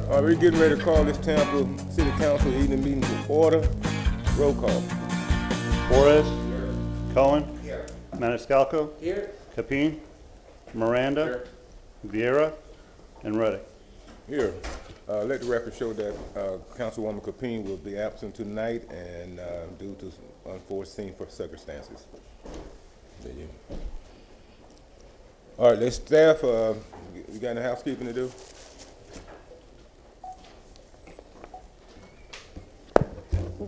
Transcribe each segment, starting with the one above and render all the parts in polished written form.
All right, we're getting ready to call this Tampa City Council evening meeting to order. Roll call. Flores. Here. Cohen. Here. Maniscalco. Here. Capine. Miranda. Here. Vieira. And Reddick. Here. Let the record show that Councilwoman Capine will be absent tonight and due to unforeseen circumstances. There you go. All right, let's staff. You got any housekeeping to do?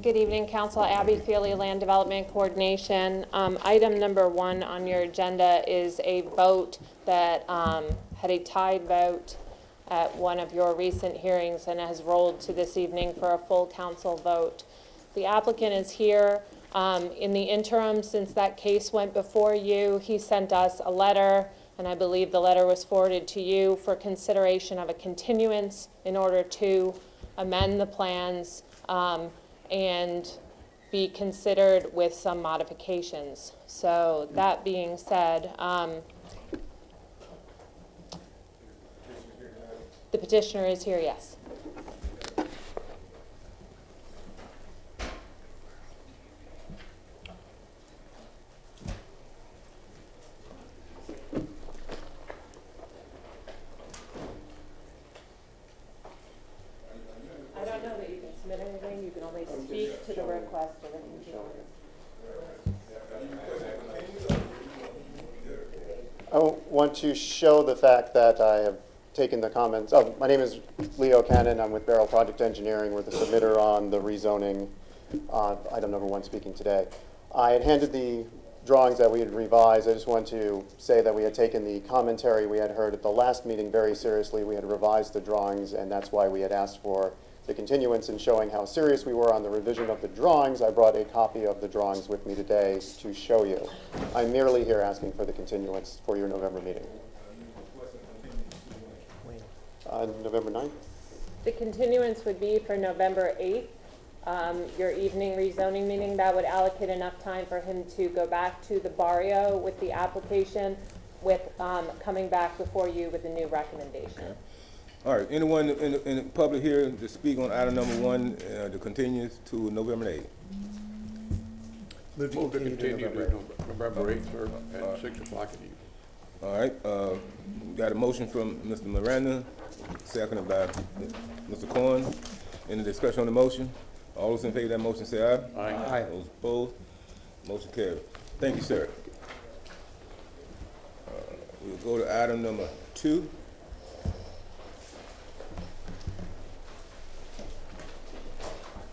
Good evening, Council. Abby Feely, Land Development Coordination. Item number 1 on your agenda is a vote that had a tied vote at one of your recent hearings and has rolled to this evening for a full council vote. The applicant is here. In the interim, since that case went before you, he sent us a letter, and I believe the letter was forwarded to you for consideration of a continuance in order to amend the plans and be considered with some modifications. So that being said, the petitioner is here, yes. I don't know that you can submit anything. You can only speak to the request of an engineer. I want to show the fact that I have taken the comments. Oh, my name is Leo Cannon. I'm with Barrel Project Engineering. We're the submitter on the rezoning item number 1 speaking today. I had handed the drawings that we had revised. I just want to say that we had taken the commentary we had heard at the last meeting very seriously. We had revised the drawings, and that's why we had asked for the continuance. And showing how serious we were on the revision of the drawings, I brought a copy of the drawings with me today to show you. I'm merely here asking for the continuance for your November meeting. November 9th? The continuance would be for November 8th, your evening rezoning meeting. That would allocate enough time for him to go back to the barrio with the application, with coming back before you with a new recommendation. Okay. All right, anyone in the public here to speak on item number 1 to continue to November 8th? Move to continue to November 8th, sir, at 6 o'clock in the evening. All right, got a motion from Mr. Miranda, seconded by Mr. Cohen. Any discussion on the motion? All those in favor of that motion say aye. Aye. Those opposed? Motion carried. Thank you, sir. We'll go to item number 2.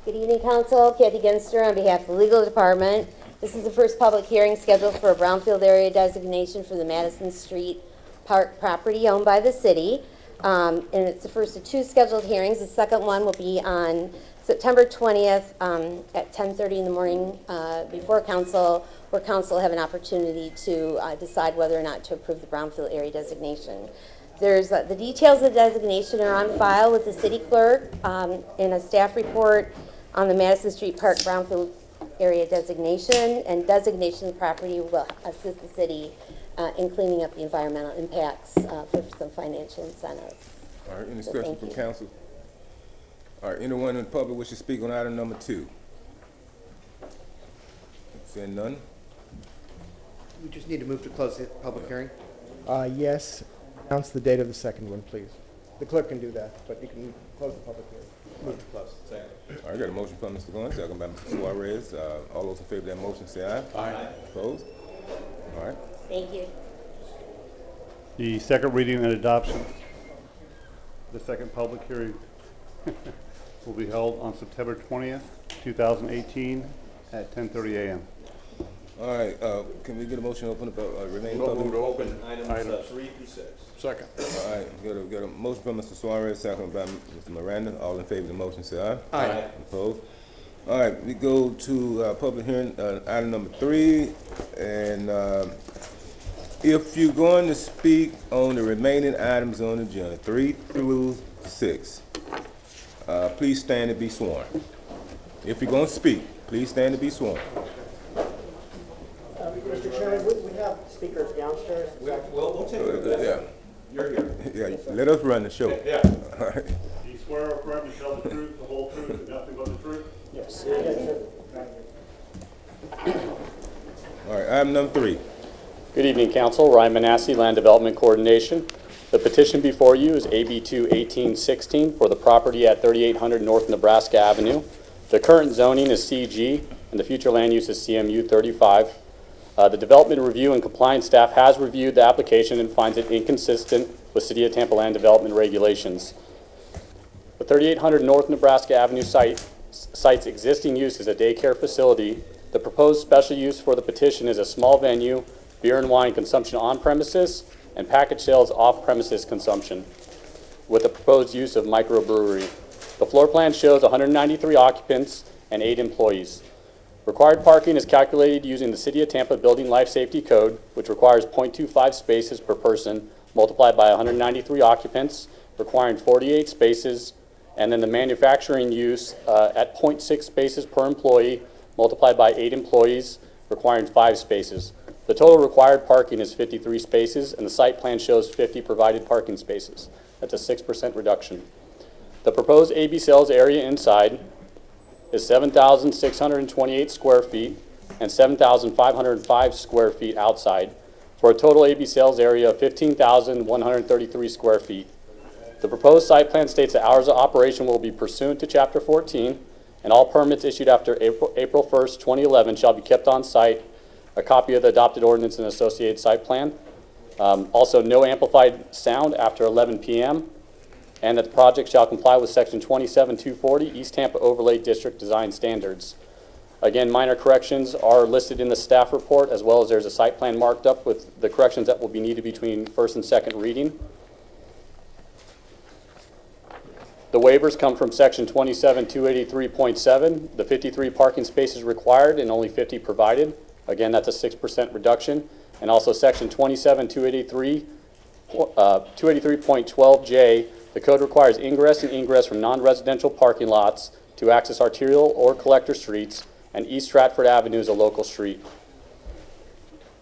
Good evening, Council. Kathy Genster on behalf of the Legal Department. This is the first public hearing scheduled for a brownfield area designation for the Madison Street Park property owned by the city. And it's the first of 2 scheduled hearings. The second one will be on September 20th at 10:30 in the morning before Council, where Council will have an opportunity to decide whether or not to approve the brownfield area designation. There's the details of the designation are on file with the city clerk in a staff report on the Madison Street Park brownfield area designation, and designation of the property will assist the city in cleaning up the environmental impacts for some financial incentives. All right, any discussion from council? All right, anyone in the public wish to speak on item number 2? Seeing none? We just need to move to close the public hearing. Yes. Announce the date of the second one, please. The clerk can do that, but you can close the public hearing. Move to close. Second. All right, got a motion from Mr. Goins, second by Mr. Suarez. All those in favor of that motion say aye. Aye. Opposed? All right. Thank you. The second reading and adoption. The second public hearing will be held on September 20th, 2018 at 10:30 a.m. All right, can we get a motion to open up remaining Move public? to open Items 3 through 6. Second. All right, got a motion from Mr. Suarez, second by Mr. Miranda. All in favor of the motion say aye. Aye. Opposed? All right, we go to public hearing, item number 3. And if you're going to speak on the remaining items on the agenda, 3 through 6, please stand and be sworn. If you're going to speak, please stand and be sworn. Mr. Chairman, we have speakers downstairs. We'll take it. Yeah. You're here. Yeah, let us run the show. Yeah. All right. Do you swear tell the truth, the whole truth, and nothing but the truth? All right, item number 3. Good evening, Council. Ryan Manassi, Land Development Coordination. The petition before you is AB 2-1816 for the property at 3800 North Nebraska Avenue. The current zoning is CG, and the future land use is CMU 35. The Development Review and Compliance staff has reviewed the application and finds it inconsistent with City of Tampa land development regulations. The 3800 North Nebraska Avenue site's existing use is a daycare facility. The proposed special use for the petition is a small venue, beer and wine consumption on premises, and package sales off premises consumption, with the proposed use of microbrewery. The floor plan shows 193 occupants and 8 employees. Required parking is calculated using the City of Tampa Building Life Safety Code, which requires 0.25 spaces per person, multiplied by 193 occupants, requiring 48 spaces, and then the manufacturing use at 0.6 spaces per employee, multiplied by 8 employees, requiring 5 spaces. The total required parking is 53 spaces, and the site plan shows 50 provided parking spaces. That's a 6% reduction. The proposed AB sales area inside is 7,628 square feet and 7,505 square feet outside, for a total AB sales area of 15,133 square feet. The proposed site plan states that hours of operation will be pursuant to Chapter 14, and all permits issued after April 1st, 2011 shall be kept on site. A copy of the adopted ordinance and associated site plan. Also, no amplified sound after 11 p.m. and that the project shall comply with Section 27240 East Tampa Overlay District Design Standards. Again, minor corrections are listed in the staff report, as well as there's a site plan marked up with the corrections that will be needed between first and second reading. The waivers come from Section 27283.7, the 53 parking spaces required and only 50 provided. Again, that's a 6% reduction. And also Section 273.12J, the code requires ingress and egress from non-residential parking lots to access arterial or collector streets, and East Stratford Avenue is a local street.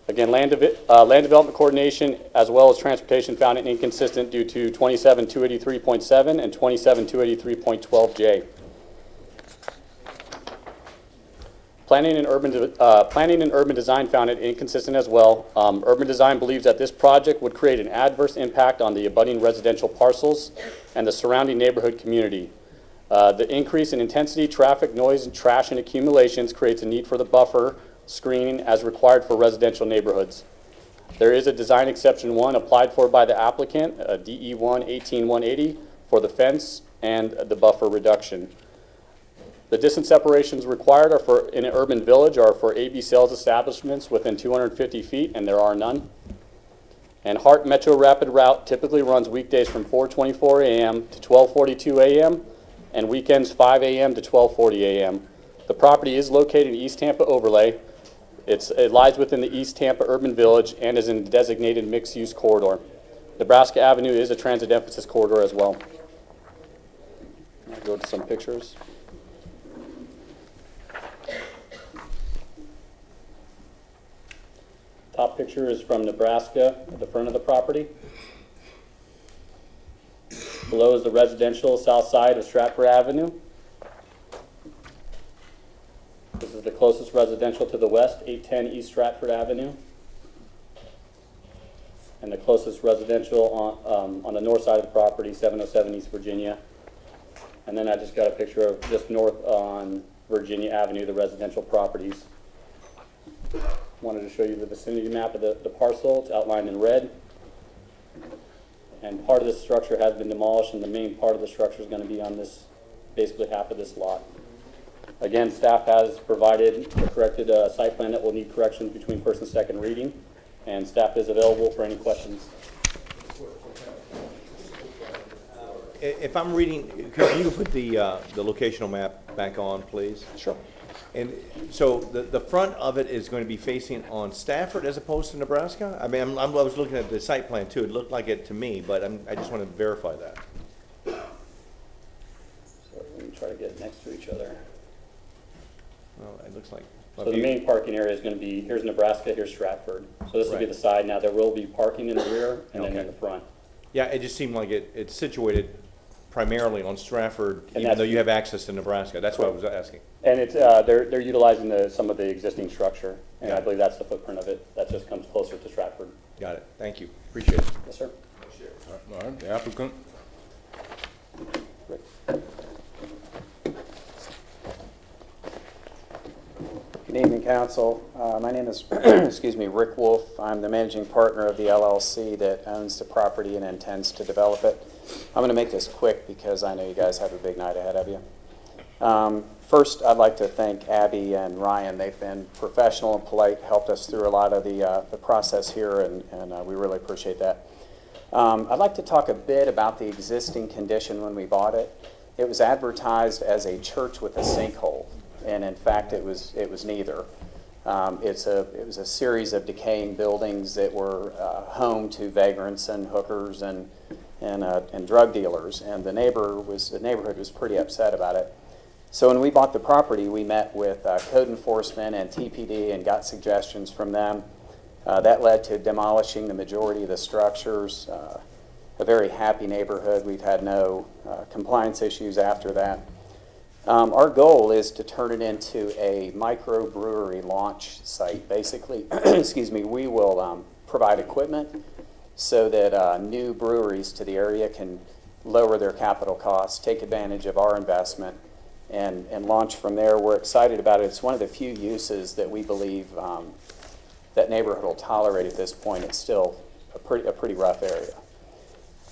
Again, land development coordination as well as transportation found it inconsistent due to 27283.7 and 27283.12J. Planning and urban design found it inconsistent as well. Urban design believes that this project would create an adverse impact on the abutting residential parcels and the surrounding neighborhood community. The increase in intensity, traffic, noise, and trash and accumulations creates a need for the buffer screening as required for residential neighborhoods. There is a design exception 1 applied for by the applicant, DE1 18180, for the fence and the buffer reduction. The distance separations required are for in an urban village are for AB sales establishments within 250 feet, and there are none. And Hart Metro Rapid Route typically runs weekdays from 4:24 a.m. to 12:42 a.m. and weekends 5 a.m. to 12:40 a.m. The property is located in East Tampa Overlay. It lies within the East Tampa Urban Village and is in the designated mixed-use corridor. Nebraska Avenue is a transit emphasis corridor as well. I'll go to some pictures. Top picture is from Nebraska at the front of the property. Below is the residential south side of Stratford Avenue. This is the closest residential to the west, 810 East Stratford Avenue. And the closest residential on the north side of the property, 707 East Virginia. And then I just got a picture of just north on Virginia Avenue, the residential properties. Wanted to show you the vicinity map of the parcel. It's outlined in red. And part of this structure has been demolished, and the main part of the structure is going to be on this, basically half of this lot. Again, staff has provided a corrected site plan that will need corrections between first and second reading, and staff is available for any questions. If I'm reading, could you put the locational map back on, please? Sure. And so the front of it is going to be facing on Stafford as opposed to Nebraska? I mean, I was looking at the site plan too. It looked like it to me, but I just want to verify that. So let me try to get next to each other. Well, it looks like. So the main parking area is going to be, here's Nebraska, here's Stratford. So this will be Right. the side. Now there will be parking in the rear and then in the front. Yeah, it just seemed like it's situated primarily on Stratford, even that's- though you have access to Nebraska. That's what I was asking. And it's, they're utilizing some of the existing structure, and Got I it. believe that's the footprint of it. That just comes closer to Stratford. Got it. Thank you. Appreciate it. Yes, sir. All right, the applicant. Good evening, council. My name is, excuse me, Rick Wolf. I'm the managing partner of the LLC that owns the property and intends to develop it. I'm going to make this quick because I know you guys have a big night ahead of you. First, I'd like to thank Abby and Ryan. They've been professional and polite, helped us through a lot of the process here, and we really appreciate that. I'd like to talk a bit about the existing condition when we bought it. It was advertised as a church with a sinkhole, and in fact, it was neither. It was a series of decaying buildings that were home to vagrants and hookers and drug dealers, and the neighborhood was pretty upset about it. So when we bought the property, we met with code enforcement and TPD and got suggestions from them. That led to demolishing the majority of the structures. A very happy neighborhood. We've had no compliance issues after that. Our goal is to turn it into a microbrewery launch site. Basically, excuse me, we will provide equipment so that new breweries to the area can lower their capital costs, take advantage of our investment, and launch from there. We're excited about it. It's one of the few uses that we believe that neighborhood will tolerate at this point. It's still a pretty rough area.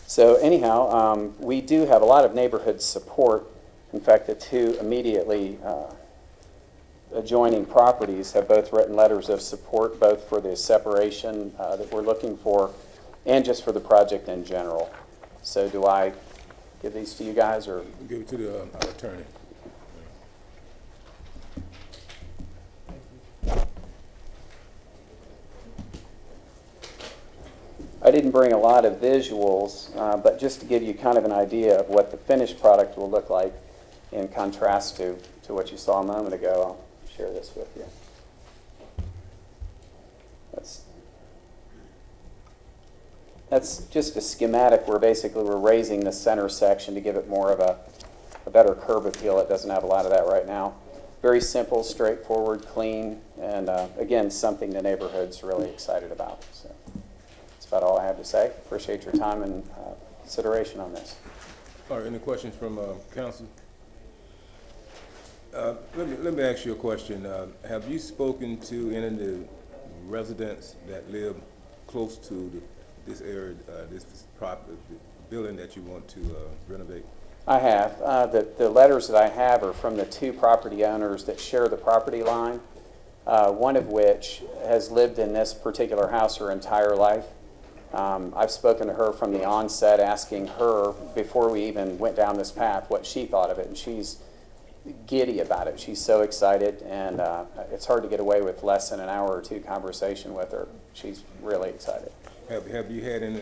So anyhow, we do have a lot of neighborhood support. In fact, the two immediately adjoining properties have both written letters of support, both for the separation that we're looking for and just for the project in general. So do I give these to you guys, or? Give it to the attorney. I didn't bring a lot of visuals, but just to give you kind of an idea of what the finished product will look like in contrast to what you saw a moment ago, I'll share this with you. That's just a schematic where basically we're raising the center section to give it more of a better curb appeal. It doesn't have a lot of that right now. Very simple, straightforward, clean, and again, something the neighborhood's really excited about. So that's about all I have to say. Appreciate your time and consideration on this. All right, any questions from council? Let me ask you a question. Have you spoken to any of the residents that live close to this area, this property, the building that you want to renovate? I have. The letters that I have are from the two property owners that share the property line, one of which has lived in this particular house her entire life. I've spoken to her from the onset, asking her, before we even went down this path, what she thought of it, and she's giddy about it. She's so excited, and it's hard to get away with less than an hour or two conversation with her. She's really excited. Have you had any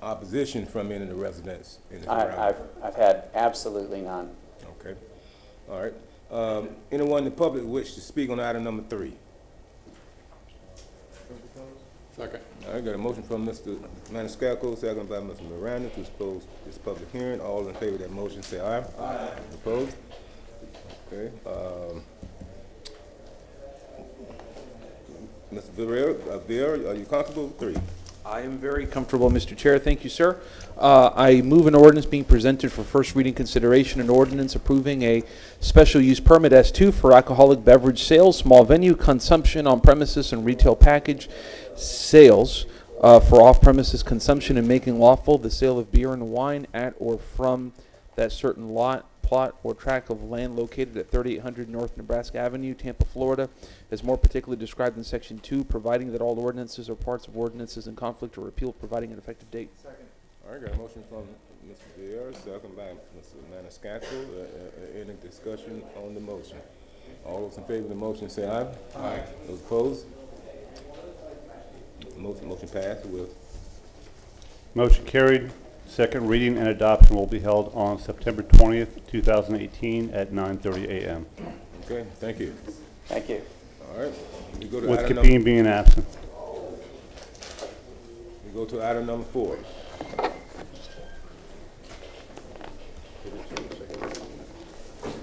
opposition from any of the residents in the I've had absolutely none. Okay. All right. Anyone in the public wish to speak on item number 3? Second. All right, got a motion from Mr. Maniscalco, second by Mr. Miranda to close this public hearing. All in favor of that motion say aye. Aye. Opposed? Okay. Mr. Villar, are you comfortable with 3? I am very comfortable, Mr. Chair. Thank you, sir. I move an ordinance being presented for first reading consideration, an ordinance approving a special use permit S2 for alcoholic beverage sales, small venue consumption on premises and retail package sales for off-premises consumption and making lawful the sale of beer and wine at or from that certain lot, plot, or tract of land located at 3800 North Nebraska Avenue, Tampa, Florida, as more particularly described in Section 2, providing that all ordinances or parts of ordinances in conflict are repealed, providing an effective date. Second. All right, got a motion from Mr. Villar, second by Mr. Maniscalco. Any discussion on the motion? All those in favor of the motion say aye. Aye. Those opposed? Motion passed with. Motion carried. Second reading and adoption will be held on September 20th, 2018 at 9:30 a.m. Okay, thank you. Thank you. All right, we go to With item Capeen being absent. We go to item number 4.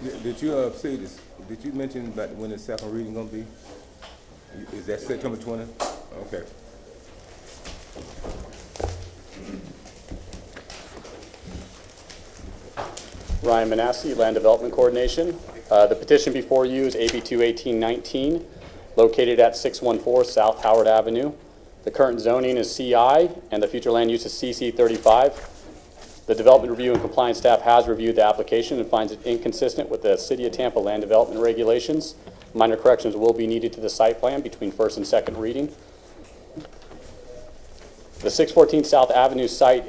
Did you say this, did you mention about when the second reading gonna be? Is that September 20? Okay. Ryan Manassi, Land Development Coordination. The petition before you is AB 21819, located at 614 South Howard Avenue. The current zoning is CI, and the future land use is CC 35. The Development Review and Compliance staff has reviewed the application and finds it inconsistent with the City of Tampa land development regulations. Minor corrections will be needed to the site plan between first and second reading. The 614 South Avenue site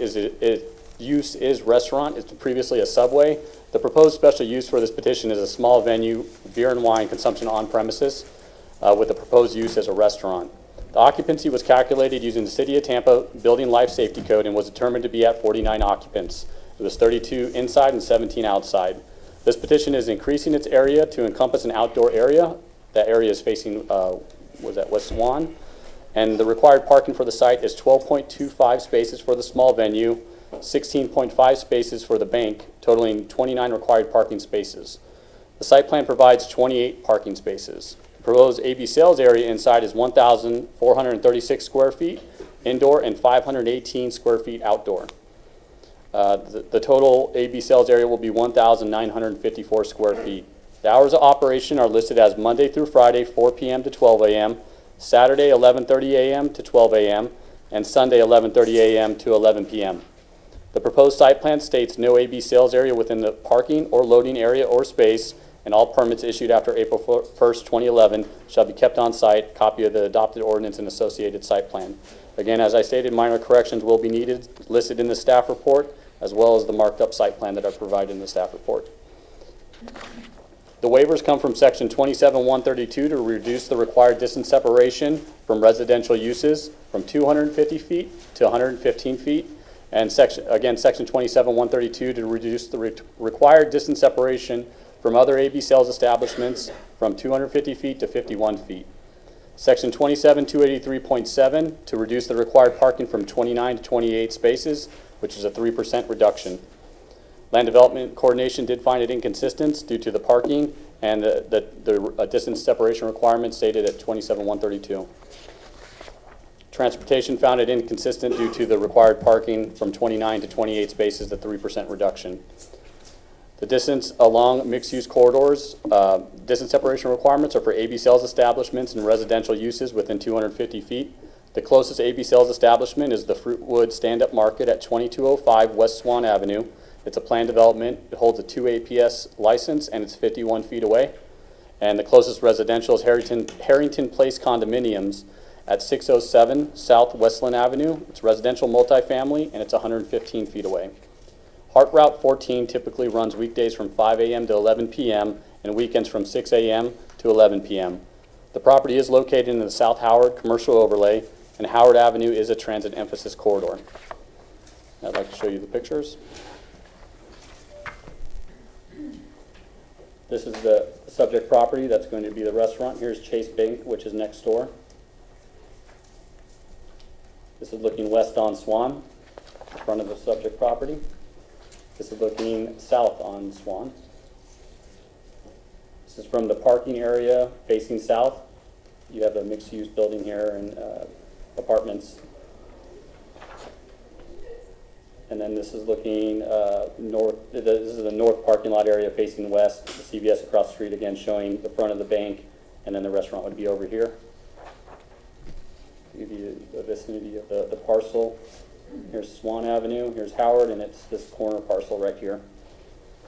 use is restaurant. It's previously a Subway. The proposed special use for this petition is a small venue, beer and wine consumption on premises, with the proposed use as a restaurant. The occupancy was calculated using the City of Tampa Building Life Safety Code and was determined to be at 49 occupants. It was 32 inside and 17 outside. This petition is increasing its area to encompass an outdoor area. That area is facing, West Swan. And the required parking for the site is 12.25 spaces for the small venue, 16.5 spaces for the bank, totaling 29 required parking spaces. The site plan provides 28 parking spaces. The proposed AB sales area inside is 1,436 square feet indoor and 518 square feet outdoor. The total AB sales area will be 1,954 square feet. The hours of operation are listed as Monday through Friday, 4 p.m. to 12 a.m., Saturday, 11:30 a.m. to 12 a.m., and Sunday, 11:30 a.m. to 11 p.m. The proposed site plan states no AB sales area within the parking or loading area or space, and all permits issued after April 1st, 2011 shall be kept on site. Copy of the adopted ordinance and associated site plan. Again, as I stated, minor corrections will be needed, listed in the staff report, as well as the marked up site plan that I provided in the staff report. The waivers come from section 27-132 to reduce the required distance separation from residential uses from 250 feet to 115 feet. And section 27-132 to reduce the required distance separation from other AB sales establishments from 250 feet to 51 feet. Section 27-283.7 to reduce the required parking from 29 to 28 spaces, which is a 3% reduction. Land Development Coordination did find it inconsistent due to the parking and the distance separation requirement stated at 27-132. Transportation found it inconsistent due to the required parking from 29 to 28 spaces, the 3% reduction. The distance along mixed-use corridors, distance separation requirements are for AB sales establishments and residential uses within 250 feet. The closest AB sales establishment is the Fruitwood Stand-Up Market at 2205 West Swan Avenue. It's a planned development. It holds a 2 APS license and it's 51 feet away. And the closest residential is Harrington Place Condominiums at 607 South Westland Avenue. It's residential multifamily and it's 115 feet away. Hart Route 14 typically runs weekdays from 5 a.m. to 11 p.m. and weekends from 6 a.m. to 11 p.m. The property is located in the South Howard Commercial Overlay, and Howard Avenue is a transit emphasis corridor. I'd like to show you the pictures. This is the subject property. That's going to be the restaurant. Here's Chase Bank, which is next door. This is looking west on Swan, in front of the subject property. This is looking south on Swan. This is from the parking area facing south. You have a mixed-use building here and apartments. And then this is looking north. This is the north parking lot area facing west. The CVS across the street again showing the front of the bank, and then the restaurant would be over here. To give you the vicinity of the parcel. Here's Swan Avenue, here's Howard, and it's this corner parcel right here.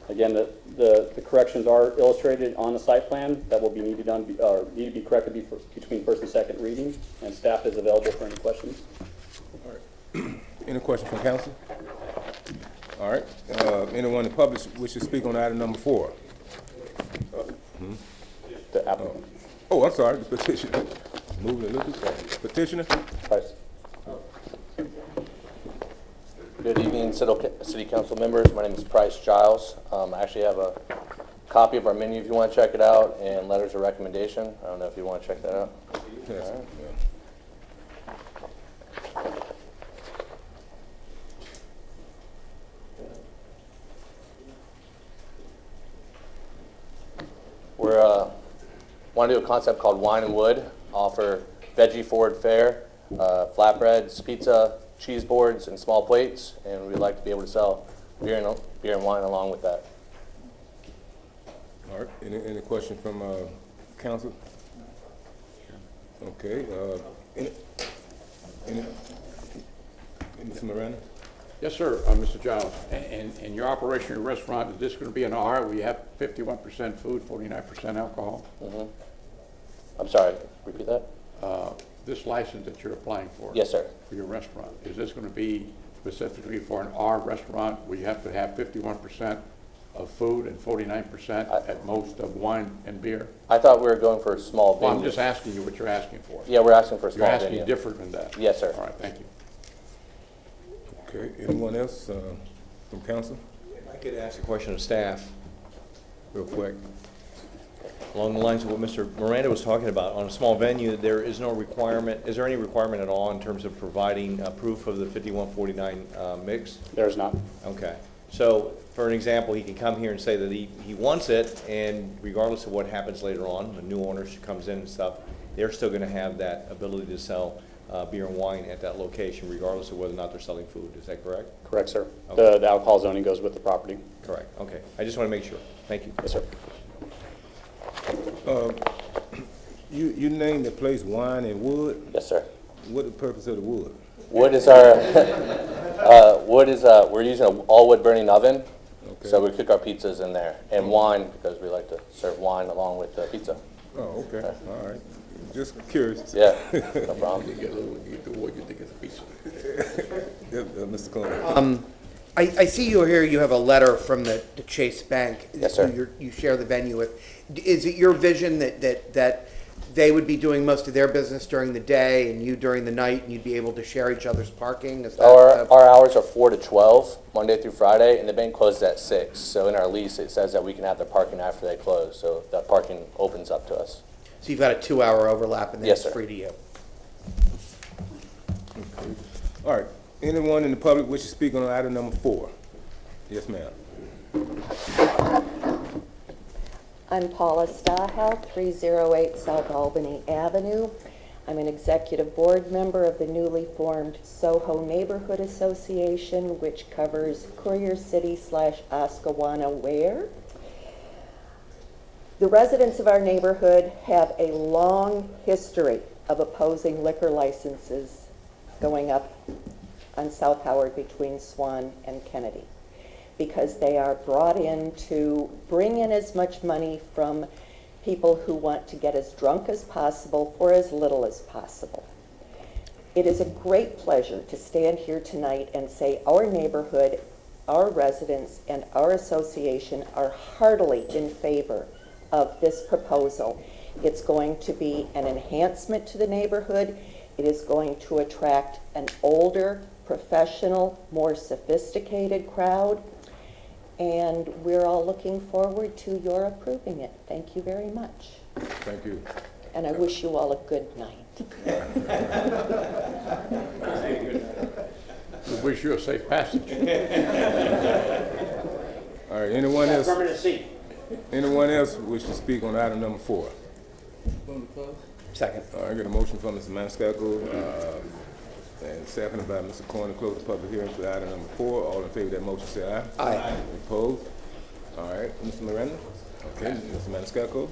Again, the corrections are illustrated on the site plan that will be need to be corrected between first and second reading, and staff is available for any questions. All right. Any questions from council? All right. Anyone in the public wishes to speak on item number 4? The applicant. Oh, I'm sorry, the petitioner. Moving a little bit fast. Petitioner? Price. Good evening, City Council members. My name is Price Giles. I actually have a copy of our menu if you want to check it out, and letters of recommendation. I don't know if you want to check that out. Yes. All right. want to do a concept called Wine and Wood, offer veggie forward fare, flatbreads, pizza, cheese boards, and small plates, and we'd like to be able to sell beer and wine along with that. All right, any question from council? Okay, Mr. Miranda? Yes, sir, Mr. Giles. And your operation, your restaurant, is this going to be an R where you have 51% food, 49% alcohol? I'm sorry, repeat that? This license that you're applying for? Yes, sir. For your restaurant, is this going to be specifically for an R restaurant where you have to have 51% of food and 49% at most of wine and beer? I thought we were going for a small venue. Well, I'm just asking you what you're asking for. Yeah, we're asking for a small You're venue. asking different than that? Yes, sir. All right, thank you. Okay, anyone else from council? If I could ask a question of staff, real quick. Along the lines of what Mr. Miranda was talking about, on a small venue, there is no requirement, is there any requirement at all in terms of providing proof of the 5149 mix? There's not. Okay. So, for an example, he can come here and say that he wants it, and regardless of what happens later on, the new owner comes in and stuff, they're still going to have that ability to sell beer and wine at that location, regardless of whether or not they're selling food. Is that correct? Correct, sir. Okay. The alcohol zoning goes with the property. Correct. Okay. I just want to make sure. Thank you. Yes, sir. You named the place Wine and Wood. Yes, sir. What is the purpose of the wood? Wood is our, we're using an all-wood burning oven, Okay. so we cook our pizzas in there. And wine, because we like to serve wine along with pizza. Oh, okay, all right. Just curious. Yeah, no problem. You get a little, you do what you think is a piece of Mr. Cone. I see you here, you have a letter from the Chase Bank. Yes, sir. Who you share the venue with. Is it your vision that they would be doing most of their business during the day and you during the night, and you'd be able to share each other's parking? Is that Our hours are 4 to 12, Monday through Friday, and the bank closes at 6. So in our lease, it says that we can have the parking after they close, so that parking opens up to us. So you've got a 2-hour overlap and then Yes, it's sir. free to you? All right, anyone in the public wish to speak on item number 4? Yes, ma'am. I'm Paula Stahel, 308 South Albany Avenue. I'm an executive board member of the newly formed Soho Neighborhood Association, which covers Courier City / Oscawana Ware. The residents of our neighborhood have a long history of opposing liquor licenses going up on South Howard between Swan and Kennedy, because they are brought in to bring in as much money from people who want to get as drunk as possible for as little as possible. It is a great pleasure to stand here tonight and say our neighborhood, our residents, and our association are heartily in favor of this proposal. It's going to be an enhancement to the neighborhood. It is going to attract an older, professional, more sophisticated crowd. And we're all looking forward to your approving it. Thank you very much. Thank you. And I wish you all a good night. We wish you a safe passage. All right, anyone else? Permanent seat. Anyone else wish to speak on item number 4? Second. All right, I got a motion from Mr. Maniscalco, and seconded by Mr. Corner to close the public hearing for item number 4. All in favor of that motion, say aye. Aye. Opposed? All right, Mr. Miranda? Okay, Mr. Maniscalco?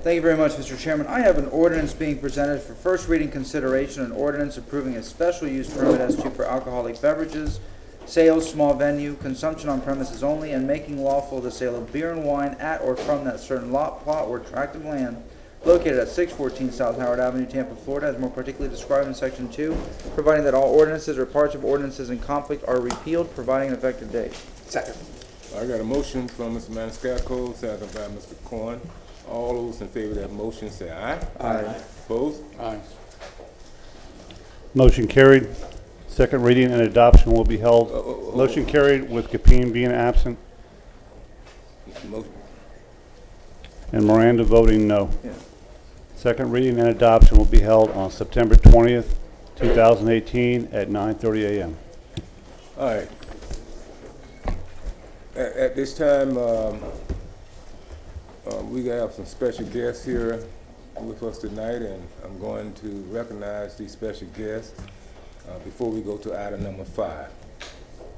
Thank you very much, Mr. Chairman. I have an ordinance being presented for first reading consideration, an ordinance approving a special use permit S2 for alcoholic beverages, sales, small venue, consumption on premises only, and making lawful the sale of beer and wine at or from that certain lot, plot, or tract of land located at 614 South Howard Avenue, Tampa, Florida, as more particularly described in Section 2, providing that all ordinances or parts of ordinances in conflict are repealed, providing an effective date. Second. I got a motion from Mr. Maniscalco, seconded by Mr. Corn. All those in favor of that motion, say aye. Aye. Opposed? Aye. Motion carried. Second reading and adoption will be held. Motion carried with Capeen being absent Motion. and Miranda voting no. Second reading and adoption will be held on September 20th, 2018 at 9:30 a.m. All right. At this time, We have some special guests here with us tonight, and I'm going to recognize these special guests before we go to item number 5.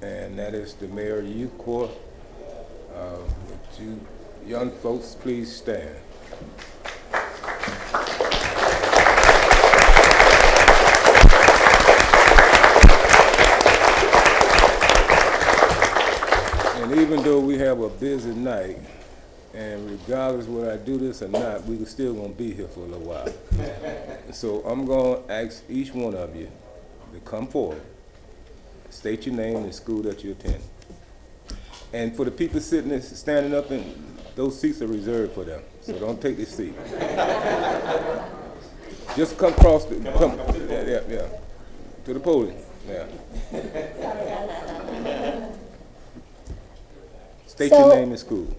And that is the Mayor Youth Corps. Would you young folks please stand? And even though we have a busy night, and regardless whether I do this or not, we're still going to be here for a little while. So I'm going to ask each one of you to come forward, state your name and the school that you attend. And for the people standing up, those seats are reserved for them, so don't take this seat. Just come across, yeah, to the podium, yeah. State your name and school.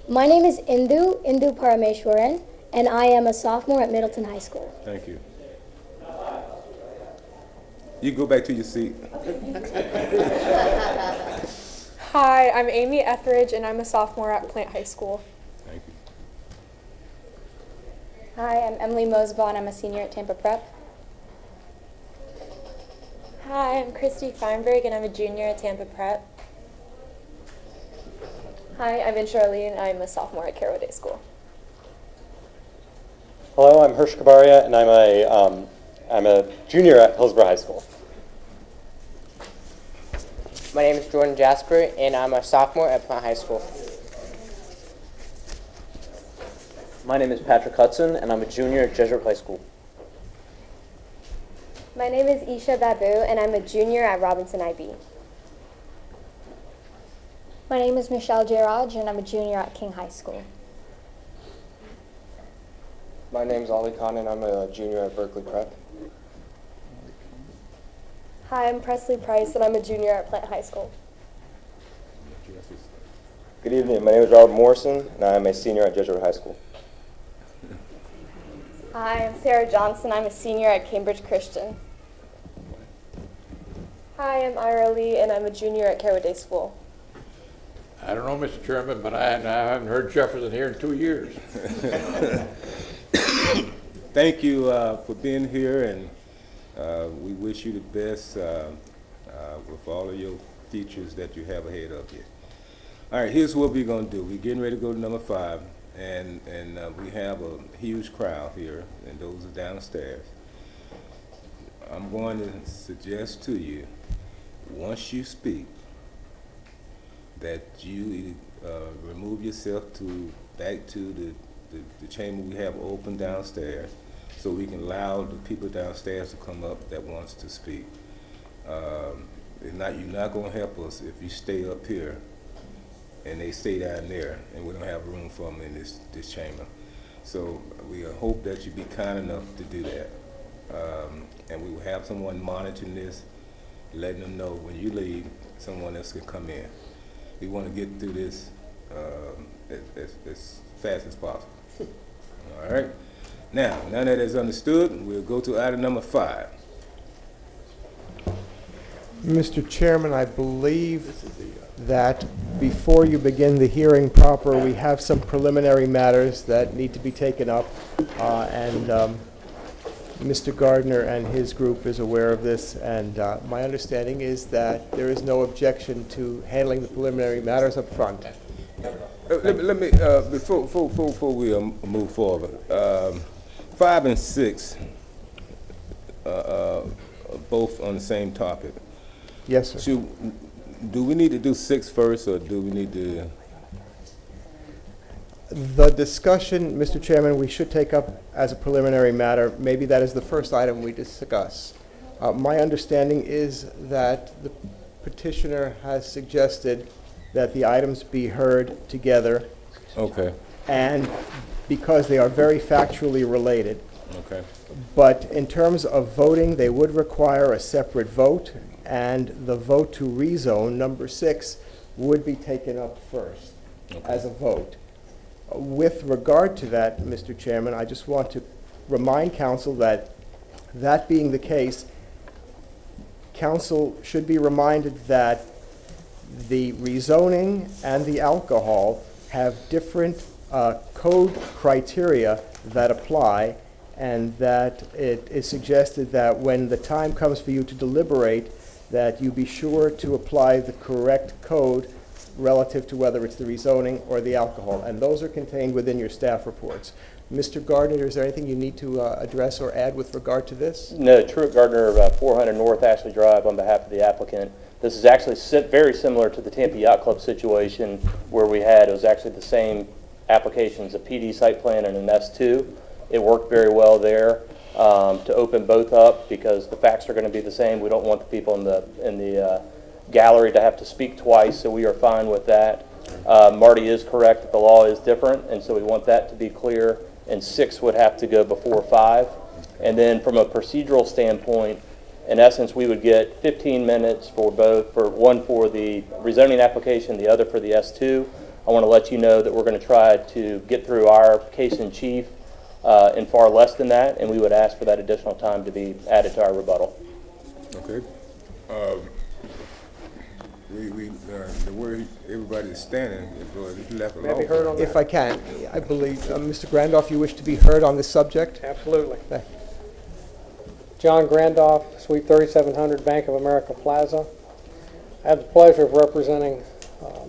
My name is Indu Parameshwaran, and I am a sophomore at Middleton High School. Thank you. You go back to your seat. Hi, I'm Amy Etheridge, and I'm a sophomore at Plant High School. Thank you. Hi, I'm Emily Mosbaugh, and I'm a senior at Tampa Prep. Hi, I'm Christy Feinberg, and I'm a junior at Tampa Prep. Hi, I'm Charlene. I'm a sophomore at Carroll Day School. Hello, I'm Hirsch Kabaria, and I'm a junior at Hillsborough High School. My name is Jordan Jasper, and I'm a sophomore at Plant High School. My name is Patrick Hudson, and I'm a junior at Jesuit High School. My name is Isha Babu, and I'm a junior at Robinson IB. My name is Michelle Jairaj, and I'm a junior at King High School. My name is Ali Khan, and I'm a junior at Berkeley Prep. Hi, I'm Presley Price, and I'm a junior at Plant High School. Good evening. My name is Robert Morrison, and I'm a senior at Jesuit High School. Hi, I'm Sarah Johnson. I'm a senior at Cambridge Christian. Hi, I'm Ira Lee, and I'm a junior at Carroll Day School. I don't know, Mr. Chairman, but I haven't heard Jefferson here in 2 years. Thank you for being here, and we wish you the best with all of your futures that you have ahead of you. All right, here's what we're going to do. We're getting ready to go to number 5, and we have a huge crowd here, and those are downstairs. I'm going to suggest to you, once you speak, that you remove yourself back to the chamber we have open downstairs, so we can allow the people downstairs to come up that wants to speak. You're not going to help us if you stay up here and they stay down there, and we don't have room for them in this chamber. So we hope that you be kind enough to do that. And we will have someone monitoring this, letting them know when you leave, someone else can come in. We want to get through this as fast as possible. All right? Now that is understood, we'll go to item number 5. Mr. Chairman, I believe that before you begin the hearing proper, we have some preliminary matters that need to be taken up, and Mr. Gardner and his group is aware of this, and my understanding is that there is no objection to handling the preliminary matters up front. Let me before we move forward, 5 and 6 are both on the same topic. Yes, sir. Do we need to do 6 first, or do we need to? The discussion, Mr. Chairman, we should take up as a preliminary matter. Maybe that is the first item we discuss. My understanding is that the petitioner has suggested that the items be heard together. Okay. And because they are very factually related. Okay. But in terms of voting, they would require a separate vote, and the vote to rezone, number 6, would be taken up first as a vote. With regard to that, Mr. Chairman, I just want to remind council that that being the case, council should be reminded that the rezoning and the alcohol have different code criteria that apply, and that it is suggested that when the time comes for you to deliberate, that you be sure to apply the correct code relative to whether it's the rezoning or the alcohol. And those are contained within your staff reports. Mr. Gardner, is there anything you need to address or add with regard to this? No, Truett Gardner, 400 North Ashley Drive, on behalf of the applicant. This is actually very similar to the Tampa Yacht Club situation where it was actually the same applications, a PD site plan and an S2. It worked very well there to open both up because the facts are going to be the same. We don't want the people in the gallery to have to speak twice, so we are fine with that. Marty is correct that the law is different, and so we want that to be clear, and 6 would have to go before 5. And then from a procedural standpoint, in essence, we would get 15 minutes for both, one for the rezoning application, the other for the S2. I want to let you know that we're going to try to get through our case in chief in far less than that, and we would ask for that additional time to be added to our rebuttal. Okay. The way everybody is standing, he left alone. May I be heard on that? If I can, I believe, Mr. Grandoff, you wish to be heard on this subject? Absolutely. John Grandoff, Suite 3700, Bank of America Plaza. I have the pleasure of representing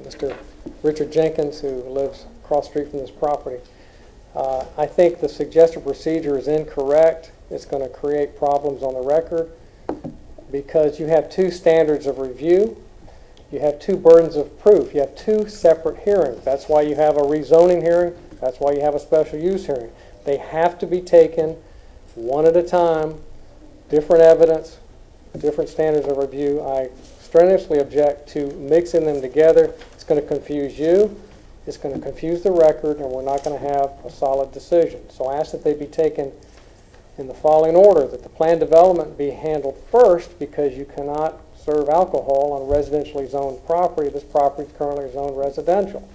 Mr. Richard Jenkins, who lives across the street from this property. I think the suggested procedure is incorrect. It's going to create problems on the record because you have 2 standards of review. You have 2 burdens of proof. You have 2 separate hearings. That's why you have a rezoning hearing. That's why you have a special use hearing. They have to be taken one at a time, different evidence, different standards of review. I strenuously object to mixing them together. It's going to confuse you. It's going to confuse the record, and we're not going to have a solid decision. So I ask that they be taken in the following order, that the plan development be handled first because you cannot serve alcohol on residentially zoned property. This property is currently zoned residential.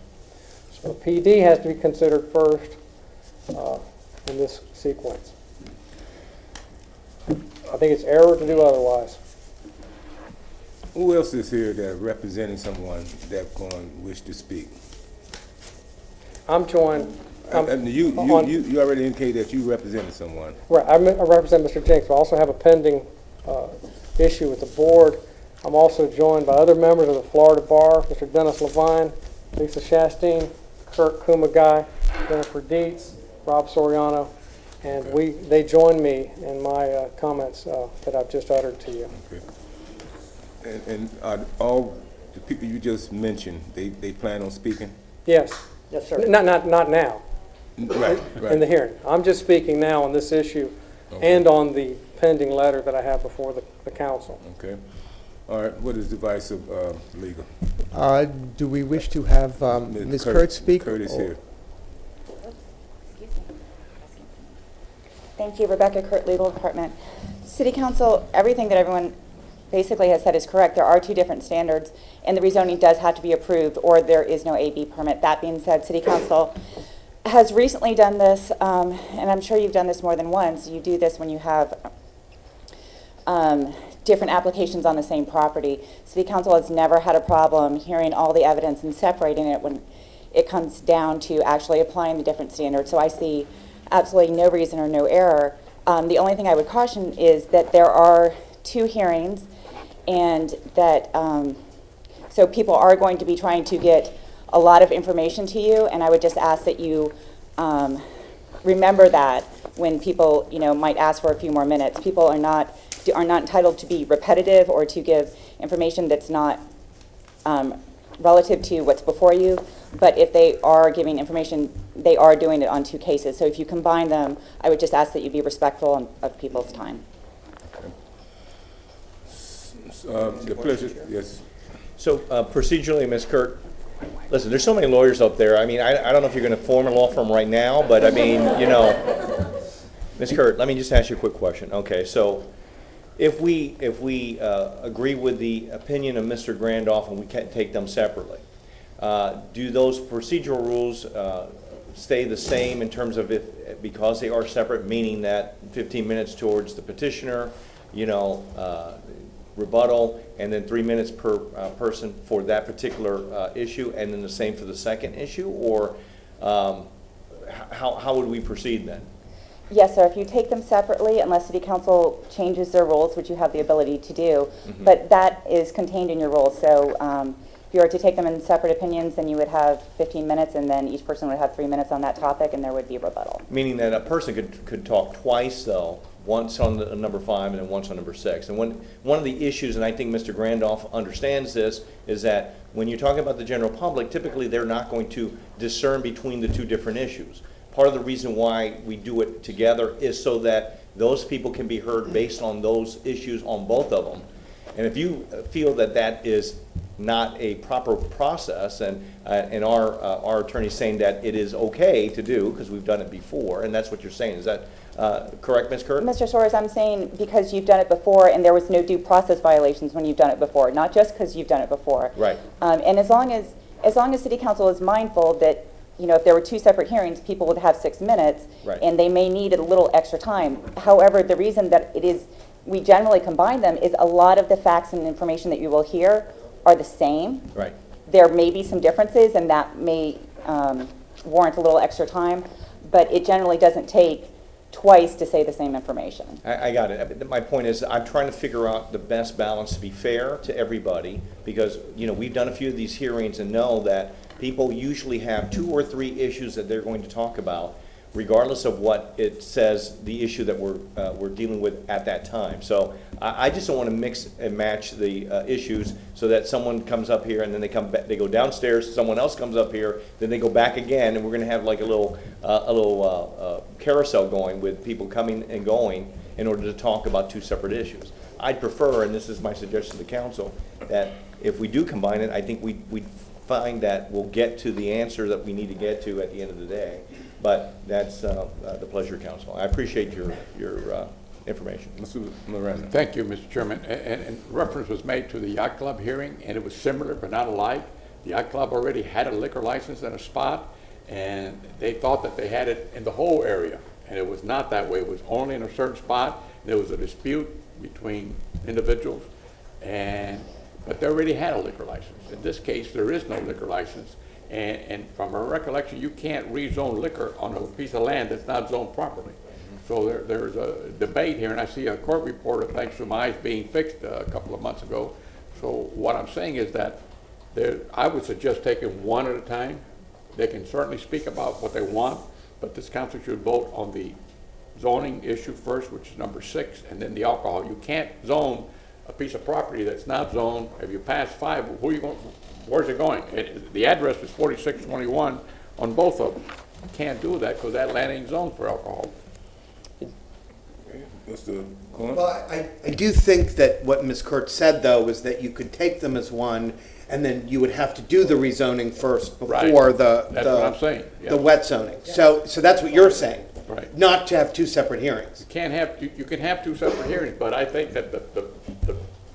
So the PD has to be considered first in this sequence. I think it's error to do otherwise. Who else is here that representing someone that wish to speak? I'm joined. You already indicated that you represented someone. Right, I represent Mr. Jenks. I also have a pending issue with the board. I'm also joined by other members of the Florida Bar, Mr. Dennis Levine, Lisa Shasteen, Kirk Kumagai, Jennifer Dietz, Rob Soriano, and they join me in my comments that I've just uttered to you. Okay. And all the people you just mentioned, they plan on speaking? Yes. Yes, sir. Not now. Right. In the hearing. I'm just speaking now on this issue and on the pending letter that I have before the council. Okay. All right. What is the advice of legal? Do we wish to have Ms. Kurtz speak? Curtis here. Thank you, Rebecca Kurt, Legal Department. City Council, everything that everyone basically has said is correct. There are 2 different standards, and the rezoning does have to be approved, or there is no AB permit. That being said, City Council has recently done this, and I'm sure you've done this more than once. You do this when you have different applications on the same property. City Council has never had a problem hearing all the evidence and separating it when it comes down to actually applying the different standards. So I see absolutely no reason or no error. The only thing I would caution is that there are 2 hearings, and that so people are going to be trying to get a lot of information to you, and I would just ask that you remember that when people might ask for a few more minutes. People are not entitled to be repetitive or to give information that's not relative to what's before you, but if they are giving information, they are doing it on 2 cases. So if you combine them, I would just ask that you be respectful of people's time. The pleasure, yes. So procedurally, Ms. Kurt, listen, there's so many lawyers up there. I mean, I don't know if you're going to form a law firm right now, but I mean, Ms. Kurt, let me just ask you a quick question. Okay, so if we agree with the opinion of Mr. Grandoff and we can't take them separately, do those procedural rules stay the same in terms of because they are separate, meaning that 15 minutes towards the petitioner, rebuttal, and then 3 minutes per person for that particular issue, and then the same for the second issue? Or how would we proceed then? Yes, sir. If you take them separately, unless City Council changes their rules, which you have the ability to do, but that is contained in your rules. So if you were to take them in separate opinions, then you would have 15 minutes, and then each person would have 3 minutes on that topic, and there would be a rebuttal. Meaning that a person could talk twice, though, once on the number 5 and then once on number 6. And one of the issues, and I think Mr. Grandolph understands this, is that when you're talking about the general public, typically they're not going to discern between the two different issues. Part of the reason why we do it together is so that those people can be heard based on those issues on both of them. And if you feel that that is not a proper process, and our attorney's saying that it is okay to do, because we've done it before, and that's what you're saying. Is that correct, Ms. Kirk? Mr. Shores, I'm saying because you've done it before and there was no due process violations when you've done it before, not just because you've done it before. Right. And as long as City Council is mindful that, you know, if there were 2 separate hearings, people would have 6 minutes, right, and they may need a little extra time. However, the reason that we generally combine them is a lot of the facts and information that you will hear are the same. Right. There may be some differences, and that may warrant a little extra time, but it generally doesn't take twice to say the same information. I got it. My point is, I'm trying to figure out the best balance to be fair to everybody, because, you know, we've done a few of these hearings and know that people usually have 2 or 3 issues that they're going to talk about, regardless of what it says the issue that we're dealing with at that time. So I just don't want to mix and match the issues so that someone comes up here and then they go downstairs, someone else comes up here, then they go back again, and we're going to have like a little carousel going with people coming and going in order to talk about 2 separate issues. I'd prefer, and this is my suggestion to the council, that if we do combine it, I think we'd find that we'll get to the answer that we need to get to at the end of the day. But that's the pleasure of council. I appreciate your information. Mr. Miranda. Thank you, Mr. Chairman. And reference was made to the yacht club hearing, and it was similar but not alike. The yacht club already had a liquor license in a spot, and they thought that they had it in the whole area, and it was not that way. It was only in a certain spot. There was a dispute between individuals, but they already had a liquor license. In this case, there is no liquor license. And from a recollection, you can't rezone liquor on a piece of land that's not zoned properly. So there's a debate here, and I see a court reporter, thanks to my eyes being fixed a couple of months ago. So what I'm saying is that I would suggest taking one at a time. They can certainly speak about what they want, but this council should vote on the zoning issue first, which is number 6, and then the alcohol. You can't zone a piece of property that's not zoned. If you pass 5, who are you going? Where's it going? The address is 4621 on both of them. You can't do that because that land ain't zoned for alcohol. Mr. Cohen? Well, I do think that what Ms. Kurtz said, though, was that you could take them as one, and then you would have to do the rezoning first before That's what I'm saying. Yeah. the wet zoning. So that's what you're saying. Right. Not to have 2 separate hearings. You can have 2 separate hearings, but I think that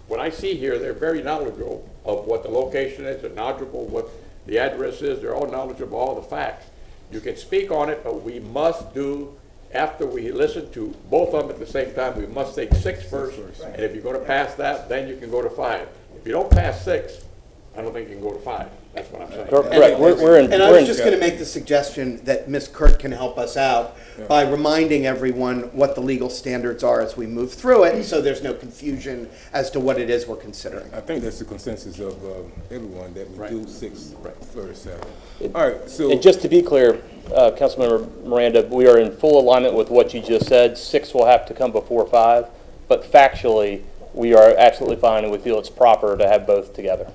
what I see here, they're very knowledgeable of what the location is, they're knowledgeable what the address is, they're all knowledgeable of all the facts. You can speak on it, but we must do, after we listen to both of them at the same time, we must take 6 first, and if you're going to pass that, then you can go to 5. If you don't pass 6, I don't think you can go to 5. That's what I'm saying. Correct. And I was just going to make the suggestion that Ms. Kurt can help us out by reminding everyone what the legal standards are as we move through it, so there's no confusion as to what it is we're considering. I think that's the consensus of everyone, that we do 6 first. All right, so. And just to be clear, Councilmember Miranda, we are in full alignment with what you just said. 6 will have to come before 5, but factually, we are absolutely fine, and we feel it's proper to have both together.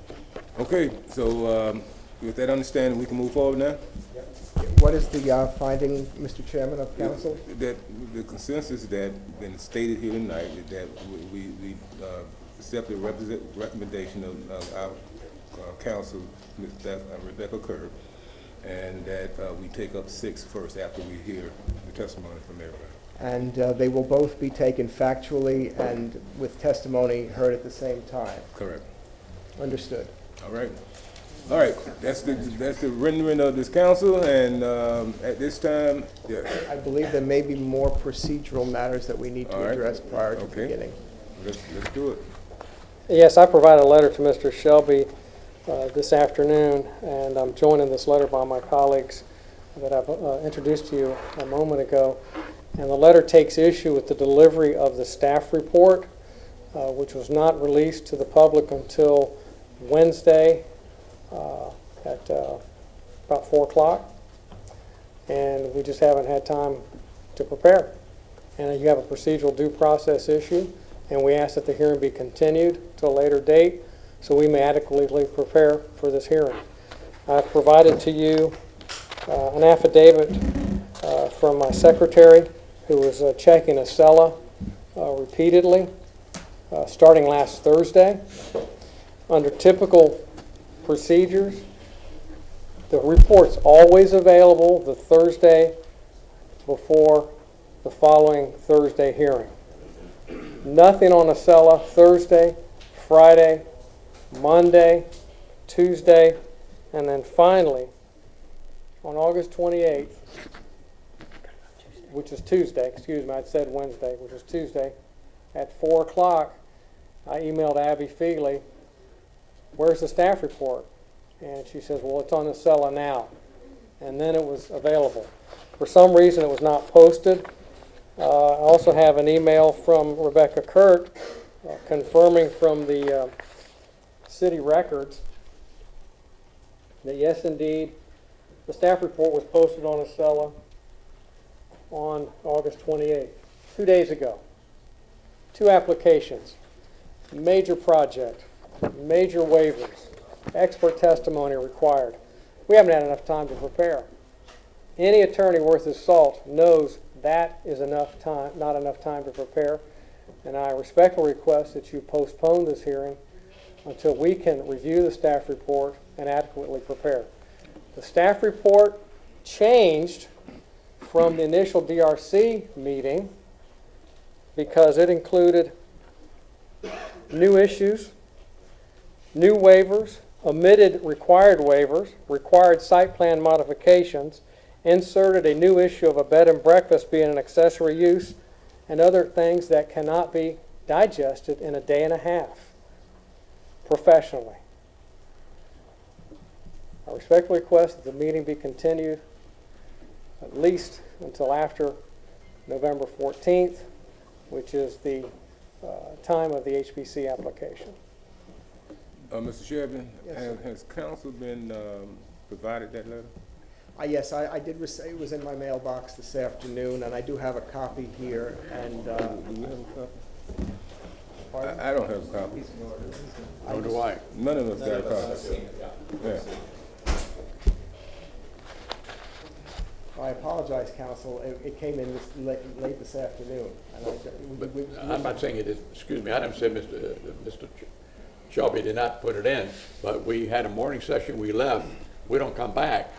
Okay, so with that understanding, we can move forward now? What is the finding, Mr. Chairman of Council? That the consensus that been stated here tonight is that we accept the recommendation of our council, Ms. Rebecca Kerr, and that we take up 6 first after we hear the testimony from everybody. And they will both be taken factually and with testimony heard at the same time? Correct. Understood. All right. All right, that's the rendering of this council, and at this time, I believe there may be more procedural matters that we need to address prior to beginning. Let's do it. Yes, I provided a letter to Mr. Shelby this afternoon, and I'm joined in this letter by my colleagues, that I've introduced to you a moment ago. And the letter takes issue with the delivery of the staff report, which was not released to the public until Wednesday at about 4 o'clock. And we just haven't had time to prepare. And you have a procedural due process issue, and we ask that the hearing be continued to a later date so we may adequately prepare for this hearing. I've provided to you an affidavit from my secretary who was checking Acela repeatedly starting last Thursday. Under typical procedures, the report's always available the Thursday before the following Thursday hearing. Nothing on Acela Thursday, Friday, Monday, Tuesday, and then finally on August 28th, which is Tuesday, excuse me, I said Wednesday, which is Tuesday, at 4 o'clock, I emailed Abby Feely, "Where's the staff report?" And she says, "Well, it's on Acela now." And then it was available. For some reason, it was not posted. I also have an email from Rebecca Kurt confirming from the city records that yes, indeed, the staff report was posted on Acela on August 28th, 2 days ago. 2 applications, major project, major waivers, expert testimony required. We haven't had enough time to prepare. Any attorney worth his salt knows that is enough time, not enough time to prepare, and I respectfully request that you postpone this hearing until we can review the staff report and adequately prepare. The staff report changed from the initial DRC meeting because it included new issues, new waivers, omitted required waivers, required site plan modifications, inserted a new issue of a bed and breakfast being an accessory use, and other things that cannot be digested in a day and a half professionally. I respectfully request that the meeting be continued at least until after November 14th, which is the time of the HBC application. Mr. Sheridan, has council been provided that letter? Yes, I did receive, it was in my mailbox this afternoon, and I do have a copy here, and... Do you have a copy? I don't have a copy. Nor do I. None of us got a copy. Yeah. I apologize, counsel. It came in late this afternoon. And I'm not saying it is, excuse me, I didn't say Mr. Shelby did not put it in, but we had a morning session, we left. We don't come back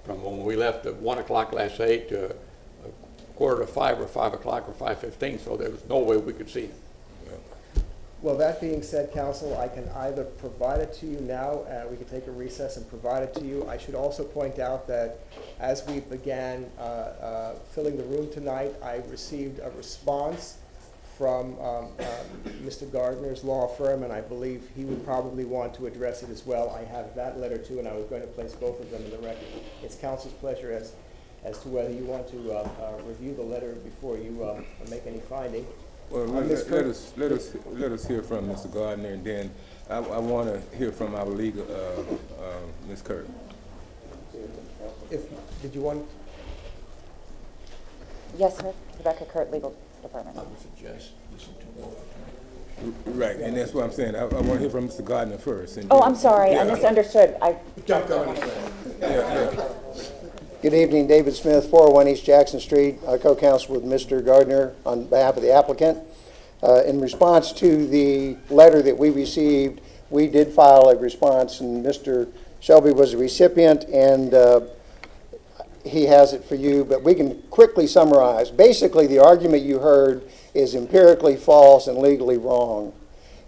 from when we left at 1 o'clock last night to 4:45 or 5 o'clock or 5:15, so there was no way we could see it. Well, that being said, counsel, I can either provide it to you now, we can take a recess and provide it to you. I should also point out that as we began filling the room tonight, I received a response from Mr. Gardner's law firm, and I believe he would probably want to address it as well. I have that letter too, and I was going to place both of them in the record. It's counsel's pleasure as to whether you want to review the letter before you make any finding. Well, let us hear from Mr. Gardner, and then I want to hear from our legal, Ms. Kirk. Did you want? Yes, sir. Rebecca Kurt, Legal Department. I would suggest listen to Right, and that's what I'm saying. I want to hear from Mr. Gardner first. And Oh, then, I'm sorry. yeah, I misunderstood. Good evening, David Smith, 401 East Jackson Street. I co-counsel with Mr. Gardner on behalf of the applicant. In response to the letter that we received, we did file a response, and Mr. Shelby was a recipient, and he has it for you, but we can quickly summarize. Basically, the argument you heard is empirically false and legally wrong.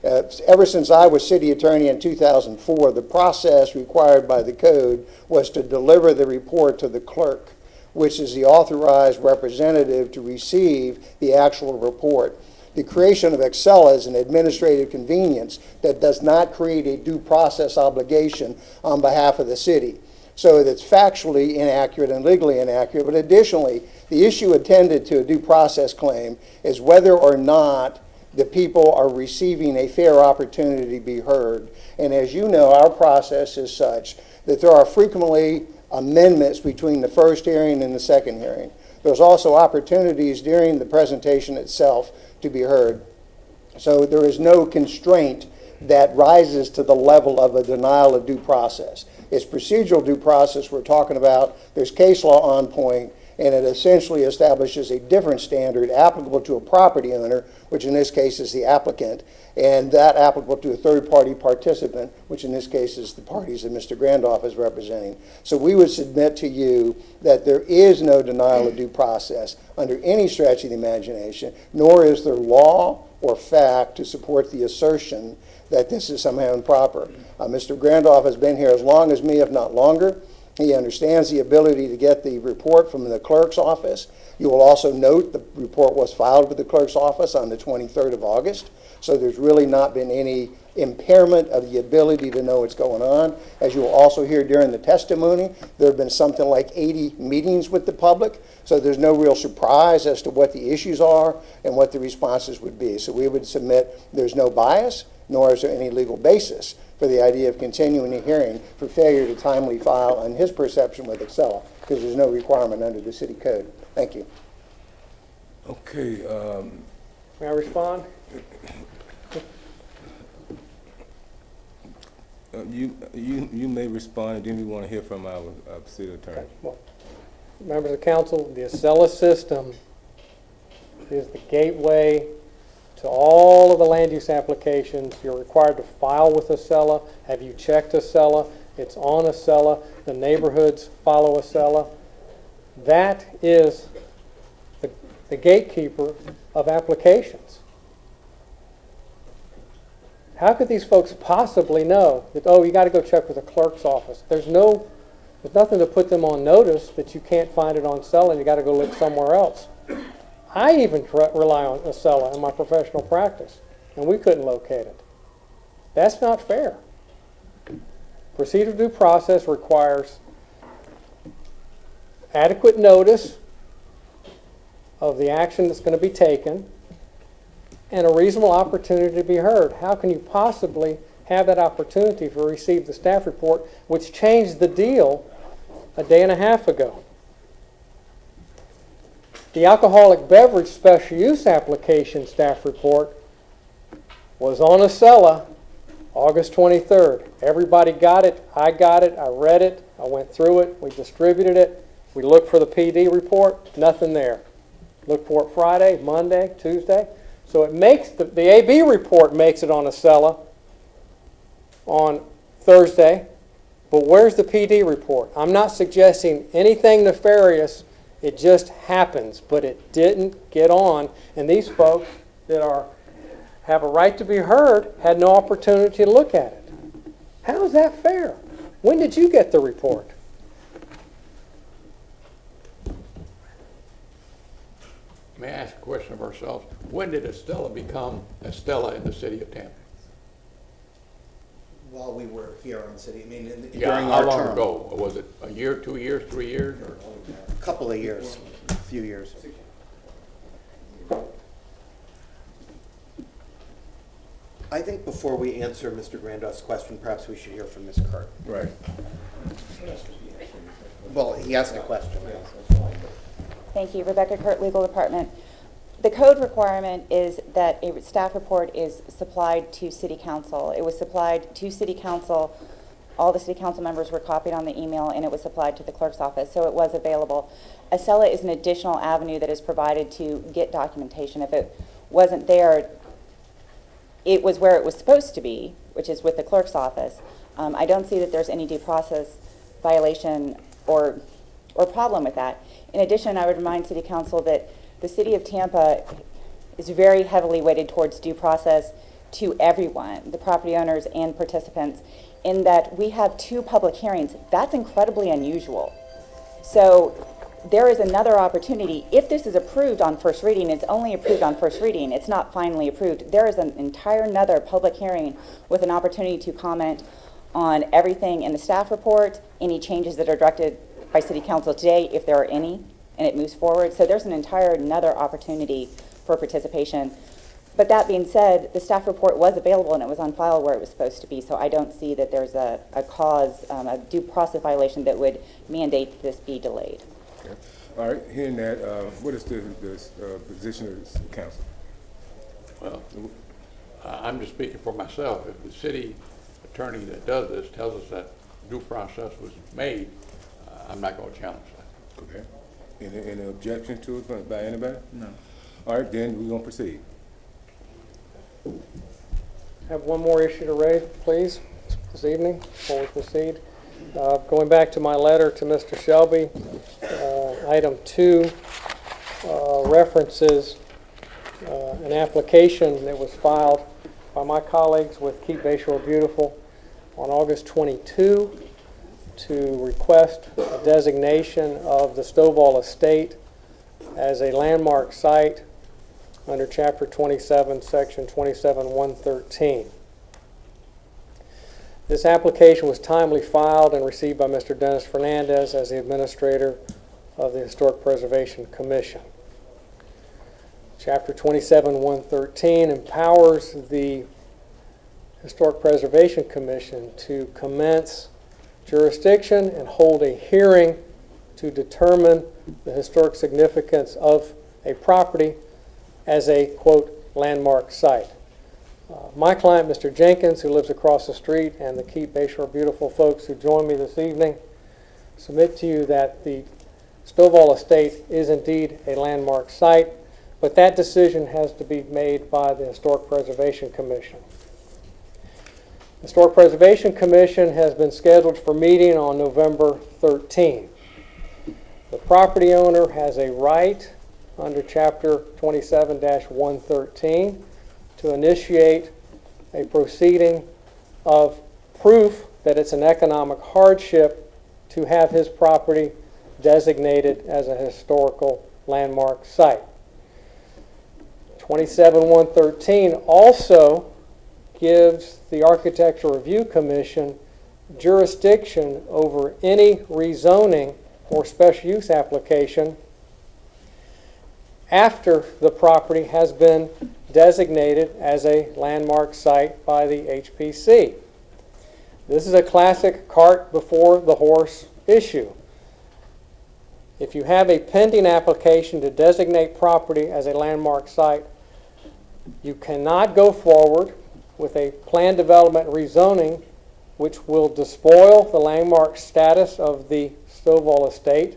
Ever since I was city attorney in 2004, the process required by the code was to deliver the report to the clerk, which is the authorized representative to receive the actual report. The creation of Acela is an administrative convenience that does not create a due process obligation on behalf of the city. so that's factually inaccurate and legally inaccurate. But additionally, the issue attended to a due process claim is whether or not the people are receiving a fair opportunity to be heard. And as you know, our process is such that there are frequently amendments between the first hearing and the second hearing. There's also opportunities during the presentation itself to be heard. So there is no constraint that rises to the level of a denial of due process. It's procedural due process we're talking about. There's case law on point, and it essentially establishes a different standard applicable to a property owner, which in this case is the applicant, and that applicable to a third-party participant, which in this case is the parties that Mr. Grandoff is representing. So we would submit to you that there is no denial of due process under any stretch of the imagination, nor is there law or fact to support the assertion that this is somehow improper. Mr. Grandoff has been here as long as me, if not longer. He understands the ability to get the report from the clerk's office. You will also note the report was filed with the clerk's office on the 23rd of August, so there's really not been any impairment of the ability to know what's going on. As you will also hear during the testimony, there have been something like 80 meetings with the public, so there's no real surprise as to what the issues are and what the responses would be. So we would submit there's no bias, nor is there any legal basis for the idea of continuing a hearing for failure to timely file on his perception with Excella, because there's no requirement under the city code. Thank you. Okay. May I respond? You may respond, and then we want to hear from our city attorney. Okay. Well, members of council, the Excella system is the gateway to all of the land use applications. You're required to file with Excella. Have you checked Excella? It's on Excella. The neighborhoods follow Excella. That is the gatekeeper of applications. How could these folks possibly know that, oh, you got to go check with the clerk's office? There's nothing to put them on notice that you can't find it on Excella and you got to go look somewhere else. I even rely on Excella in my professional practice, and we couldn't locate it. That's not fair. Procedural due process requires adequate notice of the action that's going to be taken and a reasonable opportunity to be heard. How can you possibly have that opportunity to receive the staff report, which changed the deal a day and a half ago? The alcoholic beverage special use application staff report was on Excella August 23rd. Everybody got it. I got it. I read it. I went through it. We distributed it. We looked for the PD report. Nothing there. Look for it Friday, Monday, Tuesday. So it makes the AB report makes it on Excella on Thursday. But where's the PD report? I'm not suggesting anything nefarious. It just happens, but it didn't get on, and these folks that have a right to be heard had no opportunity to look at it. How is that fair? When did you get the report? May I ask a question of ourselves? When did Excella become Excella in the city of Tampa? While we were here on the city, I mean, Yeah, during how our long term. ago? Was it a year, 2 years, 3 years? Or? A couple of years, a few years. I think before we answer Mr. Grandoff's question, perhaps we should hear from Ms. Kurt. Right. Well, he asked a question. Thank you. Rebecca Kurt, Legal Department. The code requirement is that a staff report is supplied to City Council. It was supplied to City Council. All the City Council members were copied on the email, and it was supplied to the clerk's office, so it was available. Excella is an additional avenue that is provided to get documentation. If it wasn't there, it was where it was supposed to be, which is with the clerk's office. I don't see that there's any due process violation or problem with that. In addition, I would remind City Council that the City of Tampa is very heavily weighted towards due process to everyone, the property owners and participants, in that we have 2 public hearings. That's incredibly unusual. So there is another opportunity. If this is approved on first reading, it's only approved on first reading. It's not finally approved. There is an entire another public hearing with an opportunity to comment on everything in the staff report, any changes that are directed by City Council today, if there are any, and it moves forward. So there's an entire another opportunity for participation. But that being said, the staff report was available and it was on file where it was supposed to be, so I don't see that there's a cause, a due process violation that would mandate this be delayed. Okay. All right, hearing that, what is the position of the council? Well, I'm just speaking for myself. If the city attorney that does this tells us that due process was made, I'm not going to challenge that. Okay. Any objection to it by anybody? No. All right, then we're going to proceed. Have one more issue to raise, please, this evening before we proceed. Going back to my letter to Mr. Shelby, item 2 references an application that was filed by my colleagues with Keep Bayshore Beautiful on August 22 to request a designation of the Stovall Estate as a landmark site under Chapter 27, Section 27-113. This application was timely filed and received by Mr. Dennis Fernandez as the administrator of the Historic Preservation Commission. Chapter 27-113 empowers the Historic Preservation Commission to commence jurisdiction and hold a hearing to determine the historic significance of a property as a, quote, landmark site. My client, Mr. Jenkins, who lives across the street, and the Keep Bayshore Beautiful folks who join me this evening, submit to you that the Stovall Estate is indeed a landmark site, but that decision has to be made by the Historic Preservation Commission. The Historic Preservation Commission has been scheduled for meeting on November 13. The property owner has a right under Chapter 27-113 to initiate a proceeding of proof that it's an economic hardship to have his property designated as a historical landmark site. 27-113 also gives the Architectural Review Commission jurisdiction over any rezoning or special use application after the property has been designated as a landmark site by the HPC. This is a classic cart before the horse issue. If you have a pending application to designate property as a landmark site, you cannot go forward with a planned development rezoning which will despoil the landmark status of the Stovall Estate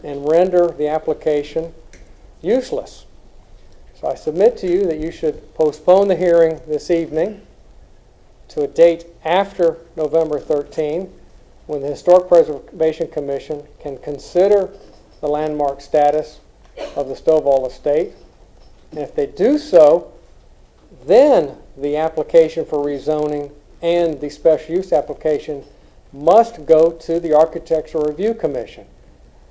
and render the application useless. So I submit to you that you should postpone the hearing this evening to a date after November 13, when the Historic Preservation Commission can consider the landmark status of the Stovall Estate. And if they do so, then the application for rezoning and the special use application must go to the Architectural Review Commission.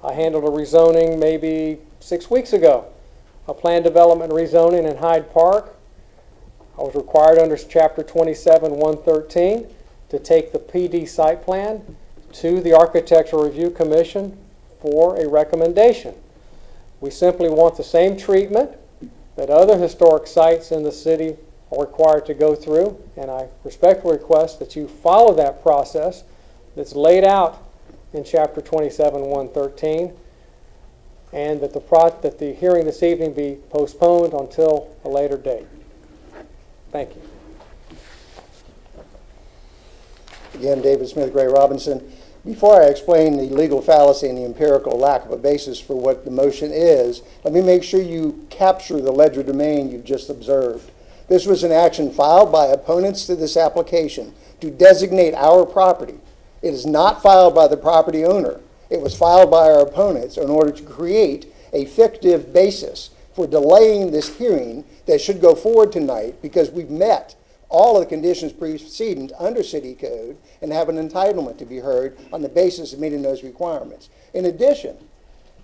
I handled a rezoning maybe 6 weeks ago, a planned development rezoning in Hyde Park. I was required under Chapter 27-113 to take the PD site plan to the Architectural Review Commission for a recommendation. We simply want the same treatment that other historic sites in the city are required to go through, and I respectfully request that you follow that process that's laid out in Chapter 27-113, and that the hearing this evening be postponed until a later date. Thank you. Again, David Smith, Gray Robinson. Before I explain the legal fallacy and the empirical lack of a basis for what the motion is, let me make sure you capture the legerdemain you've just observed. This was an action filed by opponents to this application to designate our property. It is not filed by the property owner. It was filed by our opponents in order to create a fictive basis for delaying this hearing that should go forward tonight, because we've met all of the conditions precedent under city code and have an entitlement to be heard on the basis of meeting those requirements. In addition,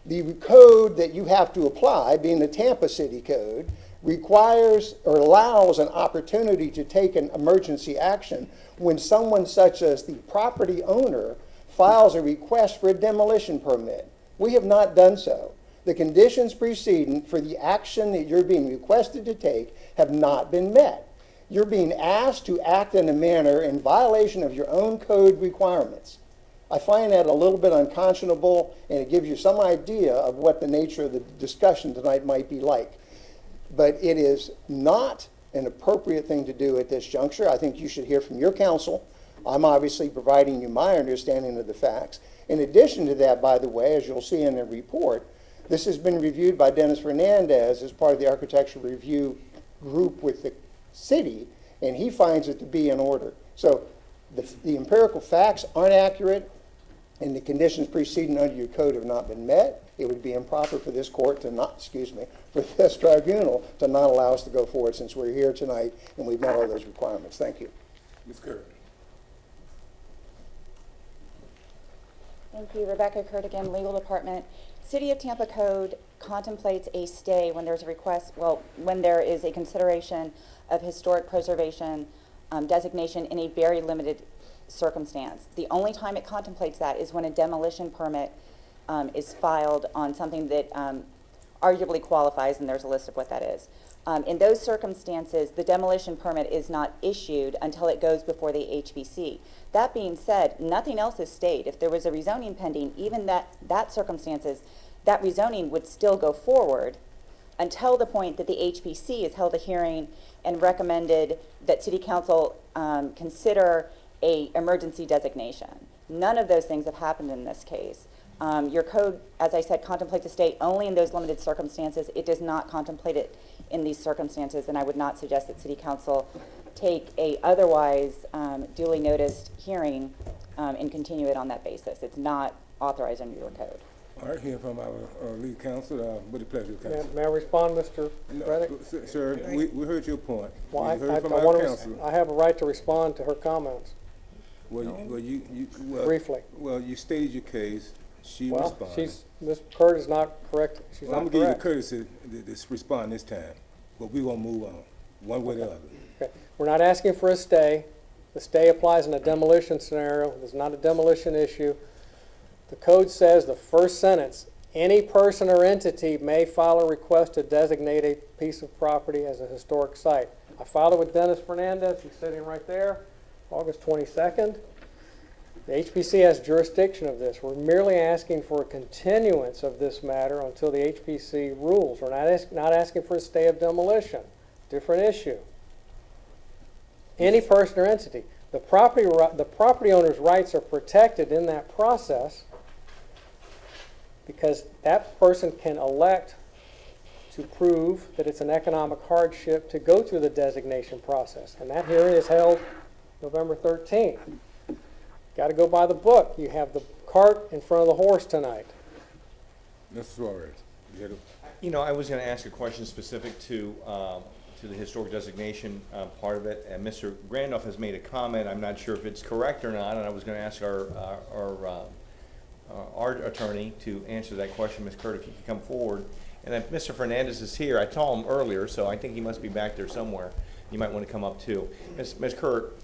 the code that you have to apply, being the Tampa City Code, requires or allows an opportunity to take an emergency action when someone such as the property owner files a request for a demolition permit. We have not done so. The conditions preceding for the action that you're being requested to take have not been met. You're being asked to act in a manner in violation of your own code requirements. I find that a little bit unconscionable, and it gives you some idea of what the nature of the discussion tonight might be like. But it is not an appropriate thing to do at this juncture. I think you should hear from your counsel. I'm obviously providing you my understanding of the facts. In addition to that, by the way, as you'll see in the report, this has been reviewed by Dennis Fernandez as part of the architectural review group with the city, and he finds it to be in order. So the empirical facts aren't accurate, and the conditions preceding under your code have not been met. It would be improper for this court to not, for this tribunal to not allow us to go forward since we're here tonight and we've met all those requirements. Thank you. Ms. Kirk. Thank you. Rebecca Curtigan, Legal Department. City of Tampa Code contemplates a stay when there's a request, well, when there is a consideration of historic preservation designation in a very limited circumstance. The only time it contemplates that is when a demolition permit is filed on something that arguably qualifies, and there's a list of what that is. In those circumstances, the demolition permit is not issued until it goes before the HPC. That being said, nothing else is stayed. If there was a rezoning pending, even that circumstances, that rezoning would still go forward until the point that the HPC has held a hearing and recommended that City Council consider a emergency designation. None of those things have happened in this case. Your code, as I said, contemplates a stay only in those limited circumstances. It does not contemplate it in these circumstances, and I would not suggest that City Council take a otherwise duly noticed hearing and continue it on that basis. It's not authorized under your code. All right, hearing from our lead counsel, with the pleasure, counsel. May I respond, Mr. Reddick? No, sir, we heard your point. Well, We heard from our counsel. I have a right to respond to her comments. Briefly. Well, you stated your case. She responded. Ms. Kurt is not correct. She's not I'm going to give you the courtesy to respond this time, but we won't move on, one way or the other. Okay. We're not asking for a stay. The stay applies in a demolition scenario. There's not a demolition issue. The code says, the first sentence, any person or entity may file a request to designate a piece of property as a historic site. I filed it with Dennis Fernandez. He's sitting right there, August 22nd. The HPC has jurisdiction of this. We're merely asking for a continuance of this matter until the HPC rules. We're not asking for a stay of demolition. Different issue. Any person or entity. The property owner's rights are protected in that process because that person can elect to prove that it's an economic hardship to go through the designation process. And that hearing is held November 13th. Got to go by the book. You have the cart in front of the horse tonight. Mr. Suarez. You know, I was going to ask a question specific to the historic designation part of it, and Mr. Randolph has made a comment. I'm not sure if it's correct or not, and I was going to ask our attorney to answer that question. Ms. Kurt, if you could come forward. And if Mr. Fernandez is here, I saw him earlier, so I think he must be back there somewhere. You might want to come up too. Ms. Kurt,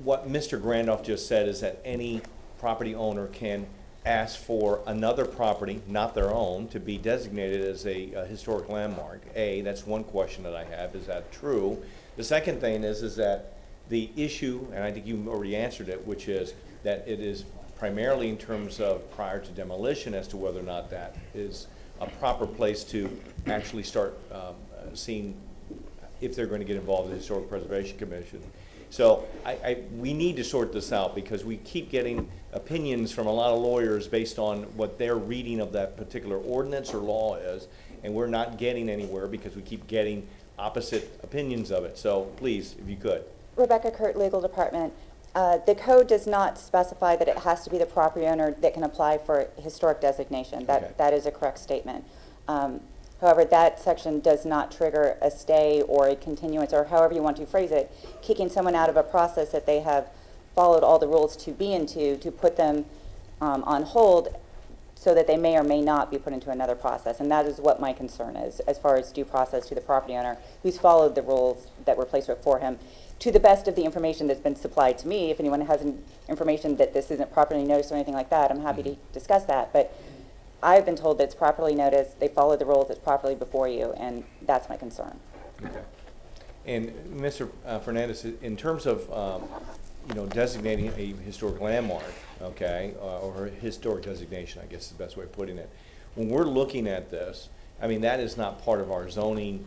what Mr. Randolph just said is that any property owner can ask for another property, not their own, to be designated as a historic landmark. That's one question that I have. Is that true? The second thing is that the issue, and I think you already answered it, which is that it is primarily in terms of prior to demolition as to whether or not that is a proper place to actually start seeing if they're going to get involved in the Historic Preservation Commission. So we need to sort this out because we keep getting opinions from a lot of lawyers based on what their reading of that particular ordinance or law is, and we're not getting anywhere because we keep getting opposite opinions of it. So please, if you could. Rebecca Kurt, Legal Department. The code does not specify that it has to be the property owner that can apply for historic designation. That is a correct statement. However, that section does not trigger a stay or a continuance, or however you want to phrase it, kicking someone out of a process that they have followed all the rules to be into, to put them on hold so that they may or may not be put into another process. And that is what my concern is, as far as due process to the property owner who's followed the rules that were placed before him to the best of the information that's been supplied to me. If anyone has information that this isn't properly noticed or anything like that, I'm happy to discuss that. But I've been told that it's properly noticed, they followed the rules, it's properly before you, and that's my concern. Okay. And Mr. Fernandez, in terms of designating a historic landmark, okay, or a historic designation, I guess is the best way of putting it. When we're looking at this, I mean, that is not part of our zoning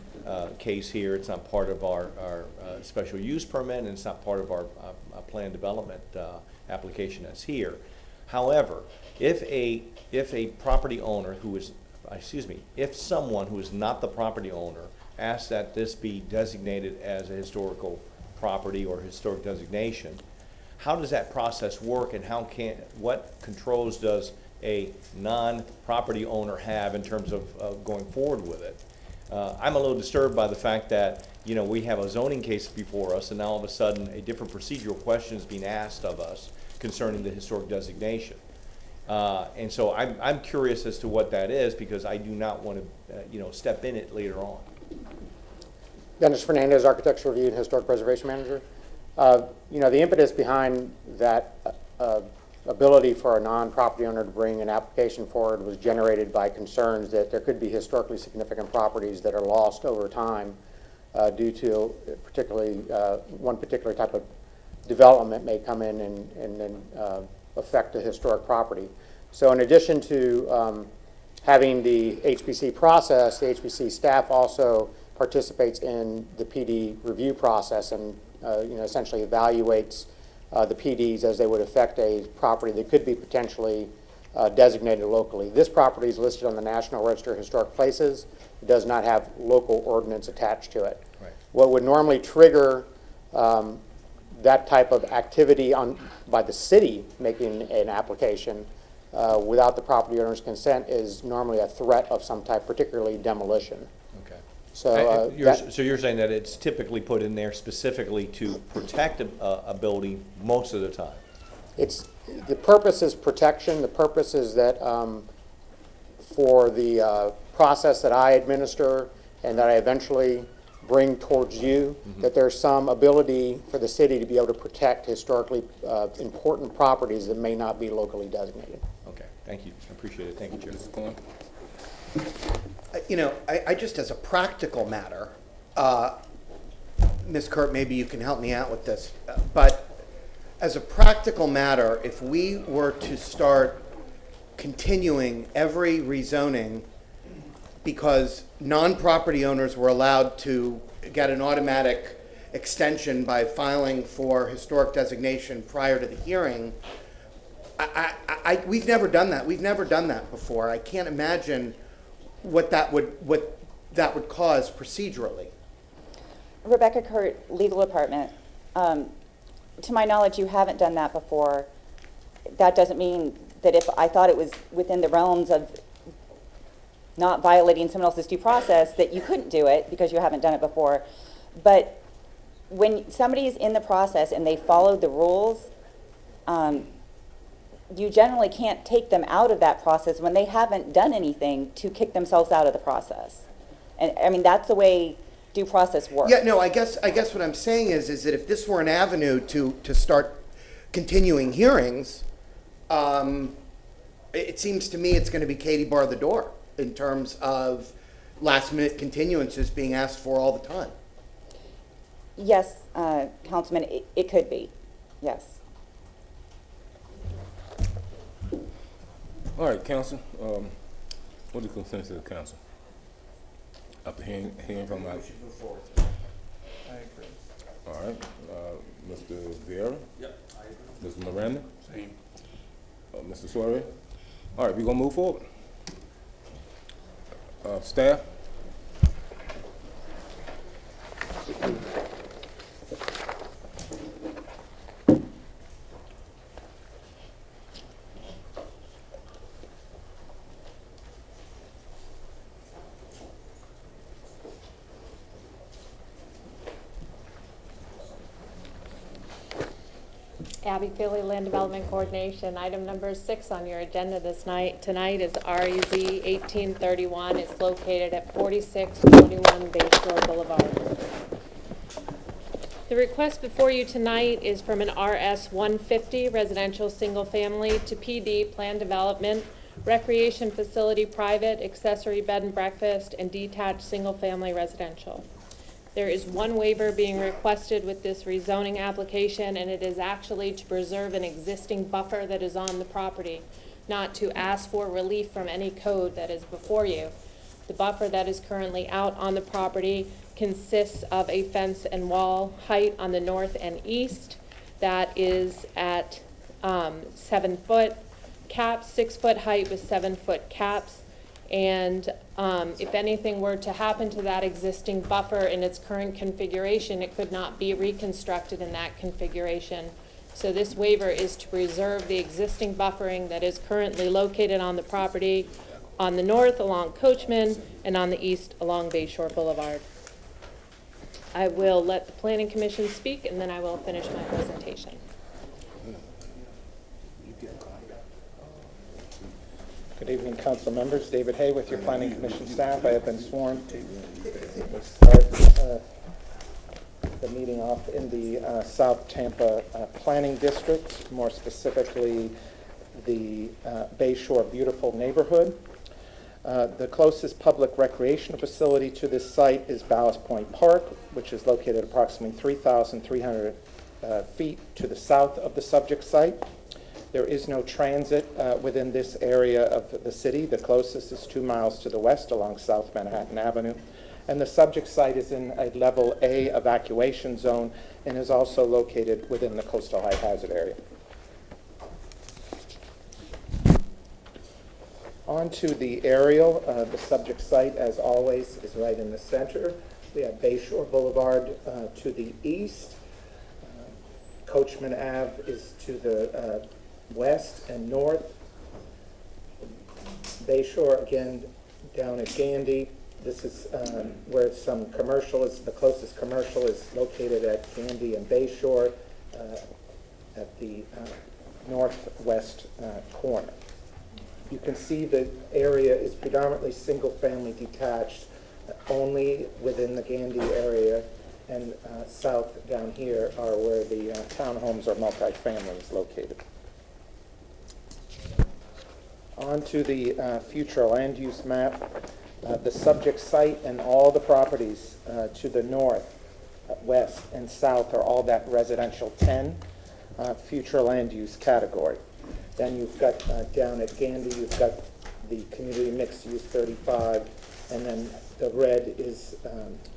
case here. It's not part of our special use permit, and it's not part of our planned development application that's here. However, if a property owner who is, if someone who is not the property owner asks that this be designated as a historical property or historic designation, how does that process work, and what controls does a non-property owner have in terms of going forward with it? I'm a little disturbed by the fact that we have a zoning case before us, and now all of a sudden a different procedural question is being asked of us concerning the historic designation. And so I'm curious as to what that is, because I do not want to step in it later on. Dennis Fernandez, Architecture Review and Historic Preservation Manager. The impetus behind that ability for a non-property owner to bring an application forward was generated by concerns that there could be historically significant properties that are lost over time due to particularly one particular type of development may come in and then affect a historic property. So in addition to having the HPC process, the HPC staff also participates in the PD review process and essentially evaluates the PDs as they would affect a property that could be potentially designated locally. This property is listed on the National Register of Historic Places. It does not have local ordinance attached to it. Right. What would normally trigger that type of activity by the city making an application without the property owner's consent is normally a threat of some type, particularly demolition. Okay. So, so you're saying that it's typically put in there specifically to protect a building most of the time? The purpose is protection. The purpose is that for the process that I administer and that I eventually bring towards you, that there's some ability for the city to be able to protect historically important properties that may not be locally designated. Okay, thank you. I appreciate it. Thank you, Chair. I just, as a practical matter, Ms. Kurt, maybe you can help me out with this, but as a practical matter, if we were to start continuing every rezoning because non-property owners were allowed to get an automatic extension by filing for historic designation prior to the hearing, we've never done that. We've never done that before. I can't imagine what that would cause procedurally. Rebecca Kurt, Legal Department. To my knowledge, you haven't done that before. That doesn't mean that if I thought it was within the realms of not violating someone else's due process that you couldn't do it because you haven't done it before. But when somebody is in the process and they followed the rules, you generally can't take them out of that process when they haven't done anything to kick themselves out of the process. And I mean, that's the way due process works. Yeah, no, I guess what I'm saying is that if this were an avenue to start continuing hearings, it seems to me it's going to be Katie bar the door in terms of last-minute continuances being asked for all the time. Yes, Councilman, it could be, yes. All right, council, what is the consensus of the council? After hearing from our... We should move forward. I agree. All right, Mr. Vieira? Yep, I agree. Mr. Miranda? Same. Mr. Suarez? All right, we're gonna move forward. Staff? Abby Philly, Land Development Coordination. Item number 6 on your agenda tonight is REZ 1831. It's located at 4621 Bayshore Boulevard. The request before you tonight is from an RS 150 residential single family to PD Plan Development, Recreation Facility Private, Accessory Bed and Breakfast, and Detached Single Family Residential. There is one waiver being requested with this rezoning application, and it is actually to preserve an existing buffer that is on the property, not to ask for relief from any code that is before you. The buffer that is currently out on the property consists of a fence and wall height on the north and east that is at 7 foot caps, 6 foot height with 7 foot caps. And if anything were to happen to that existing buffer in its current configuration, it could not be reconstructed in that configuration. So this waiver is to preserve the existing buffering that is currently located on the property on the north along Coachman and on the east along Bayshore Boulevard. I will let the Planning Commission speak, and then I will finish my presentation. Good evening, council members. David Hay with your Planning Commission staff. I have been sworn to start the meeting off in the South Tampa Planning District, more specifically the Bayshore Beautiful neighborhood. The closest public recreation facility to this site is Ballast Point Park, which is located approximately 3,300 feet to the south of the subject site. There is no transit within this area of the city. The closest is 2 miles to the west along South Manhattan Avenue. And the subject site is in a level A evacuation zone and is also located within the coastal high hazard area. On to the aerial. The subject site, as always, is right in the center. We have Bayshore Boulevard to the east. Coachman Ave is to the west and north. Bayshore, again, down at Gandy. This is where some commercial is, the closest commercial is located at Gandy and Bayshore at the northwest corner. You can see the area is predominantly single-family detached, only within the Gandy area, and south down here are where the townhomes or multifamily is located. On to the future land use map. The subject site and all the properties to the north, west, and south are all that residential 10 future land use category. Then you've got down at Gandy, you've got the community mixed use 35, and then the red is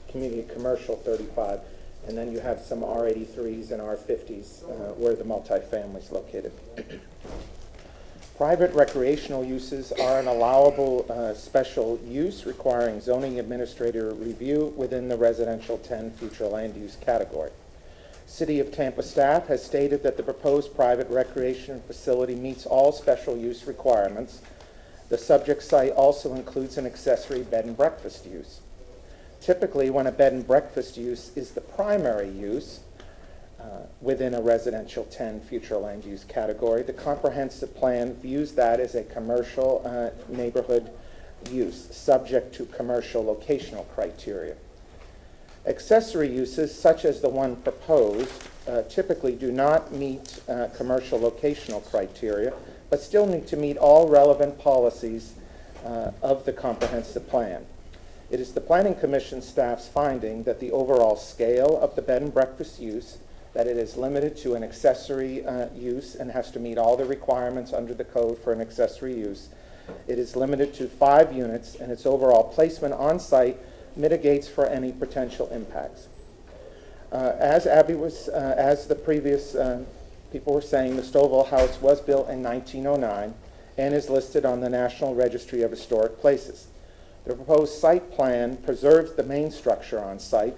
community commercial 35, and then you have some R83s and R50s where the multifamily is located. Private recreational uses are an allowable special use requiring zoning administrator review within the residential 10 future land use category. City of Tampa staff has stated that the proposed private recreation facility meets all special use requirements. The subject site also includes an accessory bed and breakfast use. Typically, when a bed and breakfast use is the primary use within a residential 10 future land use category, the comprehensive plan views that as a commercial neighborhood use subject to commercial locational criteria. Accessory uses, such as the one proposed, typically do not meet commercial locational criteria, but still need to meet all relevant policies of the comprehensive plan. It is the Planning Commission staff's finding that the overall scale of the bed and breakfast use, that it is limited to an accessory use and has to meet all the requirements under the code for an accessory use. It is limited to 5 units, and its overall placement on site mitigates for any potential impacts. As Abby was, as the previous people were saying, the Stovall House was built in 1909 and is listed on the National Registry of Historic Places. The proposed site plan preserves the main structure on site.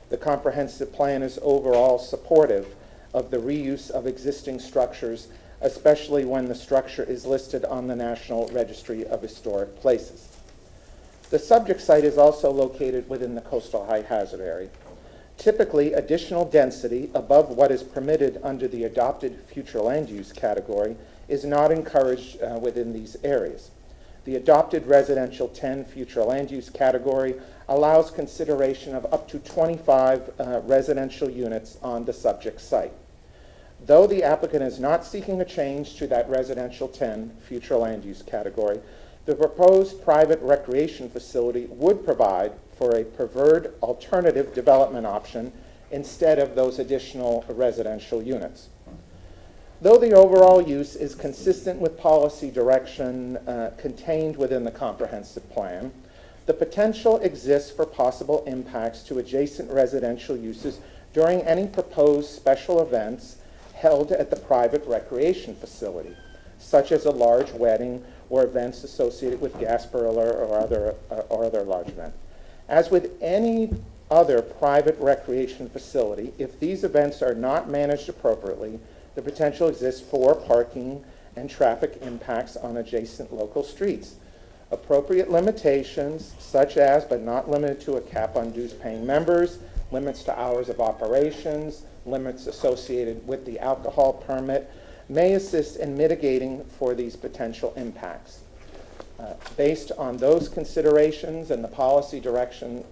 The comprehensive plan is overall supportive of the reuse of existing structures, especially when the structure is listed on the National Registry of Historic Places. The subject site is also located within the coastal high hazard area. Typically, additional density above what is permitted under the adopted future land use category is not encouraged within these areas. The adopted residential 10 future land use category allows consideration of up to 25 residential units on the subject site. Though the applicant is not seeking a change to that residential 10 future land use category, the proposed private recreation facility would provide for a preferred alternative development option instead of those additional residential units. Though the overall use is consistent with policy direction contained within the comprehensive plan, the potential exists for possible impacts to adjacent residential uses during any proposed special events held at the private recreation facility, such as a large wedding or events associated with Gasparilla or other large event. As with any other private recreation facility, if these events are not managed appropriately, the potential exists for parking and traffic impacts on adjacent local streets. Appropriate limitations, such as but not limited to a cap on dues paying members, limits to hours of operations, limits associated with the alcohol permit, may assist in mitigating for these potential impacts. Based on those considerations and the policy direction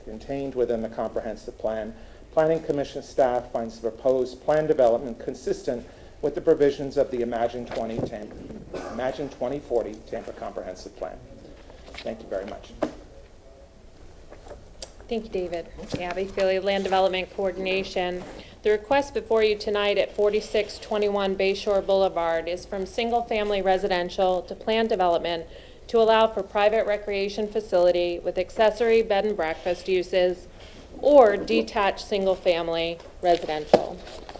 contained within the comprehensive plan, Planning Commission staff finds the proposed plan development consistent with the provisions of the Imagine 2040 Tampa Comprehensive Plan. Thank you very much. Thank you, David. Abby Feely, Land Development Coordination. The request before you tonight at 4621 Bayshore Boulevard is from single-family residential to planned development to allow for private recreation facility with accessory bed and breakfast uses or detached single-family residential.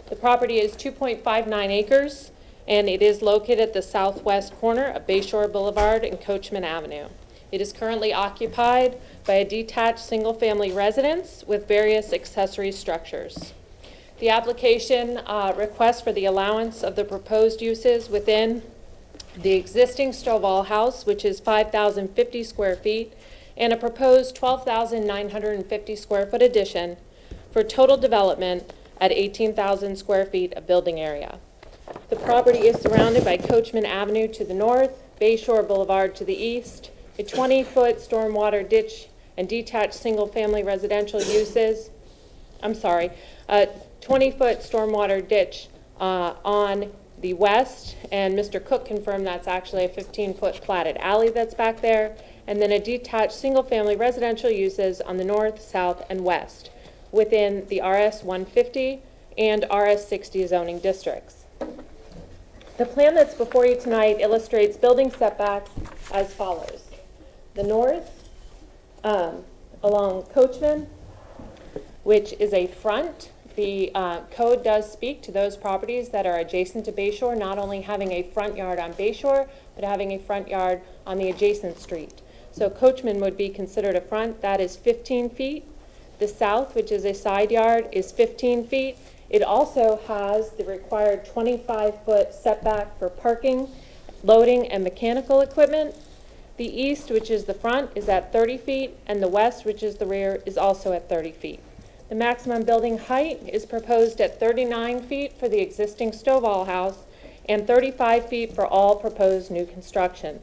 The property is 2.59 acres, and it is located at the southwest corner of Bayshore Boulevard and Coachman Avenue. It is currently occupied by a detached single-family residence with various accessory structures. The application requests for the allowance of the proposed uses within the existing Stovall house, which is 5,050 square feet, and a proposed 12,950 square foot addition for total development at 18,000 square feet of building area. The property is surrounded by Coachman Avenue to the north, Bayshore Boulevard to the east, a 20-foot stormwater ditch and detached single-family residential uses. A 20-foot stormwater ditch on the west, and Mr. Cook confirmed that's actually a 15-foot platted alley that's back there, and then a detached single-family residential uses on the north, south, and west within the RS 150 and RS 60 zoning districts. The plan that's before you tonight illustrates building setbacks as follows. The north, along Coachman, which is a front. The code does speak to those properties that are adjacent to Bayshore, not only having a front yard on Bayshore, but having a front yard on the adjacent street. So Coachman would be considered a front. That is 15 feet. The south, which is a side yard, is 15 feet. It also has the required 25-foot setback for parking, loading, and mechanical equipment. The east, which is the front, is at 30 feet, and the west, which is the rear, is also at 30 feet. The maximum building height is proposed at 39 feet for the existing Stovall house and 35 feet for all proposed new construction.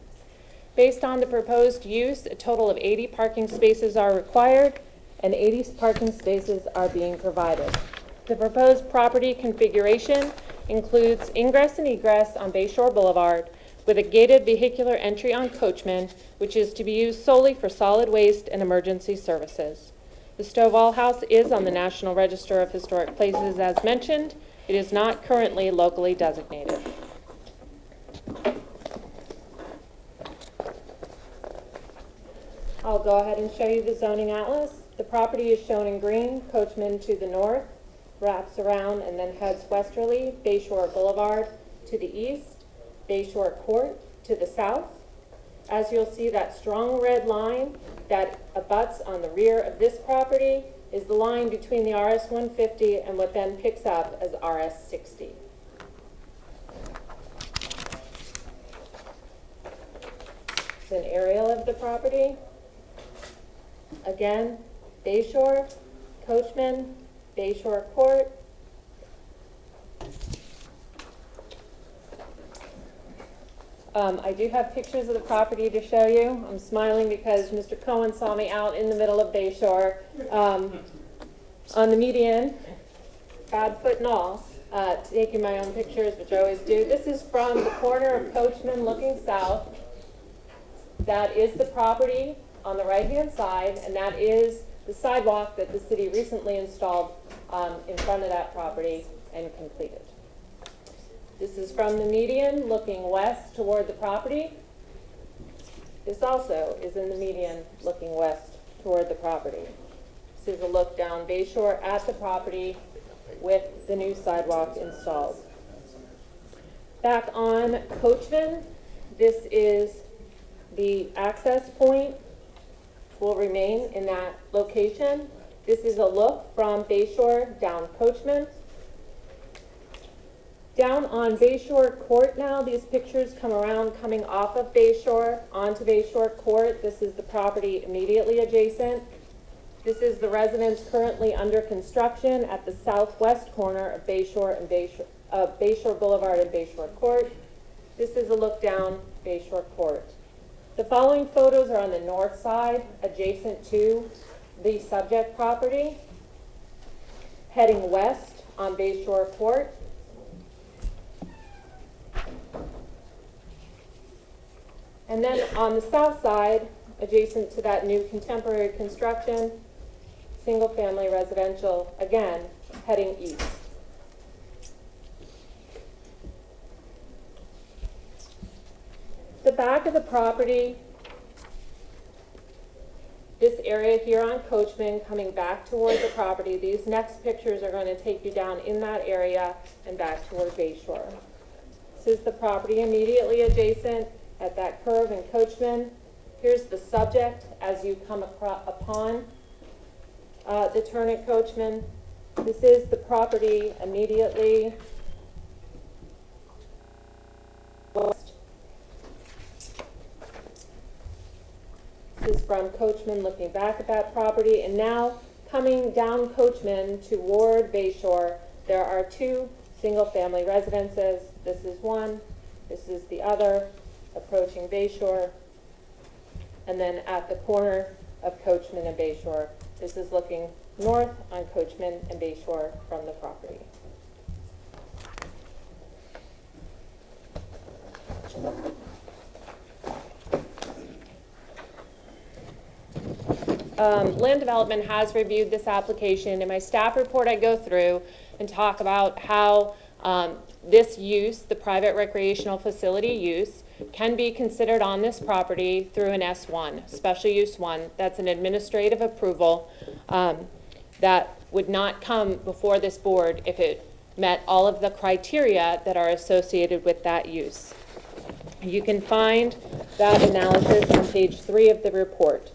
Based on the proposed use, a total of 80 parking spaces are required and 80 parking spaces are being provided. The proposed property configuration includes ingress and egress on Bayshore Boulevard with a gated vehicular entry on Coachman, which is to be used solely for solid waste and emergency services. The Stovall House is on the National Register of Historic Places as mentioned. It is not currently locally designated. I'll go ahead and show you the zoning atlas. The property is shown in green. Coachman to the north, wraps around and then heads westerly. Bayshore Boulevard to the east, Bayshore Court to the south. As you'll see, that strong red line that abuts on the rear of this property is the line between the RS 150 and what then picks up as RS 60. It's an aerial of the property. Again, Bayshore, Coachman, Bayshore Court. I do have pictures of the property to show you. I'm smiling because Mr. Cohen saw me out in the middle of Bayshore on the median, bad foot and all, taking my own pictures, which I always do. This is from the corner of Coachman looking south. That is the property on the right-hand side, and that is the sidewalk that the city recently installed in front of that property and completed. This is from the median looking west toward the property. This also is in the median looking west toward the property. This is a look down Bayshore at the property with the new sidewalk installed. Back on Coachman, this is the access point, will remain in that location. This is a look from Bayshore down Coachman. Down on Bayshore Court now, these pictures come around coming off of Bayshore onto Bayshore Court. This is the property immediately adjacent. This is the residence currently under construction at the southwest corner of Bayshore and Bayshore Boulevard and Bayshore Court. This is a look down Bayshore Court. The following photos are on the north side, adjacent to the subject property, heading west on Bayshore Court. And then on the south side, adjacent to that new contemporary construction, single-family residential, again, heading east. The back of the property, this area here on Coachman coming back toward the property, these next pictures are going to take you down in that area and back toward Bayshore. This is the property immediately adjacent at that curve in Coachman. Here's the subject as you come upon the turn at Coachman. This is the property immediately west. This is from Coachman looking back at that property, and now coming down Coachman toward Bayshore, there are two single-family residences. This is one, this is the other, approaching Bayshore, and then at the corner of Coachman and Bayshore, this is looking north on Coachman and Bayshore from the property. Land Development has reviewed this application. In my staff report, I go through and talk about how this use, the private recreational facility use, can be considered on this property through an S1, special use 1. That's an administrative approval that would not come before this board if it met all of the criteria that are associated with that use. You can find that analysis on page 3 of the report.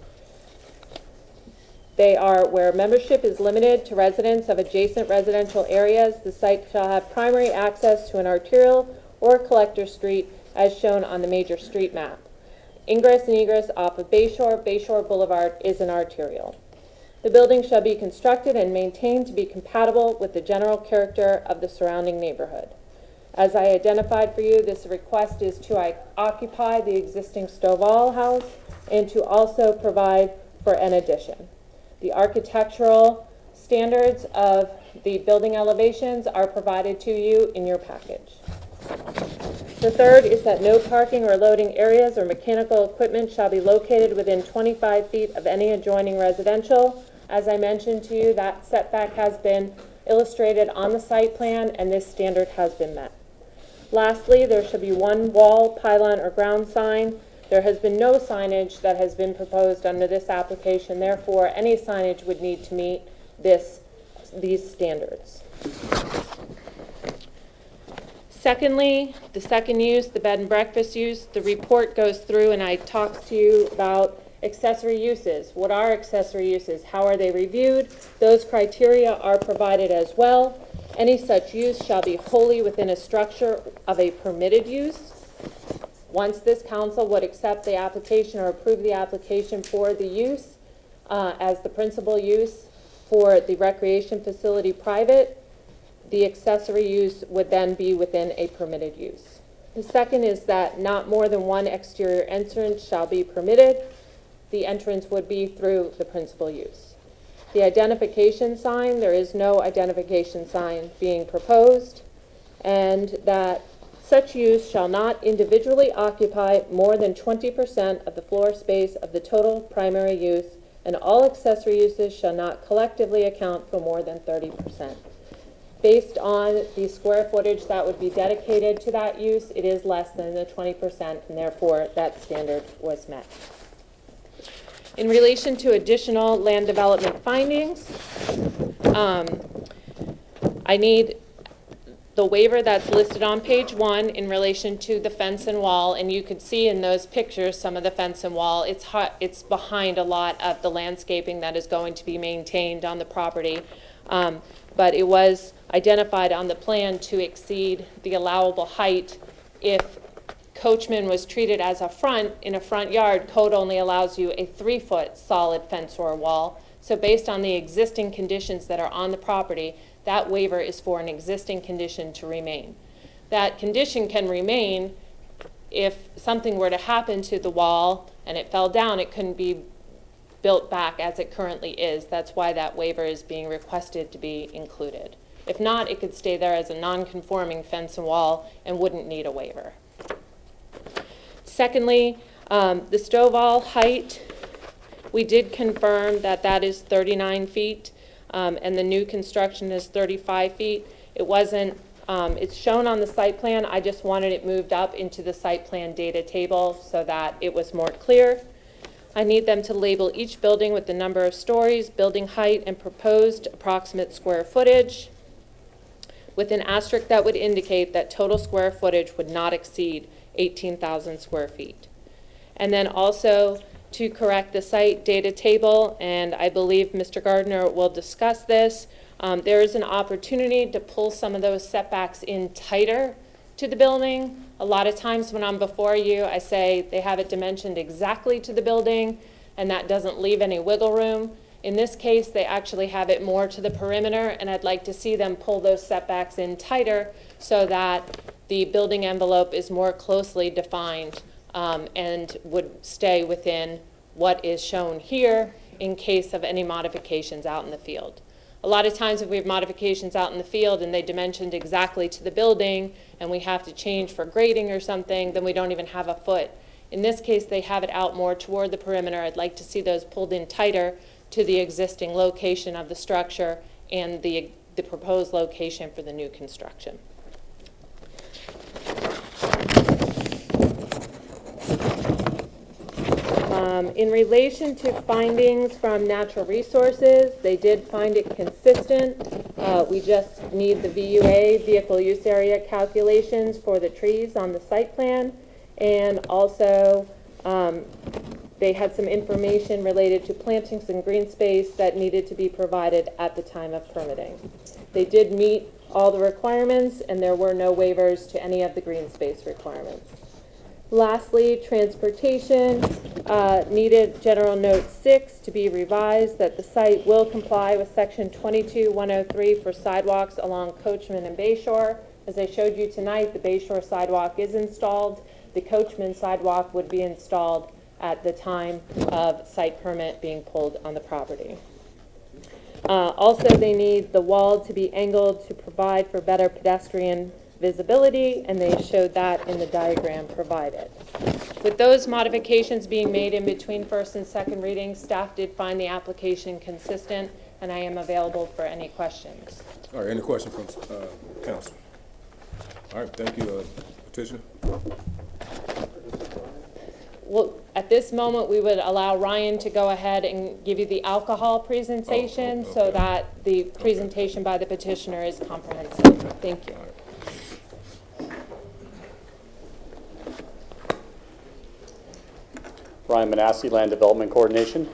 They are where membership is limited to residents of adjacent residential areas. The site shall have primary access to an arterial or collector street as shown on the major street map. Ingress and egress off of Bayshore. Bayshore Boulevard is an arterial. The building shall be constructed and maintained to be compatible with the general character of the surrounding neighborhood. As I identified for you, this request is to occupy the existing Stovall house and to also provide for an addition. The architectural standards of the building elevations are provided to you in your package. The third is that no parking or loading areas or mechanical equipment shall be located within 25 feet of any adjoining residential. As I mentioned to you, that setback has been illustrated on the site plan and this standard has been met. Lastly, there should be one wall, pylon, or ground sign. There has been no signage that has been proposed under this application. Therefore, any signage would need to meet these standards. Secondly, the second use, the bed and breakfast use, the report goes through and I talk to you about accessory uses. What are accessory uses? How are they reviewed? Those criteria are provided as well. Any such use shall be wholly within a structure of a permitted use. Once this council would accept the application or approve the application for the use as the principal use, for the recreation facility private, the accessory use would then be within a permitted use. The second is that not more than one exterior entrance shall be permitted. The entrance would be through the principal use. The identification sign, there is no identification sign being proposed, and that such use shall not individually occupy more than 20% of the floor space of the total primary use, and all accessory uses shall not collectively account for more than 30%. Based on the square footage that would be dedicated to that use, it is less than the 20%, and therefore that standard was met. In relation to additional land development findings, I need the waiver that's listed on page 1 in relation to the fence and wall, and you could see in those pictures some of the fence and wall. It's behind a lot of the landscaping that is going to be maintained on the property, but it was identified on the plan to exceed the allowable height. If Coachman was treated as a front, in a front yard, code only allows you a 3-foot solid fence or wall. So based on the existing conditions that are on the property, that waiver is for an existing condition to remain. That condition can remain if something were to happen to the wall and it fell down, it couldn't be built back as it currently is. That's why that waiver is being requested to be included. If not, it could stay there as a non-conforming fence and wall and wouldn't need a waiver. Secondly, the stovall height, we did confirm that that is 39 feet. And the new construction is 35 feet. It wasn't, it's shown on the site plan. I just wanted it moved up into the site plan data table so that it was more clear. I need them to label each building with the number of stories, building height, and proposed approximate square footage, with an asterisk that would indicate that total square footage would not exceed 18,000 square feet. And then also to correct the site data table, and I believe Mr. Gardner will discuss this, there is an opportunity to pull some of those setbacks in tighter to the building. A lot of times when I'm before you, I say they have it dimensioned exactly to the building, and that doesn't leave any wiggle room. In this case, they actually have it more to the perimeter, and I'd like to see them pull those setbacks in tighter so that the building envelope is more closely defined and would stay within what is shown here in case of any modifications out in the field. A lot of times if we have modifications out in the field and they dimensioned exactly to the building and we have to change for grading or something, then we don't even have a foot. In this case, they have it out more toward the perimeter. I'd like to see those pulled in tighter to the existing location of the structure and the proposed location for the new construction. In relation to findings from natural resources, they did find it consistent. We just need the VUA, vehicle use area calculations for the trees on the site plan, and also they had some information related to plantings and green space that needed to be provided at the time of permitting. They did meet all the requirements, and there were no waivers to any of the green space requirements. Lastly, transportation needed General Note 6 to be revised, that the site will comply with Section 22103 for sidewalks along Coachman and Bayshore. As I showed you tonight, the Bayshore sidewalk is installed. The Coachman sidewalk would be installed at the time of site permit being pulled on the property. Also, they need the wall to be angled to provide for better pedestrian visibility, and they showed that in the diagram provided. With those modifications being made in between first and second readings, staff did find the application consistent, and I am available for any questions. All right, any questions from council? All right, thank you, petitioner. Well, at this moment, we would allow Ryan to go ahead and give you the alcohol presentation so that the presentation by the petitioner is comprehensive. Thank you. Ryan Manassi, Land Development Coordination.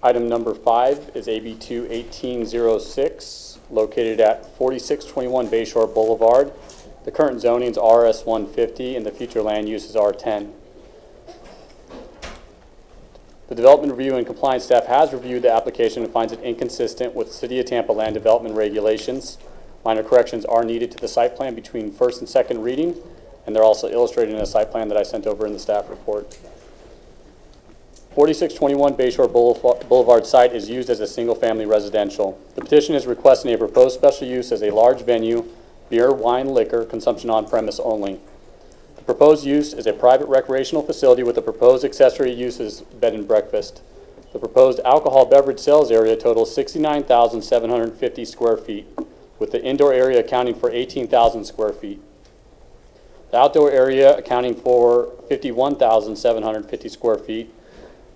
Item number 5 is AB 2-1806, located at 4621 Bayshore Boulevard. The current zoning is RS 150 and the future land use is R10. The Development Review and Compliance staff has reviewed the application and finds it inconsistent with City of Tampa land development regulations. Minor corrections are needed to the site plan between first and second reading, and they're also illustrated in a site plan that I sent over in the staff report. 4621 Bayshore Boulevard site is used as a single-family residential. The petition is requesting a proposed special use as a large venue, beer, wine, liquor, consumption on premise only. The proposed use is a private recreational facility with the proposed accessory uses bed and breakfast. The proposed alcohol beverage sales area totals 69,750 square feet, with the indoor area accounting for 18,000 square feet. The outdoor area accounting for 51,750 square feet.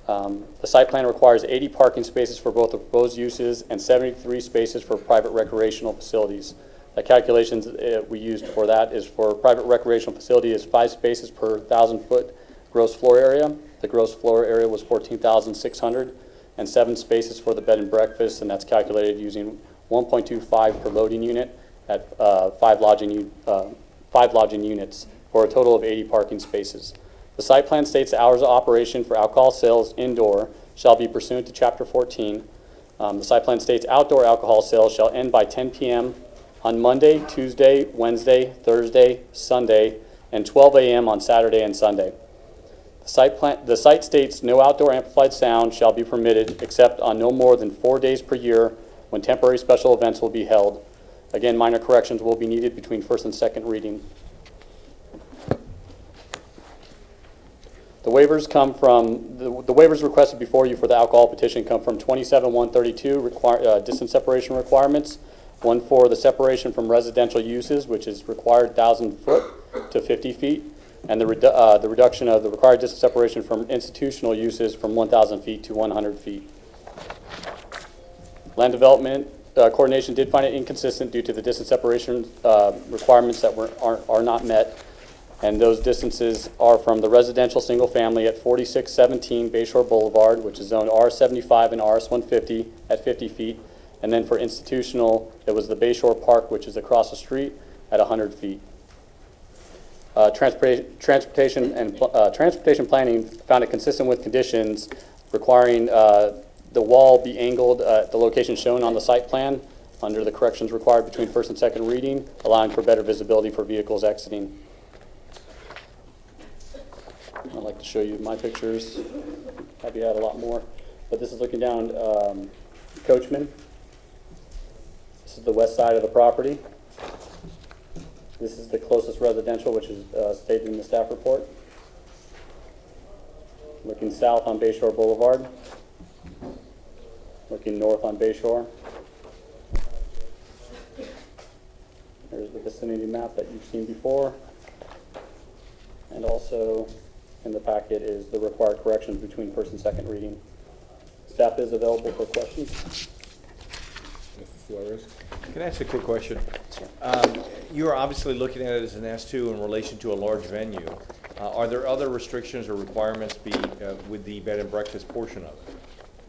The site plan requires 80 parking spaces for both the proposed uses and 73 spaces for private recreational facilities. The calculations we used for that is for private recreational facility is 5 spaces per 1,000-foot gross floor area. The gross floor area was 14,600, and 7 spaces for the bed and breakfast, and that's calculated using 1.25 per loading unit at 5 lodging units for a total of 80 parking spaces. The site plan states the hours of operation for alcohol sales indoor shall be pursuant to Chapter 14. The site plan states outdoor alcohol sales shall end by 10 p.m. on Monday, Tuesday, Wednesday, Thursday, Sunday, and 12 a.m. on Saturday and Sunday. The site states no outdoor amplified sound shall be permitted except on no more than 4 days per year when temporary special events will be held. Again, minor corrections will be needed between first and second reading. The waivers come from, the waivers requested before you for the alcohol petition come from 27-132 distance separation requirements, one for the separation from residential uses, which is required 1,000 foot to 50 feet, and the reduction of the required distance separation from institutional uses from 1,000 feet to 100 feet. Land Development Coordination did find it inconsistent due to the distance separation requirements that are not met. And those distances are from the residential single family at 4617 Bayshore Boulevard, which is zone R75 and RS150 at 50 feet. And then for institutional, it was the Bayshore Park, which is across the street at 100 feet. Transportation planning found it consistent with conditions requiring the wall be angled at the location shown on the site plan under the corrections required between first and second reading, allowing for better visibility for vehicles exiting. I'd like to show you my pictures. Probably had a lot more, but this is looking down Coachman. This is the west side of the property. This is the closest residential, which is stated in the staff report. Looking south on Bayshore Boulevard. Looking north on Bayshore. There's the vicinity map that you've seen before. And also in the packet is the required corrections between first and second reading. Staff is available for questions. Mr. Flores? Can I ask a quick question? You're obviously looking at it as an S2 in relation to a large venue. Are there other restrictions or requirements with the bed and breakfast portion of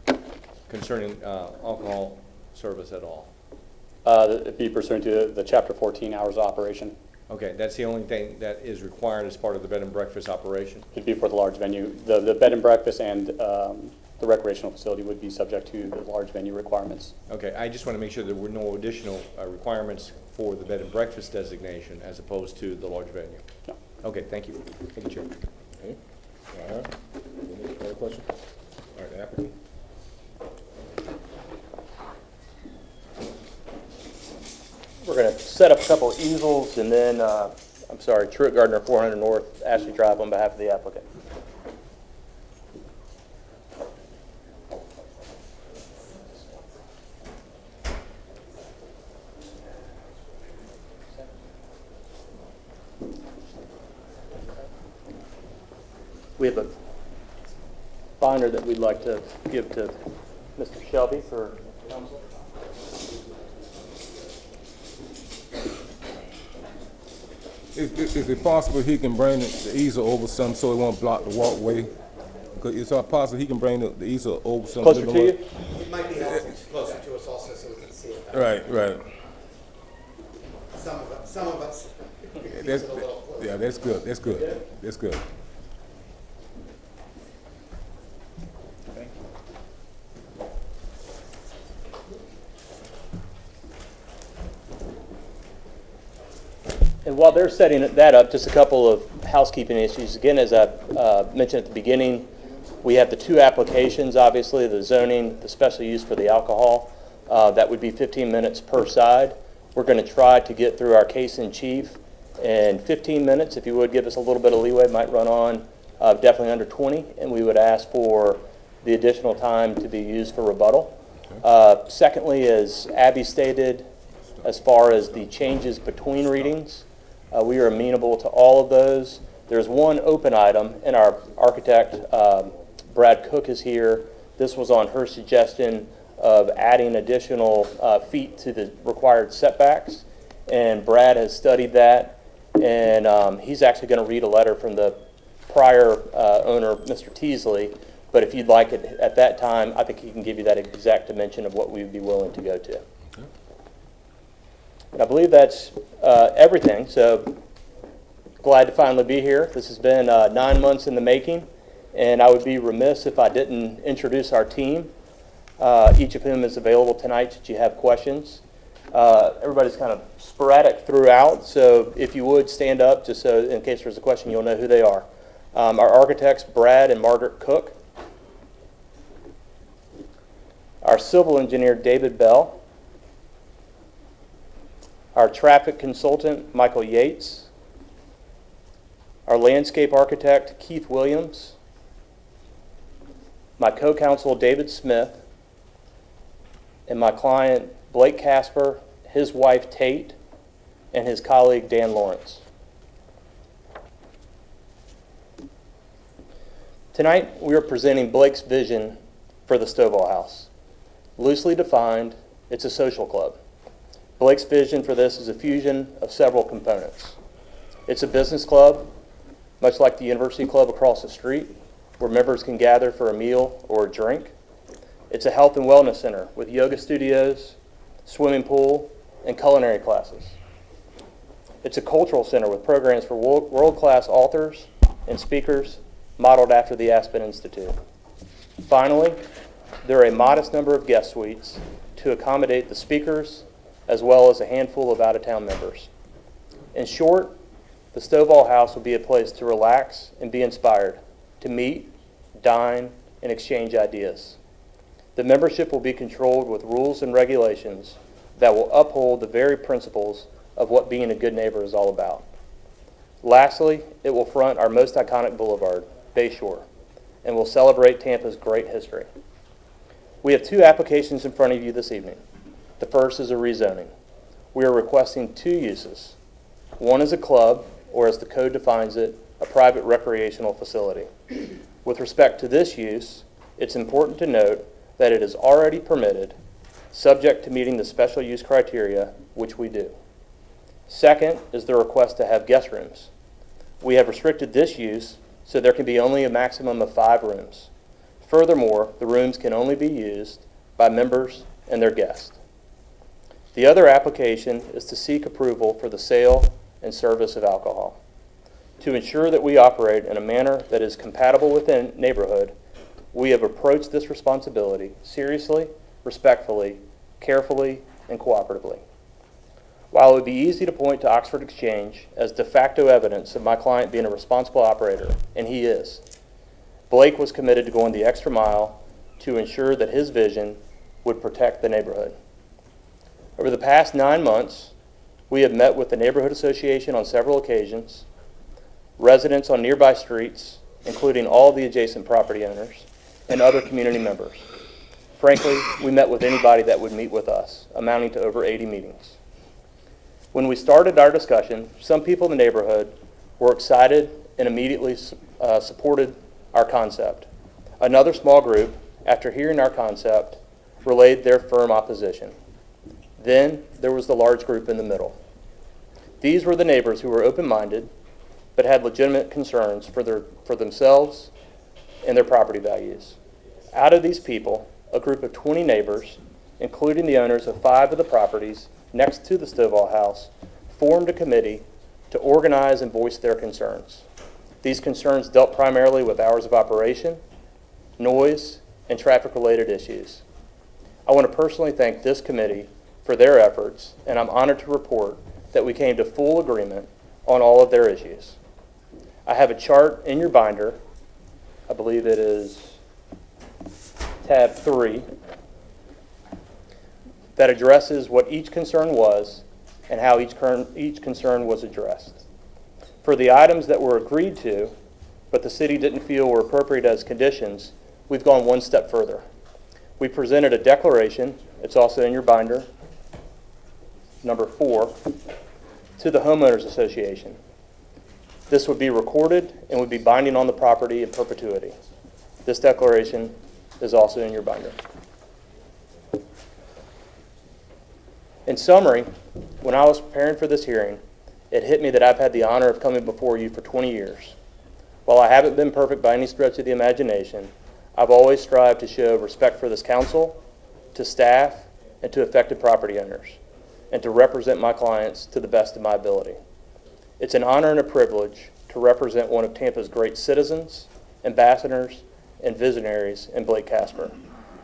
it concerning alcohol service at all? It'd be pursuant to the Chapter 14 hours of operation. Okay, that's the only thing that is required as part of the bed and breakfast operation? It'd be for the large venue. The bed and breakfast and the recreational facility would be subject to the large venue requirements. Okay, I just want to make sure there were no additional requirements for the bed and breakfast designation as opposed to the large venue. No. Okay, thank you. Thank you, Chair. Okay. All right. Any other questions? All right, the applicant. We're going to set up a couple of easels and then, I'm sorry, Truett Gardner, 400 North Ashley Drive on behalf of the applicant. We have a binder that we'd like to give to Mr. Shelby for counsel. Is it possible he can bring the easel over some so it won't block the walkway? Because it's possible he can bring the easel over some. Closer to you? It might be helpful closer to us also so we can see it. Right, right. Some of us. Yeah, that's good. That's good. That's good. Okay. And while they're setting that up, just a couple of housekeeping issues. Again, as I mentioned at the beginning, we have the two applications, obviously, the zoning, the special use for the alcohol. That would be 15 minutes per side. We're going to try to get through our case in chief in 15 minutes. If you would give us a little bit of leeway, might run on definitely under 20, and we would ask for the additional time to be used for rebuttal. Secondly, as Abby stated, as far as the changes between readings, we are amenable to all of those. There's one open item, and our architect, Brad Cook, is here. This was on her suggestion of adding additional feet to the required setbacks, and Brad has studied that, and he's actually going to read a letter from the prior owner, Mr. Teasley, but if you'd like it at that time, I think he can give you that exact dimension of what we would be willing to go to. And I believe that's everything, so glad to finally be here. This has been 9 months in the making, and I would be remiss if I didn't introduce our team, each of whom is available tonight should you have questions. Everybody's kind of sporadic throughout, so if you would stand up just so in case there's a question you'll know who they are. Our architects, Brad and Margaret Cook. Our civil engineer, David Bell. Our traffic consultant, Michael Yates. Our landscape architect, Keith Williams. My co-counsel, David Smith. And my client, Blake Casper, his wife, Tate, and his colleague, Dan Lawrence. Tonight, we are presenting Blake's vision for the Stovall House. Loosely defined, it's a social club. Blake's vision for this is a fusion of several components. It's a business club, much like the University Club across the street, where members can gather for a meal or a drink. It's a health and wellness center with yoga studios, swimming pool, and culinary classes. It's a cultural center with programs for world-class authors and speakers modeled after the Aspen Institute. Finally, there are a modest number of guest suites to accommodate the speakers as well as a handful of out-of-town members. In short, the Stovall House will be a place to relax and be inspired, to meet, dine, and exchange ideas. The membership will be controlled with rules and regulations that will uphold the very principles of what being a good neighbor is all about. Lastly, it will front our most iconic boulevard, Bayshore, and will celebrate Tampa's great history. We have two applications in front of you this evening. The first is a rezoning. We are requesting two uses. One is a club, or as the code defines it, a private recreational facility. With respect to this use, it's important to note that it is already permitted, subject to meeting the special use criteria, which we do. Second is the request to have guest rooms. We have restricted this use so there can be only a maximum of 5 rooms. Furthermore, the rooms can only be used by members and their guests. The other application is to seek approval for the sale and service of alcohol. To ensure that we operate in a manner that is compatible with the neighborhood, we have approached this responsibility seriously, respectfully, carefully, and cooperatively. While it would be easy to point to Oxford Exchange as de facto evidence of my client being a responsible operator, and he is, Blake was committed to going the extra mile to ensure that his vision would protect the neighborhood. Over the past 9 months, we have met with the Neighborhood Association on several occasions, residents on nearby streets, including all the adjacent property owners, and other community members. Frankly, we met with anybody that would meet with us, amounting to over 80 meetings. When we started our discussion, some people in the neighborhood were excited and immediately supported our concept. Another small group, after hearing our concept, relayed their firm opposition. Then there was the large group in the middle. These were the neighbors who were open-minded but had legitimate concerns for themselves and their property values. Out of these people, a group of 20 neighbors, including the owners of 5 of the properties next to the Stovall House, formed a committee to organize and voice their concerns. These concerns dealt primarily with hours of operation, noise, and traffic-related issues. I want to personally thank this committee for their efforts, and I'm honored to report that we came to full agreement on all of their issues. I have a chart in your binder, I believe it is tab 3, that addresses what each concern was and how each concern was addressed. For the items that were agreed to, but the city didn't feel were appropriate as conditions, we've gone one step further. We presented a declaration, it's also in your binder, number 4, to the Homeowners Association. This would be recorded and would be binding on the property in perpetuity. This declaration is also in your binder. In summary, when I was preparing for this hearing, it hit me that I've had the honor of coming before you for 20 years. While I haven't been perfect by any stretch of the imagination, I've always strived to show respect for this council, to staff, and to affected property owners, and to represent my clients to the best of my ability. It's an honor and a privilege to represent one of Tampa's great citizens, ambassadors, and visionaries in Blake Casper.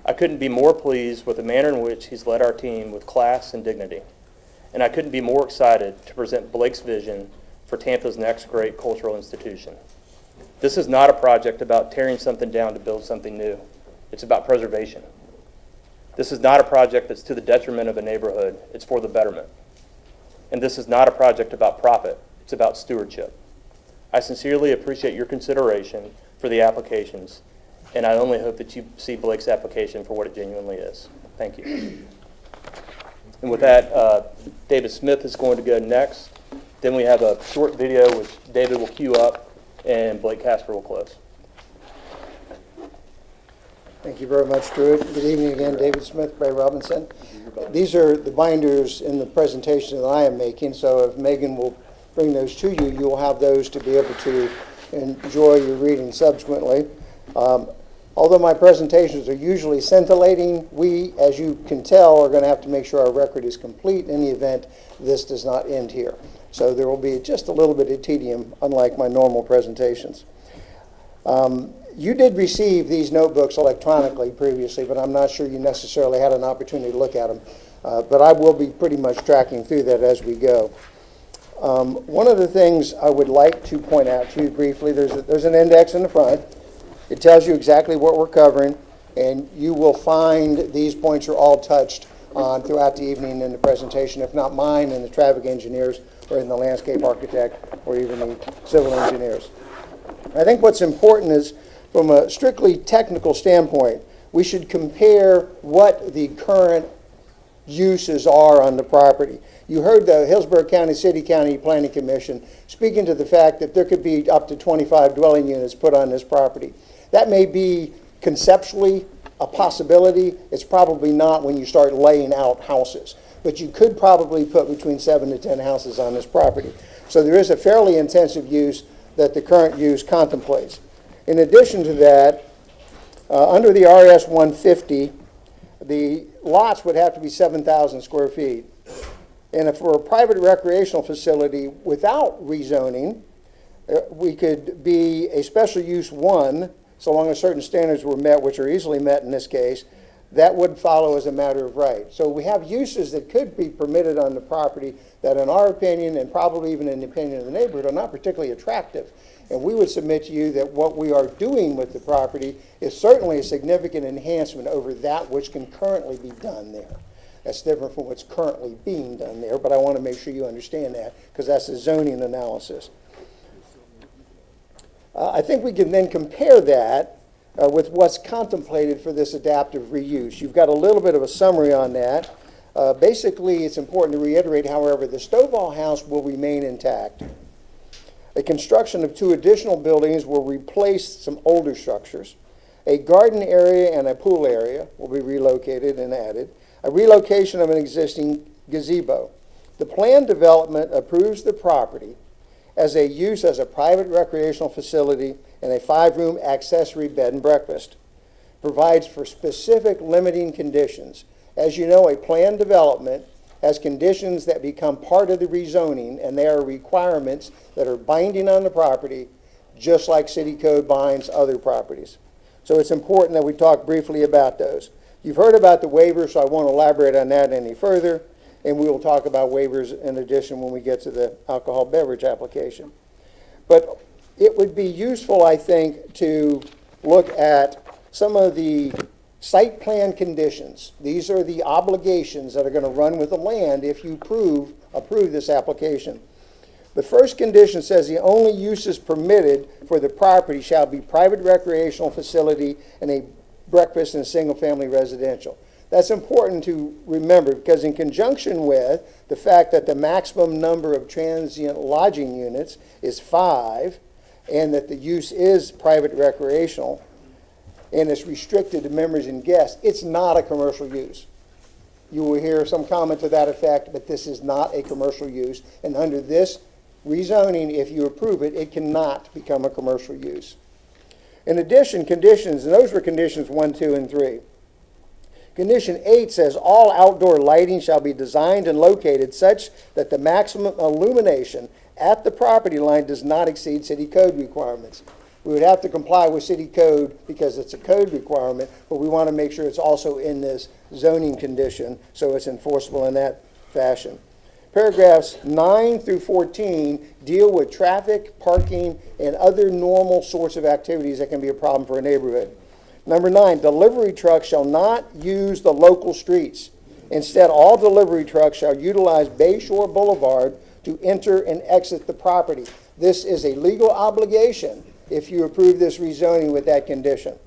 I couldn't be more pleased with the manner in which he's led our team with class and dignity. And I couldn't be more excited to present Blake's vision for Tampa's next great cultural institution. This is not a project about tearing something down to build something new. It's about preservation. This is not a project that's to the detriment of a neighborhood. It's for the betterment. And this is not a project about profit. It's about stewardship. I sincerely appreciate your consideration for the applications, and I only hope that you see Blake's application for what it genuinely is. Thank you. And with that, David Smith is going to go next. Then we have a short video which David will cue up, and Blake Casper will close. Thank you very much, Drew. Good evening again, David Smith, Ray Robinson. These are the binders in the presentation that I am making, so if Megan will bring those to you, you will have those to be able to enjoy your reading subsequently. Although my presentations are usually scintillating, we, as you can tell, are going to have to make sure our record is complete in the event this does not end here. So there will be just a little bit of tedium, unlike my normal presentations. You did receive these notebooks electronically previously, but I'm not sure you necessarily had an opportunity to look at them. But I will be pretty much tracking through that as we go. One of the things I would like to point out to you briefly, there's an index in the front. It tells you exactly what we're covering, and you will find these points are all touched on throughout the evening in the presentation, if not mine and the traffic engineers or in the landscape architect or even the civil engineers. I think what's important is, from a strictly technical standpoint, we should compare what the current uses are on the property. You heard the Hillsborough County City County Planning Commission speaking to the fact that there could be up to 25 dwelling units put on this property. That may be conceptually a possibility. It's probably not when you start laying out houses. But you could probably put between 7 to 10 houses on this property. So there is a fairly intensive use that the current use contemplates. In addition to that, under the RS 150, the lots would have to be 7,000 square feet. And for a private recreational facility without rezoning, we could be a special use 1, so long as certain standards were met, which are easily met in this case. That would follow as a matter of right. So we have uses that could be permitted on the property that, in our opinion, and probably even in the opinion of the neighborhood, are not particularly attractive. And we would submit to you that what we are doing with the property is certainly a significant enhancement over that which can currently be done there. That's different from what's currently being done there, but I want to make sure you understand that, because that's a zoning analysis. I think we can then compare that with what's contemplated for this adaptive reuse. You've got a little bit of a summary on that. Basically, it's important to reiterate, however, the Stovall house will remain intact. A construction of 2 additional buildings will replace some older structures. A garden area and a pool area will be relocated and added. A relocation of an existing gazebo. The planned development approves the property as a use as a private recreational facility and a 5-room accessory bed and breakfast. Provides for specific limiting conditions. As you know, a planned development has conditions that become part of the rezoning, and they are requirements that are binding on the property, just like city code binds other properties. So it's important that we talk briefly about those. You've heard about the waiver, so I won't elaborate on that any further. And we will talk about waivers in addition when we get to the alcohol beverage application. But it would be useful, I think, to look at some of the site plan conditions. These are the obligations that are going to run with the land if you approve this application. The first condition says the only uses permitted for the property shall be private recreational facility and a breakfast and single-family residential. That's important to remember because in conjunction with the fact that the maximum number of transient lodging units is 5 and that the use is private recreational and it's restricted to members and guests, it's not a commercial use. You will hear some comment to that effect, but this is not a commercial use. And under this rezoning, if you approve it, it cannot become a commercial use. In addition, conditions, and those were conditions 1, 2, and 3. Condition 8 says all outdoor lighting shall be designed and located such that the maximum illumination at the property line does not exceed city code requirements. We would have to comply with city code because it's a code requirement, but we want to make sure it's also in this zoning condition so it's enforceable in that fashion. Paragraphs 9 through 14 deal with traffic, parking, and other normal sorts of activities that can be a problem for a neighborhood. Number 9, delivery trucks shall not use the local streets. Instead, all delivery trucks shall utilize Bayshore Boulevard to enter and exit the property. This is a legal obligation if you approve this rezoning with that condition.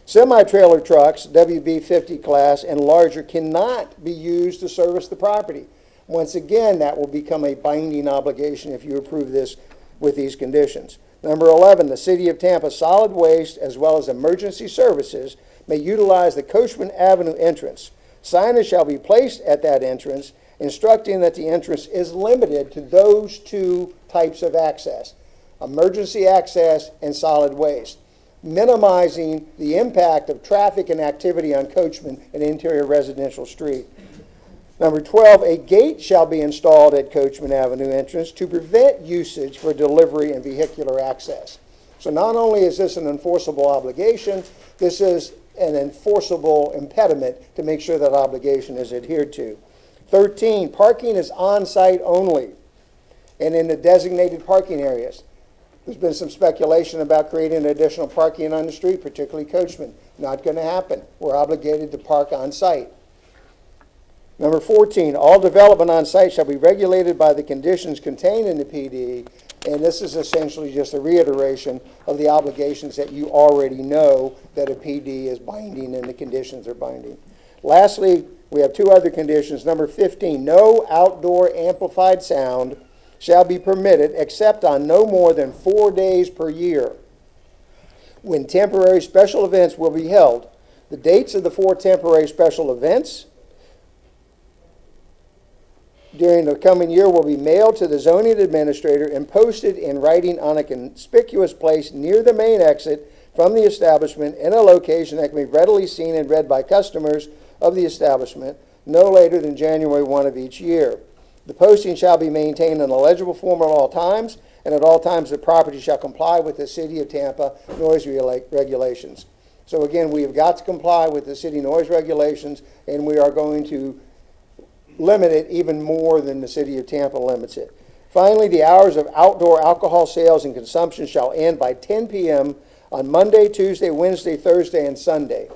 Semi-trailer trucks, WB 50 class and larger, cannot be used to service the property. Once again, that will become a binding obligation if you approve this with these conditions. Number 11, the City of Tampa Solid Waste as well as Emergency Services may utilize the Coachman Avenue entrance. Signage shall be placed at that entrance instructing that the entrance is limited to those 2 types of access, emergency access and solid waste, minimizing the impact of traffic and activity on Coachman and interior residential street. Number 12, a gate shall be installed at Coachman Avenue entrance to prevent usage for delivery and vehicular access. So not only is this an enforceable obligation, this is an enforceable impediment to make sure that obligation is adhered to. 13, parking is on-site only and in the designated parking areas. There's been some speculation about creating additional parking on the street, particularly Coachman. Not going to happen. We're obligated to park on-site. Number 14, all development on site shall be regulated by the conditions contained in the PD, and this is essentially just a reiteration of the obligations that you already know that a PD is binding and the conditions are binding. Lastly, we have 2 other conditions. Number 15, no outdoor amplified sound shall be permitted except on no more than 4 days per year when temporary special events will be held. The dates of the 4 temporary special events during the coming year will be mailed to the zoning administrator and posted in writing on a conspicuous place near the main exit from the establishment in a location that can be readily seen and read by customers of the establishment no later than January 1 of each year. The posting shall be maintained in a legible form at all times, and at all times the property shall comply with the City of Tampa noise regulations. So again, we have got to comply with the city noise regulations, and we are going to limit it even more than the City of Tampa limits it. Finally, the hours of outdoor alcohol sales and consumption shall end by 10 p.m. on Monday, Tuesday, Wednesday, Thursday, and Sunday.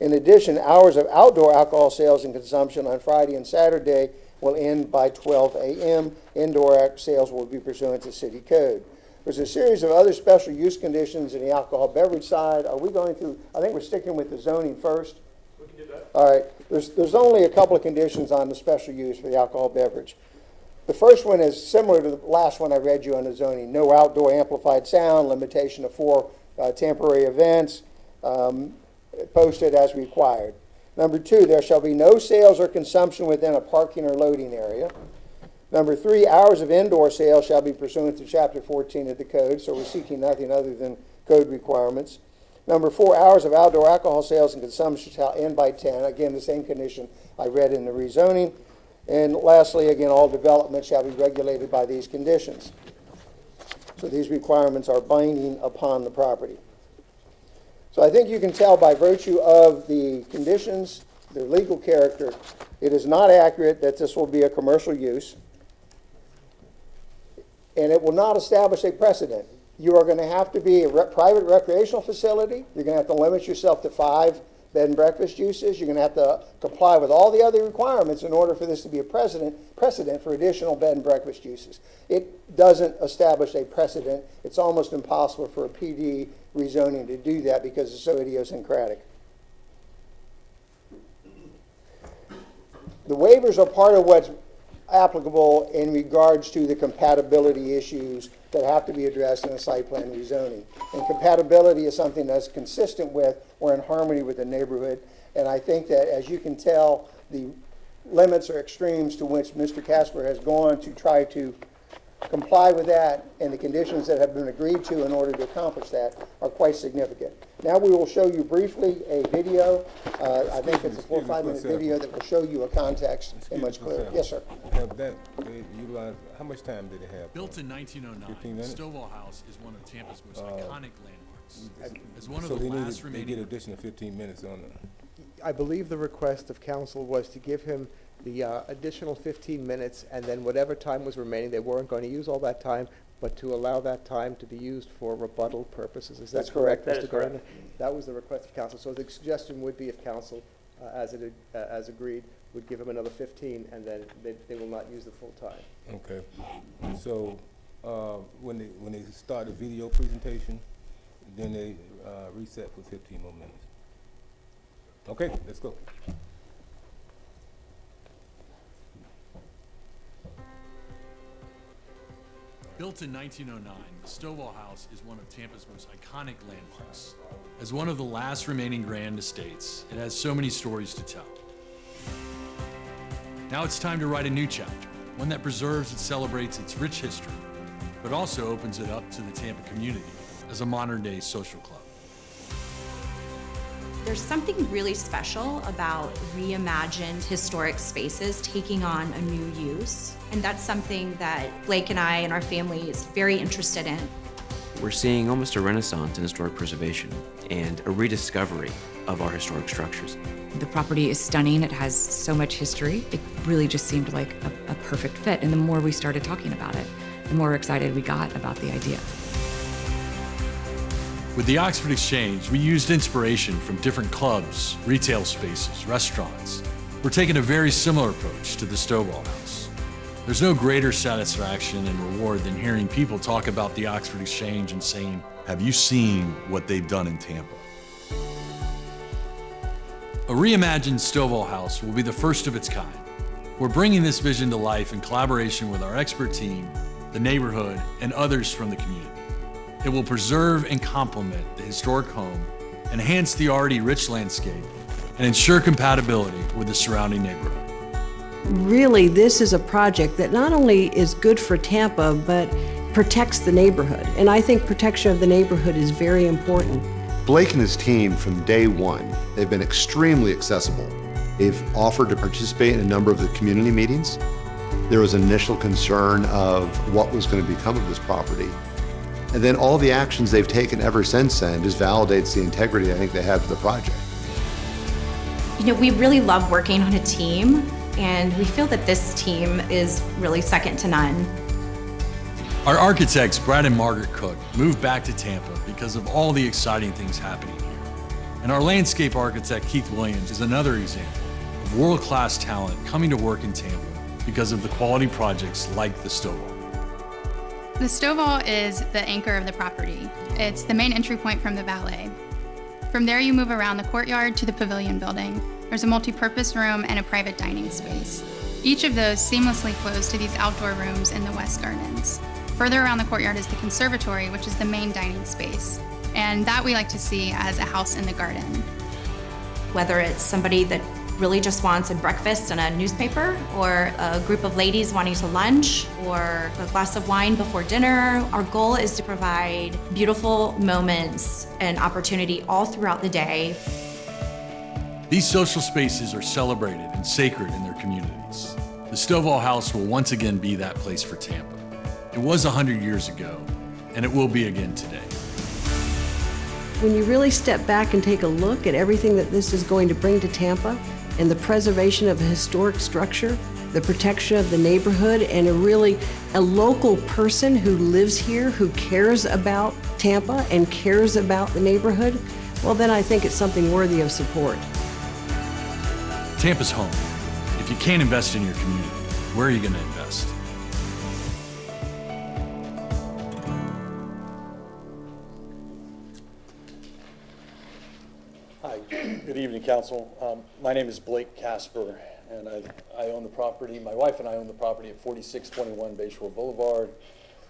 In addition, hours of outdoor alcohol sales and consumption on Friday and Saturday will end by 12 a.m. Indoor sales will be pursuant to city code. There's a series of other special use conditions in the alcohol beverage side. Are we going to, I think we're sticking with the zoning first. We can do that. All right. There's only a couple of conditions on the special use for the alcohol beverage. The first one is similar to the last one I read you on the zoning. No outdoor amplified sound, limitation of 4 temporary events, posted as required. Number 2, there shall be no sales or consumption within a parking or loading area. Number 3, hours of indoor sales shall be pursuant to Chapter 14 of the Code, so we're seeking nothing other than code requirements. Number 4, hours of outdoor alcohol sales and consumption shall end by 10. Again, the same condition I read in the rezoning. And lastly, again, all development shall be regulated by these conditions. So these requirements are binding upon the property. So I think you can tell by virtue of the conditions their legal character, it is not accurate that this will be a commercial use, and it will not establish a precedent. You are going to have to be a private recreational facility. You're going to have to limit yourself to 5 bed and breakfast uses. You're going to have to comply with all the other requirements in order for this to be a precedent for additional bed and breakfast uses. It doesn't establish a precedent. It's almost impossible for a PD rezoning to do that because it's so idiosyncratic. The waivers are part of what's applicable in regards to the compatibility issues that have to be addressed in a site plan rezoning. And compatibility is something that's consistent with or in harmony with the neighborhood. And I think that, as you can tell, the limits or extremes to which Mr. Casper has gone to try to comply with that and the conditions that have been agreed to in order to accomplish that are quite significant. Now we will show you briefly a video. I think it's a 4 or 5 minute video that will show you a context in much clearer. Yes, sir. Have that, they utilize, how much time did it have? Built in 1909, Stovall House is one of Tampa's most iconic landmarks. As one of the last remaining... They get additional 15 minutes on it. I believe the request of council was to give him the additional 15 minutes, and then whatever time was remaining, they weren't going to use all that time, but to allow that time to be used for rebuttal purposes. Is that That's correct, correct. Mr. Gardner? That was the request of council. So the suggestion would be if council, as agreed, would give him another 15, and then they will not use the full time. Okay. So when they start the video presentation, then they reset for 15 more minutes. Okay, let's go. Built in 1909, the Stovall House is one of Tampa's most iconic landmarks. As one of the last remaining grand estates, it has so many stories to tell. Now it's time to write a new chapter, one that preserves and celebrates its rich history, but also opens it up to the Tampa community as a modern-day social club. There's something really special about reimagined historic spaces taking on a new use. And that's something that Blake and I and our family is very interested in. We're seeing almost a renaissance in historic preservation and a rediscovery of our historic structures. The property is stunning. It has so much history. It really just seemed like a perfect fit. And the more we started talking about it, the more excited we got about the idea. With the Oxford Exchange, we used inspiration from different clubs, retail spaces, restaurants. We're taking a very similar approach to the Stovall House. There's no greater satisfaction and reward than hearing people talk about the Oxford Exchange and saying, "Have you seen what they've done in Tampa?" A reimagined Stovall House will be the first of its kind. We're bringing this vision to life in collaboration with our expert team, the neighborhood, and others from the community. It will preserve and complement the historic home, enhance the already rich landscape, and ensure compatibility with the surrounding neighborhood. Really, this is a project that not only is good for Tampa, but protects the neighborhood. And I think protection of the neighborhood is very important. Blake and his team, from day one, they've been extremely accessible. They've offered to participate in a number of the community meetings. There was initial concern of what was going to become of this property. And then all the actions they've taken ever since then just validates the integrity I think they have for the project. You know, we really love working on a team, and we feel that this team is really second to none. Our architects, Brad and Margaret Cook, moved back to Tampa because of all the exciting things happening here. And our landscape architect, Keith Williams, is another example of world-class talent coming to work in Tampa because of the quality projects like the Stovall. The Stovall is the anchor of the property. It's the main entry point from the valet. From there, you move around the courtyard to the pavilion building. There's a multi-purpose room and a private dining space. Each of those seamlessly flows to these outdoor rooms in the West Gardens. Further around the courtyard is the conservatory, which is the main dining space. And that we like to see as a house in the garden. Whether it's somebody that really just wants a breakfast and a newspaper, or a group of ladies wanting to lunch, or a glass of wine before dinner, our goal is to provide beautiful moments and opportunity all throughout the day. These social spaces are celebrated and sacred in their communities. The Stovall House will once again be that place for Tampa. It was 100 years ago, and it will be again today. When you really step back and take a look at everything that this is going to bring to Tampa, and the preservation of a historic structure, the protection of the neighborhood, and a local person who lives here, who cares about Tampa and cares about the neighborhood, well, then I think it's something worthy of support. Tampa's home. If you can't invest in your community, where are you going to invest? Hi, good evening, Council. My name is Blake Casper, and I own the property. My wife and I own the property at 4621 Bayshore Boulevard.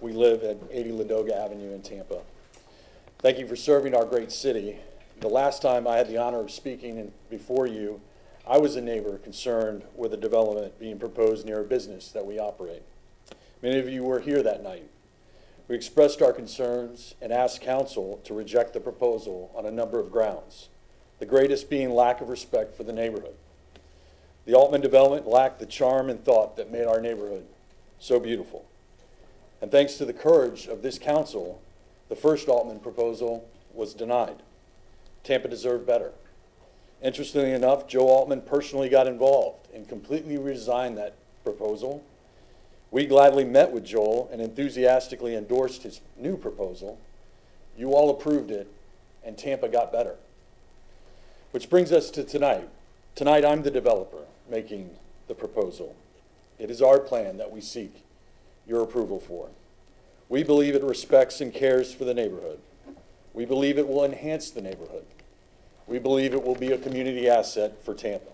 We live at 80 Ladoga Avenue in Tampa. Thank you for serving our great city. The last time I had the honor of speaking before you, I was a neighbor concerned with a development being proposed near a business that we operate. Many of you were here that night. We expressed our concerns and asked Council to reject the proposal on a number of grounds, the greatest being lack of respect for the neighborhood. The Altman development lacked the charm and thought that made our neighborhood so beautiful. And thanks to the courage of this Council, the first Altman proposal was denied. Tampa deserved better. Interestingly enough, Joe Altman personally got involved and completely redesigned that proposal. We gladly met with Joel and enthusiastically endorsed his new proposal. You all approved it, and Tampa got better. Which brings us to tonight. Tonight, I'm the developer making the proposal. It is our plan that we seek your approval for. We believe it respects and cares for the neighborhood. We believe it will enhance the neighborhood. We believe it will be a community asset for Tampa.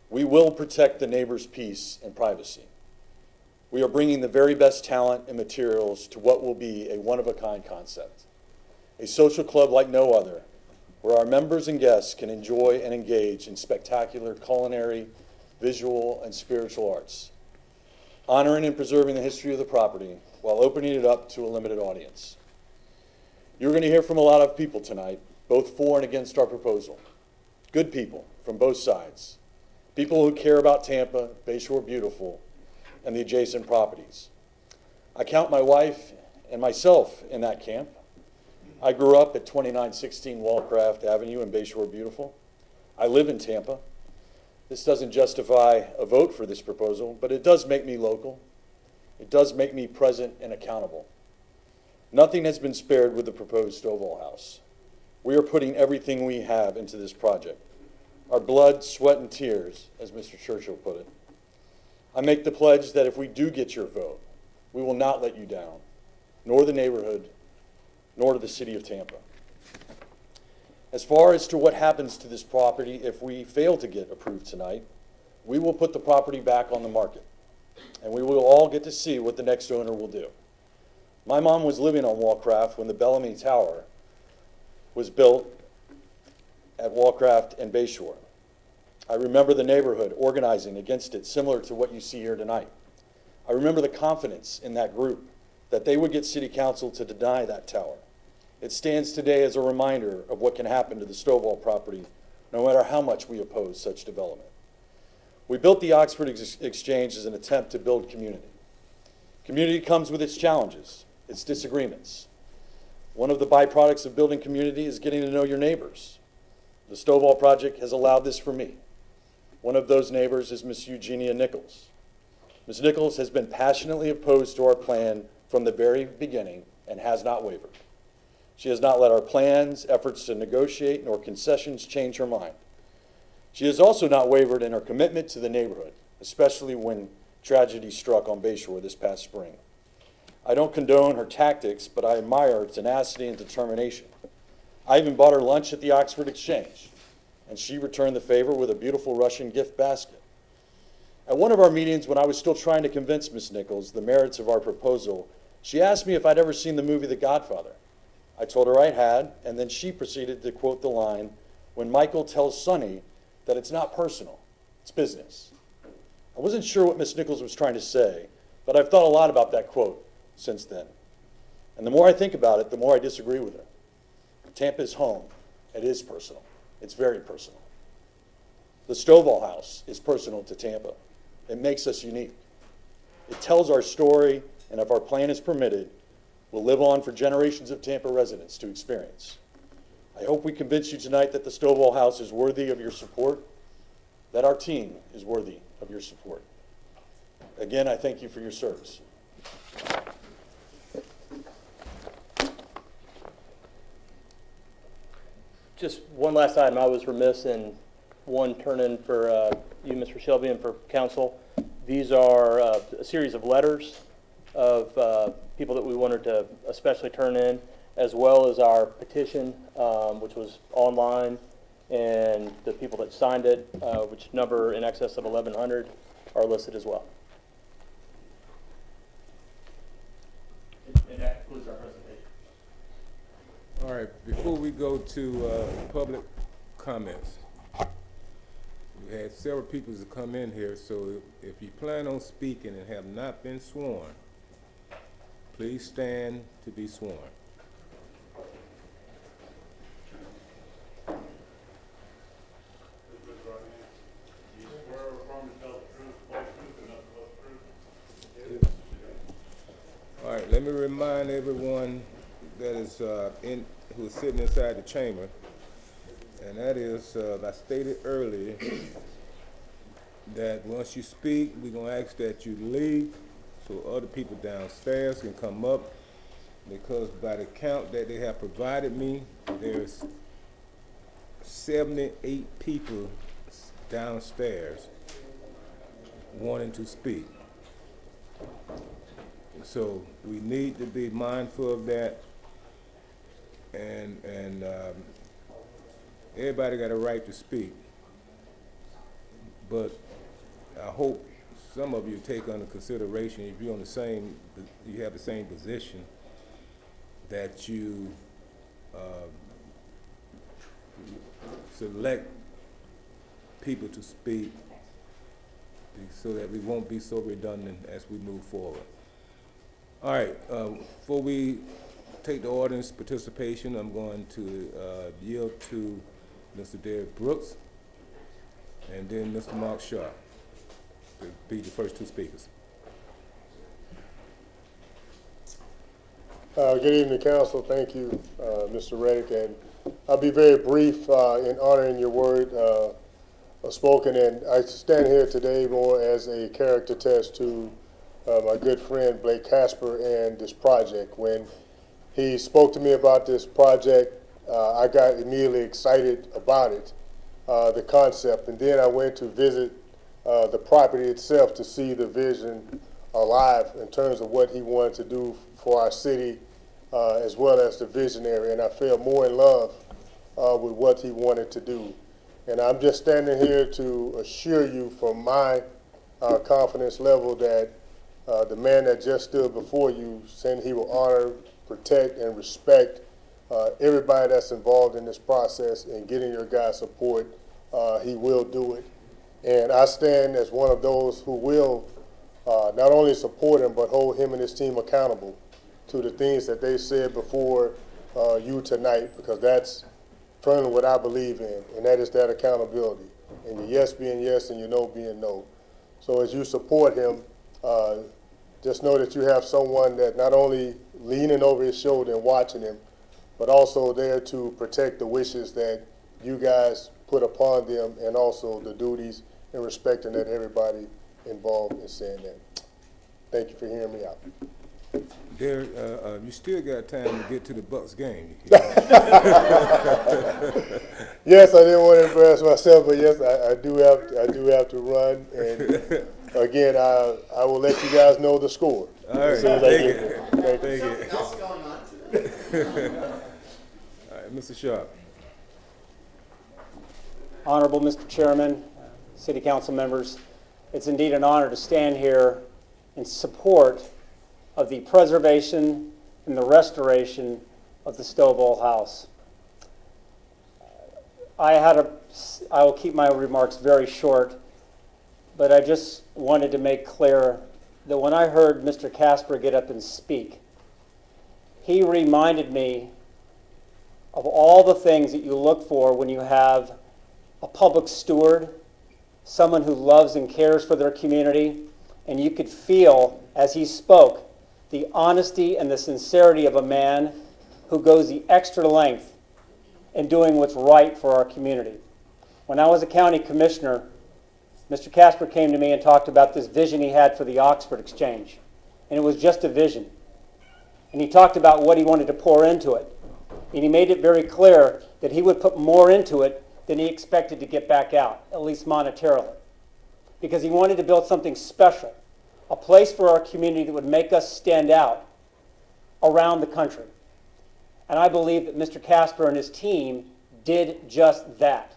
We will protect the neighbor's peace and privacy. We are bringing the very best talent and materials to what will be a one-of-a-kind concept, a social club like no other, where our members and guests can enjoy and engage in spectacular culinary, visual, and spiritual arts, honoring and preserving the history of the property while opening it up to a limited audience. You're going to hear from a lot of people tonight, both for and against our proposal. Good people from both sides. People who care about Tampa, Bayshore Beautiful, and the adjacent properties. I count my wife and myself in that camp. I grew up at 2916 Wallcraft Avenue in Bayshore Beautiful. I live in Tampa. This doesn't justify a vote for this proposal, but it does make me local. It does make me present and accountable. Nothing has been spared with the proposed Stovall House. We are putting everything we have into this project. Our blood, sweat, and tears, as Mr. Churchill put it. I make the pledge that if we do get your vote, we will not let you down, nor the neighborhood, nor to the city of Tampa. As far as to what happens to this property if we fail to get approved tonight, we will put the property back on the market, and we will all get to see what the next owner will do. My mom was living on Wallcraft when the Bellamy Tower was built at Wallcraft and Bayshore. I remember the neighborhood organizing against it, similar to what you see here tonight. I remember the confidence in that group that they would get City Council to deny that tower. It stands today as a reminder of what can happen to the Stovall property, no matter how much we oppose such development. We built the Oxford Exchange as an attempt to build community. Community comes with its challenges, its disagreements. One of the byproducts of building community is getting to know your neighbors. The Stovall project has allowed this for me. One of those neighbors is Miss Eugenia Nichols. Ms. Nichols has been passionately opposed to our plan from the very beginning and has not wavered. She has not let our plans, efforts to negotiate, nor concessions change her mind. She has also not wavered in her commitment to the neighborhood, especially when tragedy struck on Bayshore this past spring. I don't condone her tactics, but I admire her tenacity and determination. I even bought her lunch at the Oxford Exchange, and she returned the favor with a beautiful Russian gift basket. At one of our meetings, when I was still trying to convince Ms. Nichols the merits of our proposal, she asked me if I'd ever seen the movie The Godfather. I told her I had, and then she proceeded to quote the line, when Michael tells Sonny that it's not personal, it's business. I wasn't sure what Ms. Nichols was trying to say, but I've thought a lot about that quote since then. And the more I think about it, the more I disagree with her. Tampa is home. It is personal. It's very personal. The Stovall House is personal to Tampa. It makes us unique. It tells our story, and if our plan is permitted, will live on for generations of Tampa residents to experience. I hope we convince you tonight that the Stovall House is worthy of your support. that our team is worthy of your support. Again, I thank you for your service. Just one last item. I was remiss in one turn-in for you, Mr. Shelby, and for council. These are a series of letters of people that we wanted to especially turn in, as well as our petition, which was online, and the people that signed it, which number in excess of 1,100, are listed as well. And that concludes our presentation. All right, before we go to public comments, we had several people to come in here, so if you plan on speaking and have not been sworn, please stand to be sworn. All right, let me remind everyone that is who is sitting inside the chamber, and that is, I stated earlier that once you speak, we're going to ask that you leave so other people downstairs can come up, because by the count that they have provided me, there's 78 people downstairs wanting to speak. So we need to be mindful of that, and everybody got a right to speak. But I hope some of you take under consideration, if you're on you have the same position, that you select people to speak so that we won't be so redundant as we move forward. All right, before we take the audience participation, I'm going to yield to Mr. Derek Brooks and then Mr. Mark Sharp to be the first two speakers. Good evening, Council. Thank you, Mr. Reddick, and I'll be very brief in honoring your word spoken, and I stand here today more as a character test to my good friend Blake Casper and this project. When he spoke to me about this project, I got immediately excited about it, the concept, and then I went to visit the property itself to see the vision alive in terms of what he wanted to do for our city, as well as the visionary, and I fell more in love with what he wanted to do. And I'm just standing here to assure you from my confidence level that the man that just stood before you, saying he will honor, protect, and respect everybody that's involved in this process and getting your guys' support, he will do it. And I stand as one of those who will not only support him, but hold him and his team accountable to the things that they said before you tonight, because that's firmly what I believe in, and that is that accountability. And your yes being yes and your no being no. So as you support him, just know that you have someone that not only leaning over his shoulder and watching him, but also there to protect the wishes that you guys put upon them, and also the duties and respecting that everybody involved is saying that. Thank you for hearing me out. Derek, you still got time to get to the Bucks game. Yes, I didn't want to embarrass myself, but yes, I do have to run. And again, I will let you guys know the score. All right, Thank you. Thank you. All right, Mr. Sharp. Honorable Mr. Chairman, City Council members, it's indeed an honor to stand here in support of the preservation and the restoration of the Stovall House. I will keep my remarks very short, but I just wanted to make clear that when I heard Mr. Casper get up and speak, he reminded me of all the things that you look for when you have a public steward, someone who loves and cares for their community, and you could feel as he spoke the honesty and the sincerity of a man who goes the extra length in doing what's right for our community. When I was a county commissioner, Mr. Casper came to me and talked about this vision he had for the Oxford Exchange. And it was just a vision. And he talked about what he wanted to pour into it. And he made it very clear that he would put more into it than he expected to get back out, at least monetarily. Because he wanted to build something special, a place for our community that would make us stand out around the country. And I believe that Mr. Casper and his team did just that.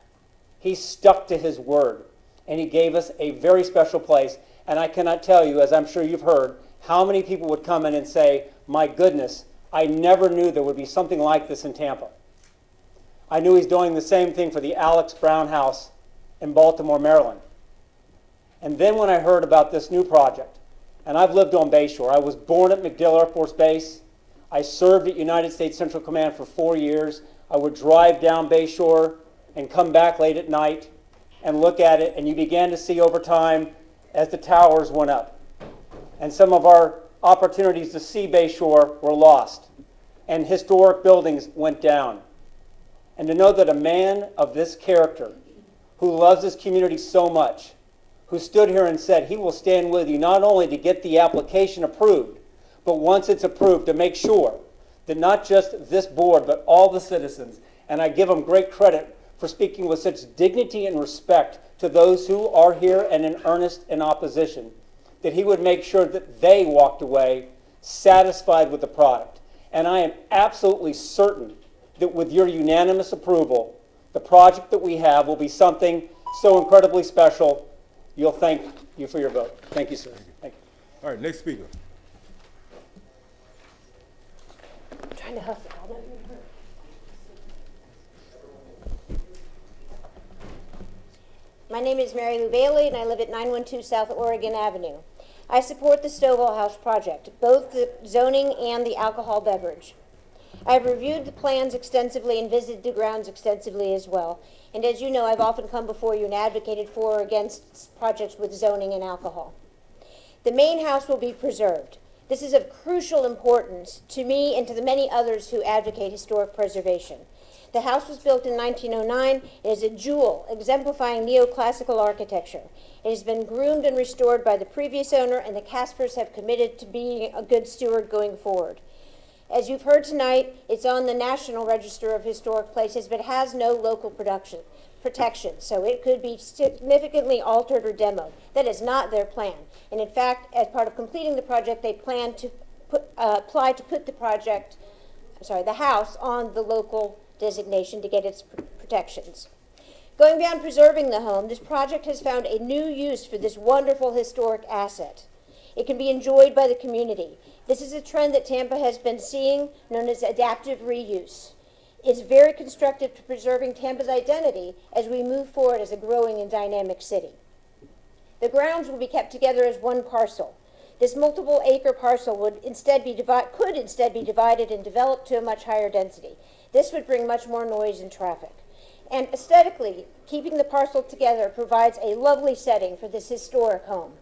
He stuck to his word, and he gave us a very special place. And I cannot tell you, as I'm sure you've heard, how many people would come in and say, my goodness, I never knew there would be something like this in Tampa. I knew he's doing the same thing for the Alex Brown House in Baltimore, Maryland. And then when I heard about this new project, and I've lived on Bayshore. I was born at MacDill Air Force Base. I served at United States Central Command for 4 years. I would drive down Bayshore and come back late at night and look at it, and you began to see over time as the towers went up. And some of our opportunities to see Bayshore were lost, and historic buildings went down. And to know that a man of this character, who loves his community so much, who stood here and said he will stand with you not only to get the application approved, but once it's approved to make sure that not just this board, but all the citizens, and I give him great credit for speaking with such dignity and respect to those who are here and in earnest in opposition, that he would make sure that they walked away satisfied with the product. And I am absolutely certain that with your unanimous approval, the project that we have will be something so incredibly special. You'll thank you for your vote. Thank you, sir. Thank you. All right, next speaker. I'm trying to hustle. My name is Mary Lou Bailey, and I live at 912 South Oregon Avenue. I support the Stovall House project, both the zoning and the alcohol beverage. I have reviewed the plans extensively and visited the grounds extensively as well. And as you know, I've often come before you and advocated for or against projects with zoning and alcohol. The main house will be preserved. This is of crucial importance to me and to the many others who advocate historic preservation. The house was built in 1909. It is a jewel exemplifying neoclassical architecture. It has been groomed and restored by the previous owner, and the Caspers have committed to being a good steward going forward. As you've heard tonight, it's on the National Register of Historic Places, but has no local protection, so it could be significantly altered or demoed. That is not their plan. And in fact, as part of completing the project, they plan to apply to put the house on the local designation to get its protections. Going beyond preserving the home, this project has found a new use for this wonderful historic asset. It can be enjoyed by the community. This is a trend that Tampa has been seeing, known as adaptive reuse. It's very constructive to preserving Tampa's identity as we move forward as a growing and dynamic city. The grounds will be kept together as one parcel. This multiple acre parcel could instead be divided and developed to a much higher density. This would bring much more noise and traffic. And aesthetically, keeping the parcel together provides a lovely setting for this historic home.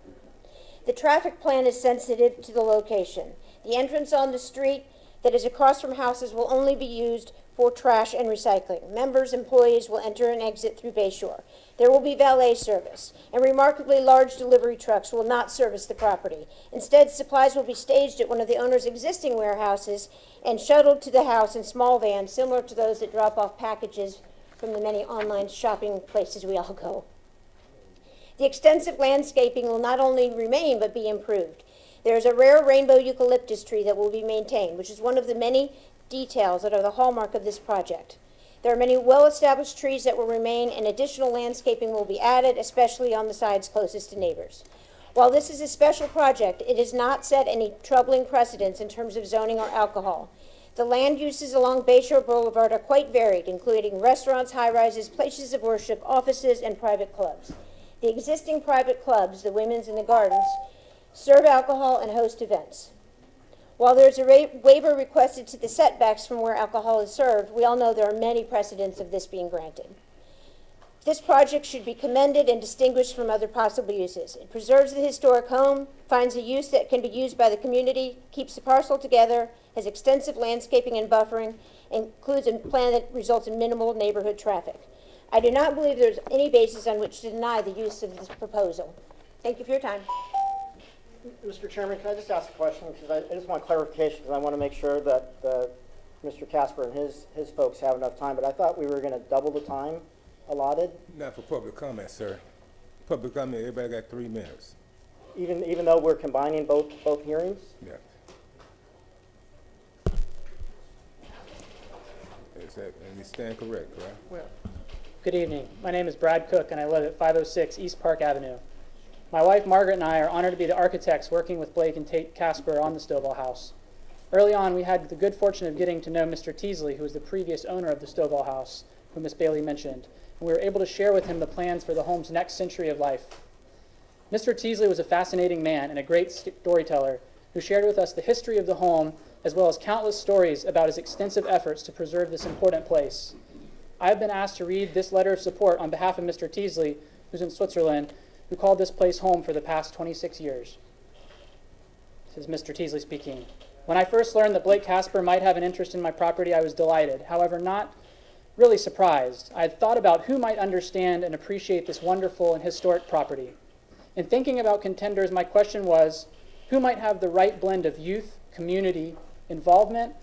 The traffic plan is sensitive to the location. The entrance on the street that is across from houses will only be used for trash and recycling. Members, employees will enter and exit through Bayshore. There will be valet service, and remarkably large delivery trucks will not service the property. Instead, supplies will be staged at one of the owner's existing warehouses and shuttled to the house in small vans, similar to those that drop off packages from the many online shopping places we all go. The extensive landscaping will not only remain, but be improved. There is a rare rainbow eucalyptus tree that will be maintained, which is one of the many details that are the hallmark of this project. There are many well-established trees that will remain, and additional landscaping will be added, especially on the sides closest to neighbors. While this is a special project, it has not set any troubling precedents in terms of zoning or alcohol. The land uses along Bayshore Boulevard are quite varied, including restaurants, high-rises, places of worship, offices, and private clubs. The existing private clubs, the Women's and the Gardens, serve alcohol and host events. While there's a waiver requested to the setbacks from where alcohol is served, we all know there are many precedents of this being granted. This project should be commended and distinguished from other possible uses. It preserves the historic home, finds a use that can be used by the community, keeps the parcel together, has extensive landscaping and buffering, and includes a plan that results in minimal neighborhood traffic. I do not believe there's any basis on which to deny the use of this proposal. Thank you for your time. Mr. Chairman, can I just ask a question? Because I just want clarification, because I want to make sure that Mr. Casper and his folks have enough time, but I thought we were going to double the time allotted, Not for public comment, sir. Public comment, everybody got 3 minutes. even though we're combining both hearings? Yeah. Is that, and you stand correct, right? Good evening. My name is Brad Cook, and I live at 506 East Park Avenue. My wife, Margaret, and I are honored to be the architects working with Blake and Tate Casper on the Stovall House. Early on, we had the good fortune of getting to know Mr. Teasley, who was the previous owner of the Stovall House, who Ms. Bailey mentioned, and we were able to share with him the plans for the home's next century of life. Mr. Teasley was a fascinating man and a great storyteller who shared with us the history of the home, as well as countless stories about his extensive efforts to preserve this important place. I have been asked to read this letter of support on behalf of Mr. Teasley, who's in Switzerland, who called this place home for the past 26 years. This is Mr. Teasley speaking. When I first learned that Blake Casper might have an interest in my property, I was delighted, however, not really surprised. I had thought about who might understand and appreciate this wonderful and historic property. In thinking about contenders, my question was, who might have the right blend of youth, community, involvement,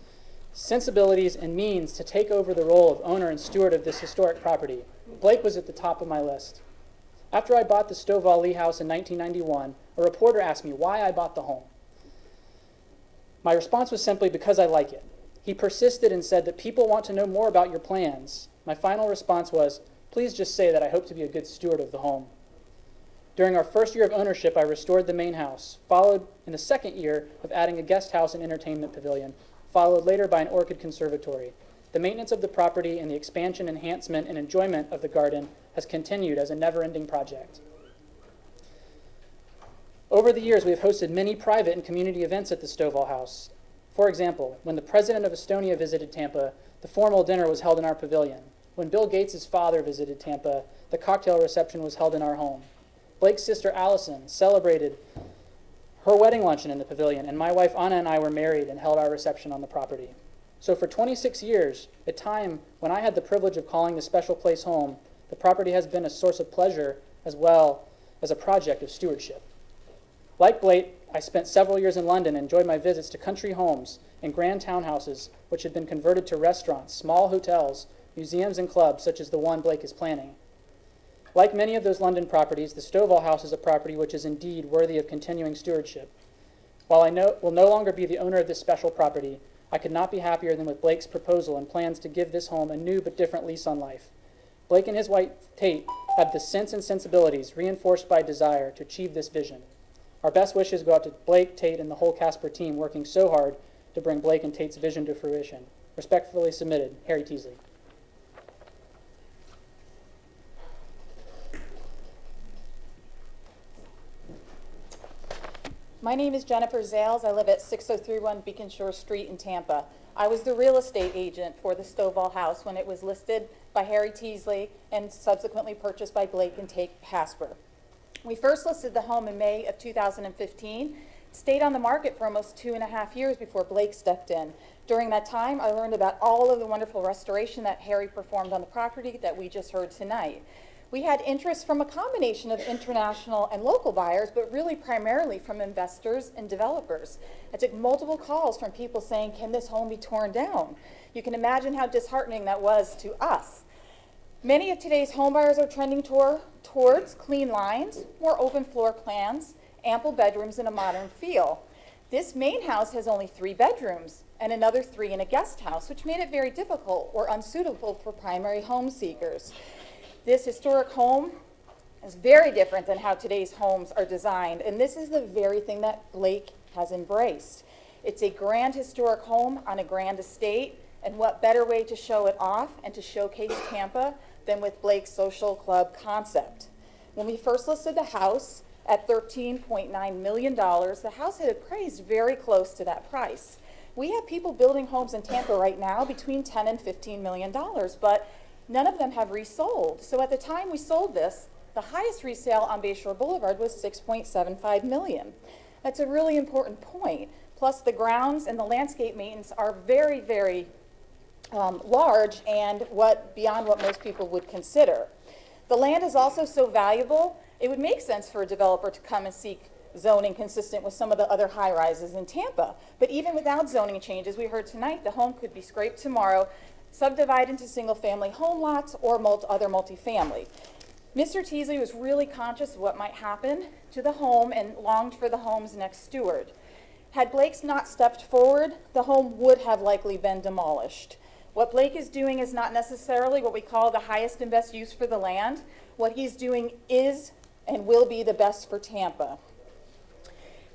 sensibilities, and means to take over the role of owner and steward of this historic property? Blake was at the top of my list. After I bought the Stovall Lee House in 1991, a reporter asked me why I bought the home. My response was simply because I like it. He persisted and said that people want to know more about your plans. My final response was, please just say that I hope to be a good steward of the home. During our first year of ownership, I restored the main house, followed in the second year of adding a guest house and entertainment pavilion, followed later by an orchid conservatory. The maintenance of the property and the expansion, enhancement, and enjoyment of the garden has continued as a never-ending project. Over the years, we have hosted many private and community events at the Stovall House. For example, when the president of Estonia visited Tampa, the formal dinner was held in our pavilion. When Bill Gates' father visited Tampa, the cocktail reception was held in our home. Blake's sister Allison celebrated her wedding luncheon in the pavilion, and my wife Anna and I were married and held our reception on the property. So for 26 years, a time when I had the privilege of calling the special place home, the property has been a source of pleasure as well as a project of stewardship. Like Blake, I spent several years in London and enjoyed my visits to country homes and grand townhouses which had been converted to restaurants, small hotels, museums, and clubs such as the one Blake is planning. Like many of those London properties, the Stovall House is a property which is indeed worthy of continuing stewardship. While I will no longer be the owner of this special property, I could not be happier than with Blake's proposal and plans to give this home a new but different lease on life. Blake and his wife, Tate, have the sense and sensibilities reinforced by desire to achieve this vision. Our best wishes go out to Blake, Tate, and the whole Casper team working so hard to bring Blake and Tate's vision to fruition. Respectfully submitted, Harry Teasley. My name is Jennifer Zales. I live at 6031 Beacon Shore Street in Tampa. I was the real estate agent for the Stovall House when it was listed by Harry Teasley and subsequently purchased by Blake and Tate Casper. We first listed the home in May of 2015. It stayed on the market for almost 2.5 years before Blake stepped in. During that time, I learned about all of the wonderful restoration that Harry performed on the property that we just heard tonight. We had interest from a combination of international and local buyers, but really primarily from investors and developers. I took multiple calls from people saying, can this home be torn down? You can imagine how disheartening that was to us. Many of today's home buyers are trending towards clean lines, more open floor plans, ample bedrooms, and a modern feel. This main house has only 3 bedrooms and another 3 in a guest house, which made it very difficult or unsuitable for primary home seekers. This historic home is very different than how today's homes are designed, and this is the very thing that Blake has embraced. It's a grand historic home on a grand estate, and what better way to show it off and to showcase Tampa than with Blake's social club concept. When we first listed the house at $13.9 million, the house had appraised very close to that price. We have people building homes in Tampa right now between $10 and $15 million, but none of them have resold. So at the time we sold this, the highest resale on Bayshore Boulevard was $6.75 million. That's a really important point. Plus the grounds and the landscape maintenance are very, very large and beyond what most people would consider. The land is also so valuable, it would make sense for a developer to come and seek zoning consistent with some of the other high-rises in Tampa. But even without zoning changes, we heard tonight, the home could be scraped tomorrow, subdivided into single-family home lots or other multifamily. Mr. Teasley was really conscious of what might happen to the home and longed for the home's next steward. Had Blake's not stepped forward, the home would have likely been demolished. What Blake is doing is not necessarily what we call the highest and best use for the land. What he's doing is and will be the best for Tampa.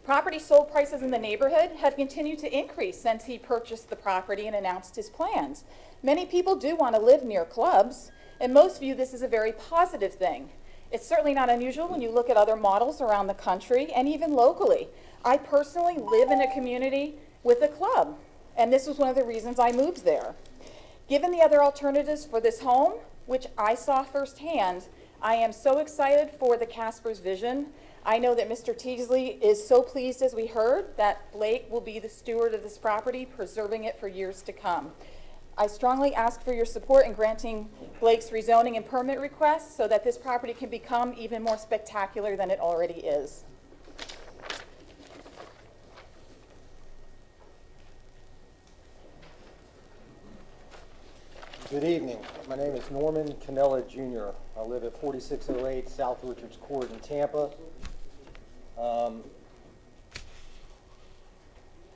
Property sold prices in the neighborhood have continued to increase since he purchased the property and announced his plans. Many people do want to live near clubs, and most view this as a very positive thing. It's certainly not unusual when you look at other models around the country and even locally. I personally live in a community with a club, and this was one of the reasons I moved there. Given the other alternatives for this home, which I saw firsthand, I am so excited for the Casper's vision. I know that Mr. Teasley is so pleased, as we heard, that Blake will be the steward of this property, preserving it for years to come. I strongly ask for your support in granting Blake's rezoning and permit requests so that this property can become even more spectacular than it already is. Good evening. My name is Norman Canella Jr. I live at 4608 South Richards Court in Tampa.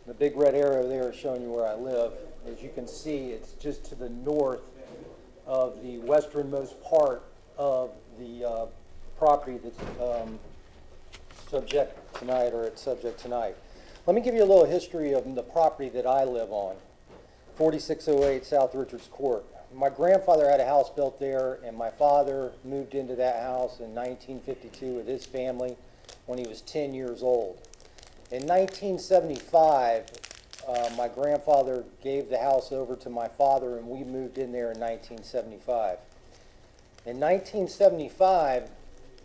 The big red arrow there is showing you where I live. As you can see, it's just to the north of the westernmost part of the property that's subject tonight. Let me give you a little history of the property that I live on, 4608 South Richards Court. My grandfather had a house built there, and my father moved into that house in 1952 with his family when he was 10 years old. In 1975, my grandfather gave the house over to my father, and we moved in there in 1975. In 1975,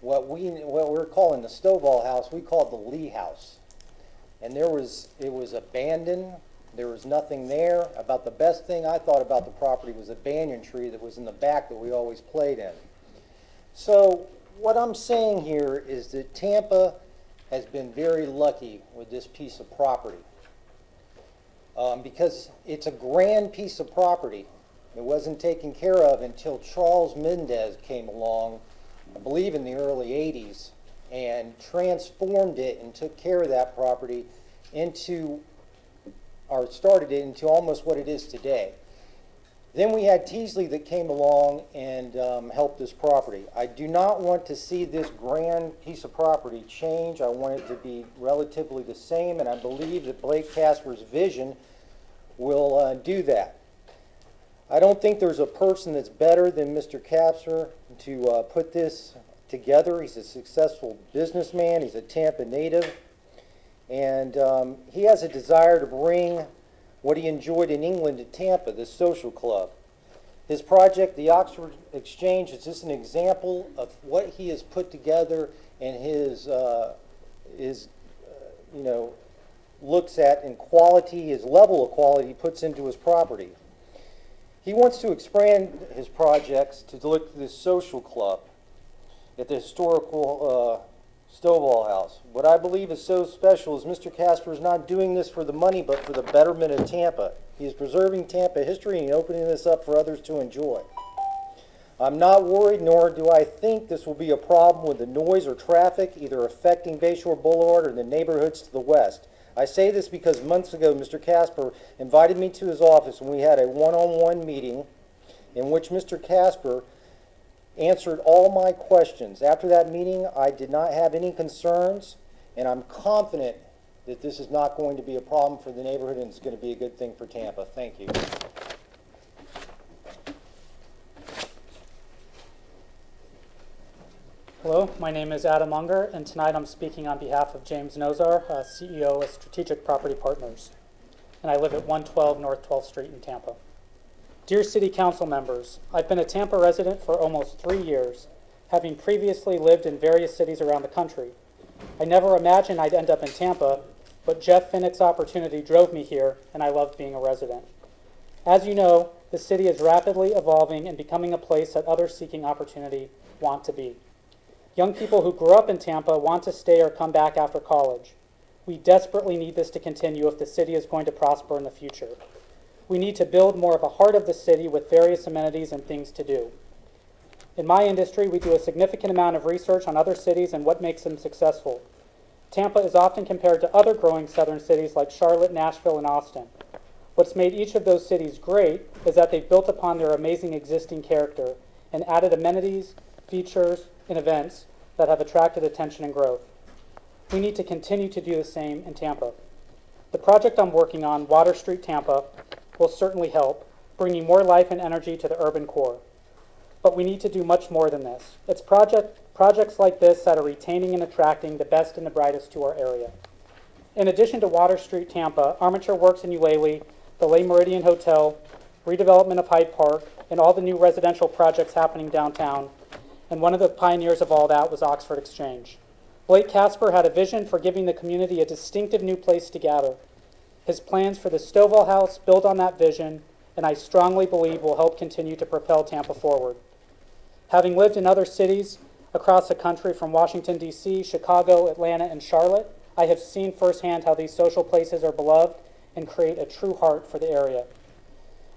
what we're calling the Stovall house, we called the Lee house. And it was abandoned. There was nothing there. About the best thing I thought about the property was a banyan tree that was in the back that we always played in. So what I'm saying here is that Tampa has been very lucky with this piece of property because it's a grand piece of property. It wasn't taken care of until Charles Mendez came along, I believe in the early 80s, and transformed it and took care of that property started it into almost what it is today. Then we had Teasley that came along and helped this property. I do not want to see this grand piece of property change. I want it to be relatively the same, and I believe that Blake Casper's vision will do that. I don't think there's a person that's better than Mr. Casper to put this together. He's a successful businessman. He's a Tampa native. And he has a desire to bring what he enjoyed in England to Tampa, the social club. His project, the Oxford Exchange, is just an example of what he has put together and his looks at in quality, his level of quality he puts into his property. He wants to expand his projects to look at this social club at the historical Stovall house. What I believe is so special is Mr. Casper is not doing this for the money, but for the betterment of Tampa. He is preserving Tampa history and opening this up for others to enjoy. I'm not worried, nor do I think this will be a problem with the noise or traffic, either affecting Bayshore Boulevard or the neighborhoods to the west. I say this because months ago, Mr. Casper invited me to his office and we had a one-on-one meeting in which Mr. Casper answered all my questions. After that meeting, I did not have any concerns, and I'm confident that this is not going to be a problem for the neighborhood and it's going to be a good thing for Tampa. Thank you. Hello, my name is Adam Unger, and tonight I'm speaking on behalf of James Nozar, CEO of Strategic Property Partners, and I live at 112 North 12th Street in Tampa. Dear City Council members, I've been a Tampa resident for almost 3 years, having previously lived in various cities around the country. I never imagined I'd end up in Tampa, but Jeff Finnick's opportunity drove me here, and I love being a resident. As you know, the city is rapidly evolving and becoming a place that others seeking opportunity want to be. Young people who grew up in Tampa want to stay or come back after college. We desperately need this to continue if the city is going to prosper in the future. We need to build more of a heart of the city with various amenities and things to do. In my industry, we do a significant amount of research on other cities and what makes them successful. Tampa is often compared to other growing southern cities like Charlotte, Nashville, and Austin. What's made each of those cities great is that they've built upon their amazing existing character and added amenities, features, and events that have attracted attention and growth. We need to continue to do the same in Tampa. The project I'm working on, Water Street Tampa, will certainly help, bringing more life and energy to the urban core. But we need to do much more than this. It's projects like this that are retaining and attracting the best and the brightest to our area. In addition to Water Street Tampa, Armature Works in Eulalie, the Le Meridian Hotel, redevelopment of Hyde Park, and all the new residential projects happening downtown. And one of the pioneers of all that was Oxford Exchange. Blake Casper had a vision for giving the community a distinctive new place to gather. His plans for the Stovall House build on that vision, and I strongly believe will help continue to propel Tampa forward. Having lived in other cities across the country from Washington, D.C., Chicago, Atlanta, and Charlotte, I have seen firsthand how these social places are beloved and create a true heart for the area.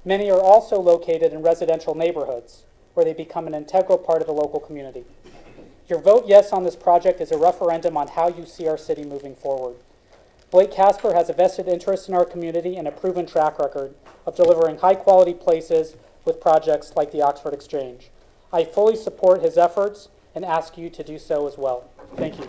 Many are also located in residential neighborhoods, where they become an integral part of the local community. Your vote yes on this project is a referendum on how you see our city moving forward. Blake Casper has a vested interest in our community and a proven track record of delivering high-quality places with projects like the Oxford Exchange. I fully support his efforts and ask you to do so as well. Thank you.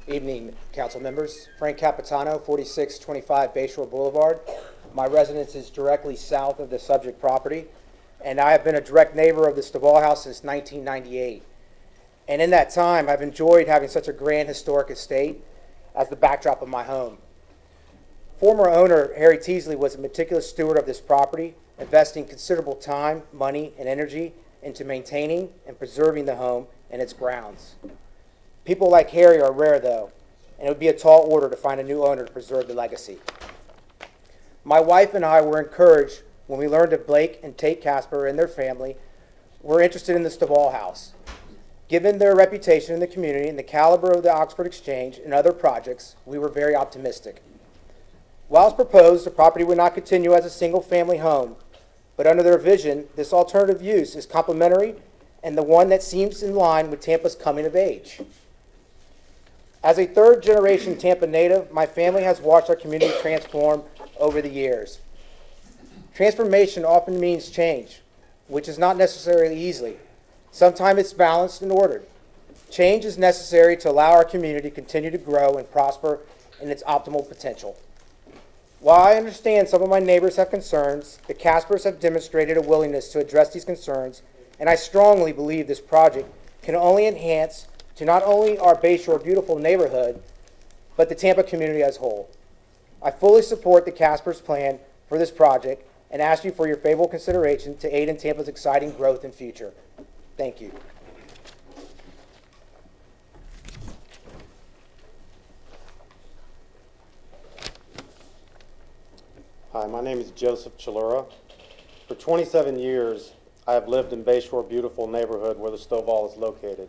Evening, council members. Frank Capitano, 4625 Bayshore Boulevard. My residence is directly south of the subject property, and I have been a direct neighbor of the Stovall House since 1998. And in that time, I've enjoyed having such a grand historic estate as the backdrop of my home. Former owner Harry Teasley was a meticulous steward of this property, investing considerable time, money, and energy into maintaining and preserving the home and its grounds. People like Harry are rare, though, and it would be a tall order to find a new owner to preserve the legacy. My wife and I were encouraged when we learned that Blake and Tate Casper and their family were interested in the Stovall House. Given their reputation in the community and the caliber of the Oxford Exchange and other projects, we were very optimistic. While as proposed, the property would not continue as a single-family home, but under their vision, this alternative use is complementary and the one that seems in line with Tampa's coming of age. As a third-generation Tampa native, my family has watched our community transform over the years. Transformation often means change, which is not necessarily easy. Sometimes it's balanced and ordered. Change is necessary to allow our community to continue to grow and prosper in its optimal potential. While I understand some of my neighbors have concerns, the Caspers have demonstrated a willingness to address these concerns, and I strongly believe this project can only enhance to not only our Bayshore beautiful neighborhood, but the Tampa community as a whole. I fully support the Caspers' plan for this project and ask you for your favorable consideration to aid in Tampa's exciting growth and future. Thank you. Hi, my name is Joseph Chalura. For 27 years, I have lived in Bayshore beautiful neighborhood where the Stovall is located.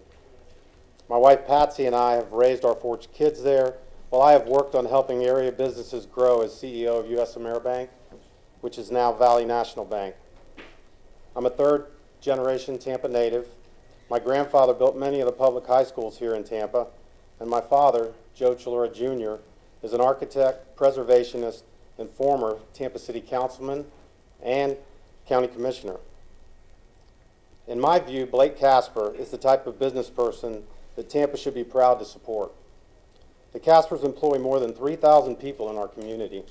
My wife Patsy and I have raised our 4 kids there, while I have worked on helping area businesses grow as CEO of U.S. AmeriBank, which is now Valley National Bank. I'm a third-generation Tampa native. My grandfather built many of the public high schools here in Tampa, and my father, Joe Chalura Jr., is an architect, preservationist, and former Tampa City Councilman and County Commissioner. In my view, Blake Casper is the type of business person that Tampa should be proud to support. The Caspers employ more than 3,000 people in our community,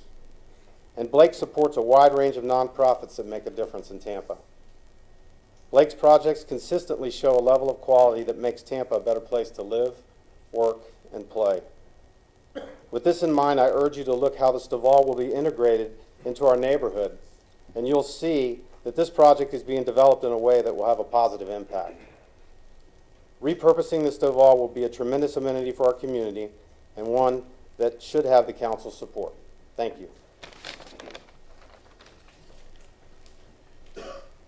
and Blake supports a wide range of nonprofits that make a difference in Tampa. Blake's projects consistently show a level of quality that makes Tampa a better place to live, work, and play. With this in mind, I urge you to look how the Stovall will be integrated into our neighborhood, and you'll see that this project is being developed in a way that will have a positive impact. Repurposing the Stovall will be a tremendous amenity for our community and one that should have the council's support. Thank you.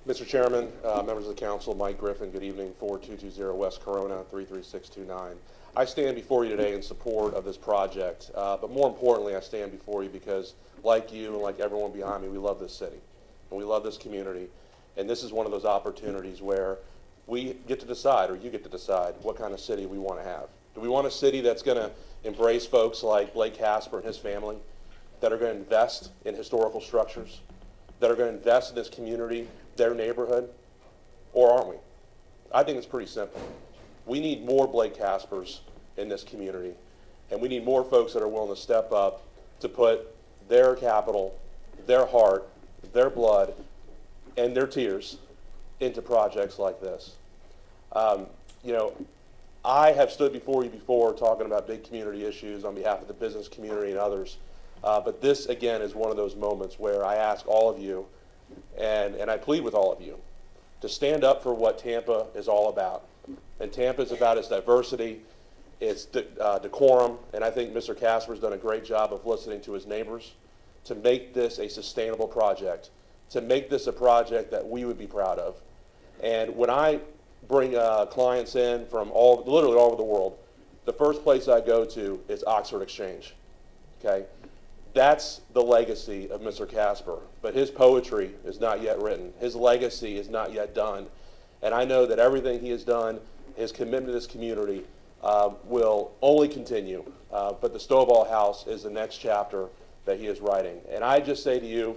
Mr. Chairman, members of the council, Mike Griffin, good evening, 4220 West Corona, 33629. I stand before you today in support of this project, but more importantly, I stand before you because, like you and like everyone behind me, we love this city, and we love this community, and this is one of those opportunities where we get to decide, or you get to decide, what kind of city we want to have. Do we want a city that's going to embrace folks like Blake Casper and his family, that are going to invest in historical structures, that are going to invest in this community, their neighborhood, or aren't we? I think it's pretty simple. We need more Blake Caspers in this community, and we need more folks that are willing to step up to put their capital, their heart, their blood, and their tears into projects like this. You know, I have stood before you before talking about big community issues on behalf of the business community and others, but this, again, is one of those moments where I ask all of you, and I plead with all of you to stand up for what Tampa is all about. And Tampa is about its diversity, its decorum, and I think Mr. Casper's done a great job of listening to his neighbors to make this a sustainable project, to make this a project that we would be proud of. And when I bring clients in from literally all over the world, the first place I go to is Oxford Exchange, okay? That's the legacy of Mr. Casper, but his poetry is not yet written. His legacy is not yet done. And I know that everything he has done, his commitment to this community, will only continue. But the Stovall House is the next chapter that he is writing. And I just say to you,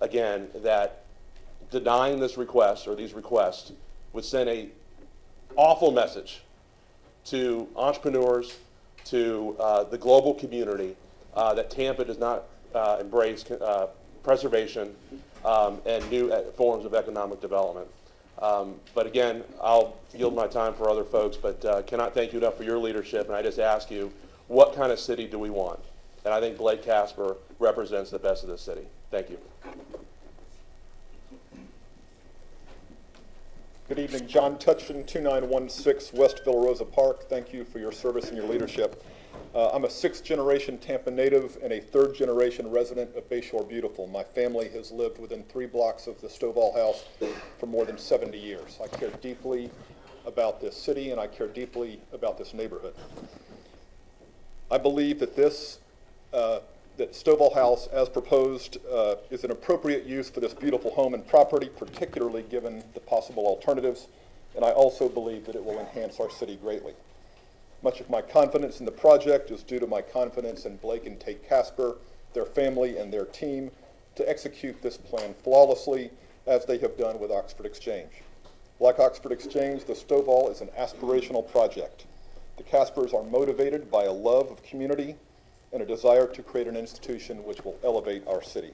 again, that denying this request or these requests would send an awful message to entrepreneurs, to the global community, that Tampa does not embrace preservation and new forms of economic development. But again, I'll yield my time for other folks, but cannot thank you enough for your leadership, and I just ask you, what kind of city do we want? And I think Blake Casper represents the best of this city. Thank you. Good evening, John Tutchin, 2916 West Villa Rosa Park. Thank you for your service and your leadership. I'm a 6th-generation Tampa native and a 3rd-generation resident of Bayshore Beautiful. My family has lived within 3 blocks of the Stovall House for more than 70 years. I care deeply about this city, and I care deeply about this neighborhood. I believe that that Stovall House, as proposed, is an appropriate use for this beautiful home and property, particularly given the possible alternatives, and I also believe that it will enhance our city greatly. Much of my confidence in the project is due to my confidence in Blake and Tate Casper, their family, and their team to execute this plan flawlessly, as they have done with Oxford Exchange. Like Oxford Exchange, the Stovall is an aspirational project. The Caspers are motivated by a love of community and a desire to create an institution which will elevate our city.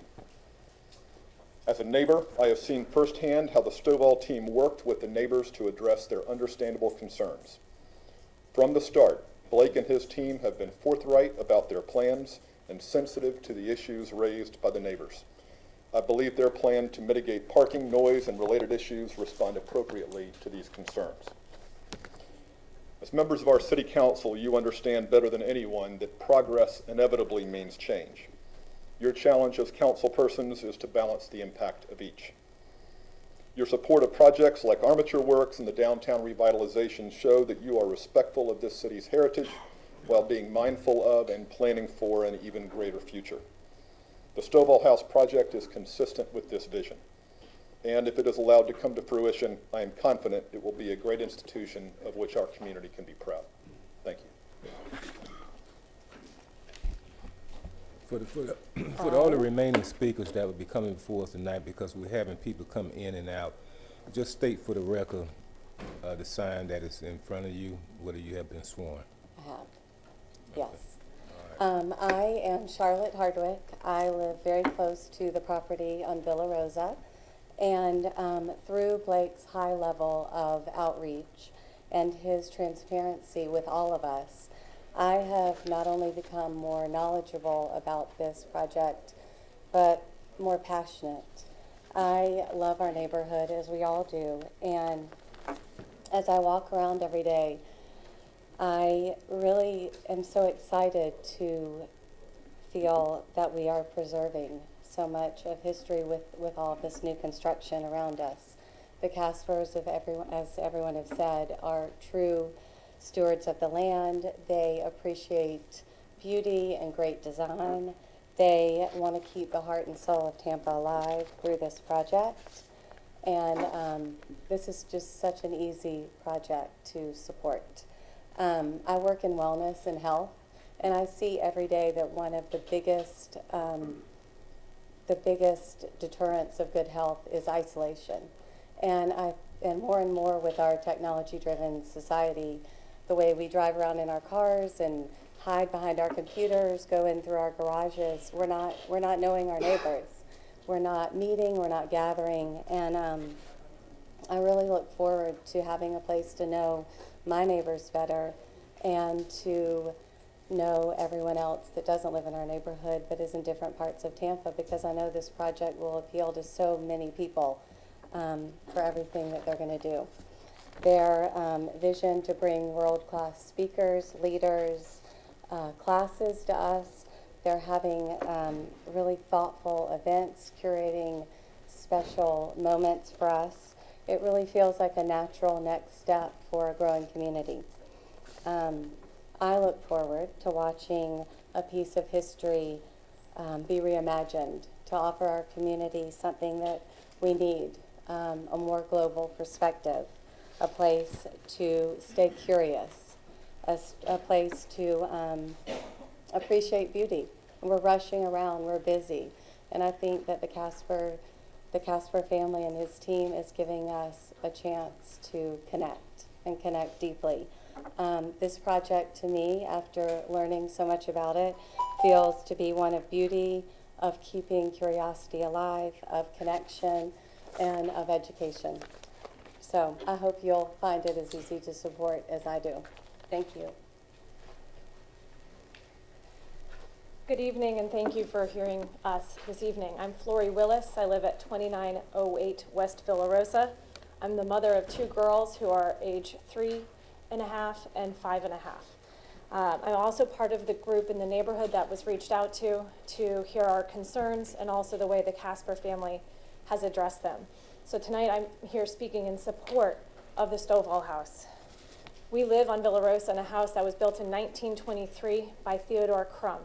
As a neighbor, I have seen firsthand how the Stovall team worked with the neighbors to address their understandable concerns. From the start, Blake and his team have been forthright about their plans and sensitive to the issues raised by the neighbors. I believe their plan to mitigate parking, noise, and related issues respond appropriately to these concerns. As members of our City Council, you understand better than anyone that progress inevitably means change. Your challenge as council persons is to balance the impact of each. Your support of projects like Armature Works and the downtown revitalization show that you are respectful of this city's heritage while being mindful of and planning for an even greater future. The Stovall House project is consistent with this vision. And if it is allowed to come to fruition, I am confident it will be a great institution of which our community can be proud. Thank you. For all the remaining speakers that will be coming before us tonight, because we're having people come in and out, just state for the record the sign that is in front of you, whether you have been sworn. I have. Yes. I am Charlotte Hardwick. I live very close to the property on Villa Rosa. And through Blake's high level of outreach and his transparency with all of us, I have not only become more knowledgeable about this project, but more passionate. I love our neighborhood, as we all do, and as I walk around every day, I really am so excited to feel that we are preserving so much of history with all of this new construction around us. The Caspers, as everyone has said, are true stewards of the land. They appreciate beauty and great design. They want to keep the heart and soul of Tampa alive through this project. And this is just such an easy project to support. I work in wellness and health, and I see every day that one of the biggest deterrents of good health is isolation. And more with our technology-driven society, the way we drive around in our cars and hide behind our computers, go in through our garages, we're not knowing our neighbors. We're not meeting, we're not gathering, and I really look forward to having a place to know my neighbors better and to know everyone else that doesn't live in our neighborhood but is in different parts of Tampa, because I know this project will appeal to so many people for everything that they're going to do. Their vision to bring world-class speakers, leaders, classes to us. They're having really thoughtful events, curating special moments for us. It really feels like a natural next step for a growing community. I look forward to watching a piece of history be reimagined to offer our community something that we need, a more global perspective, a place to stay curious, a place to appreciate beauty. We're rushing around, we're busy, and I think that the Casper family and his team is giving us a chance to connect and connect deeply. This project, to me, after learning so much about it, feels to be one of beauty, of keeping curiosity alive, of connection, and of education. So I hope you'll find it as easy to support as I do. Thank you. Good evening, and thank you for hearing us this evening. I'm Flory Willis. I live at 2908 West Villa Rosa. I'm the mother of two girls who are age 3.5 and 5.5. I'm also part of the group in the neighborhood that was reached out to hear our concerns and also the way the Casper family has addressed them. So tonight I'm here speaking in support of the Stovall House. We live on Villa Rosa in a house that was built in 1923 by Theodore Crum.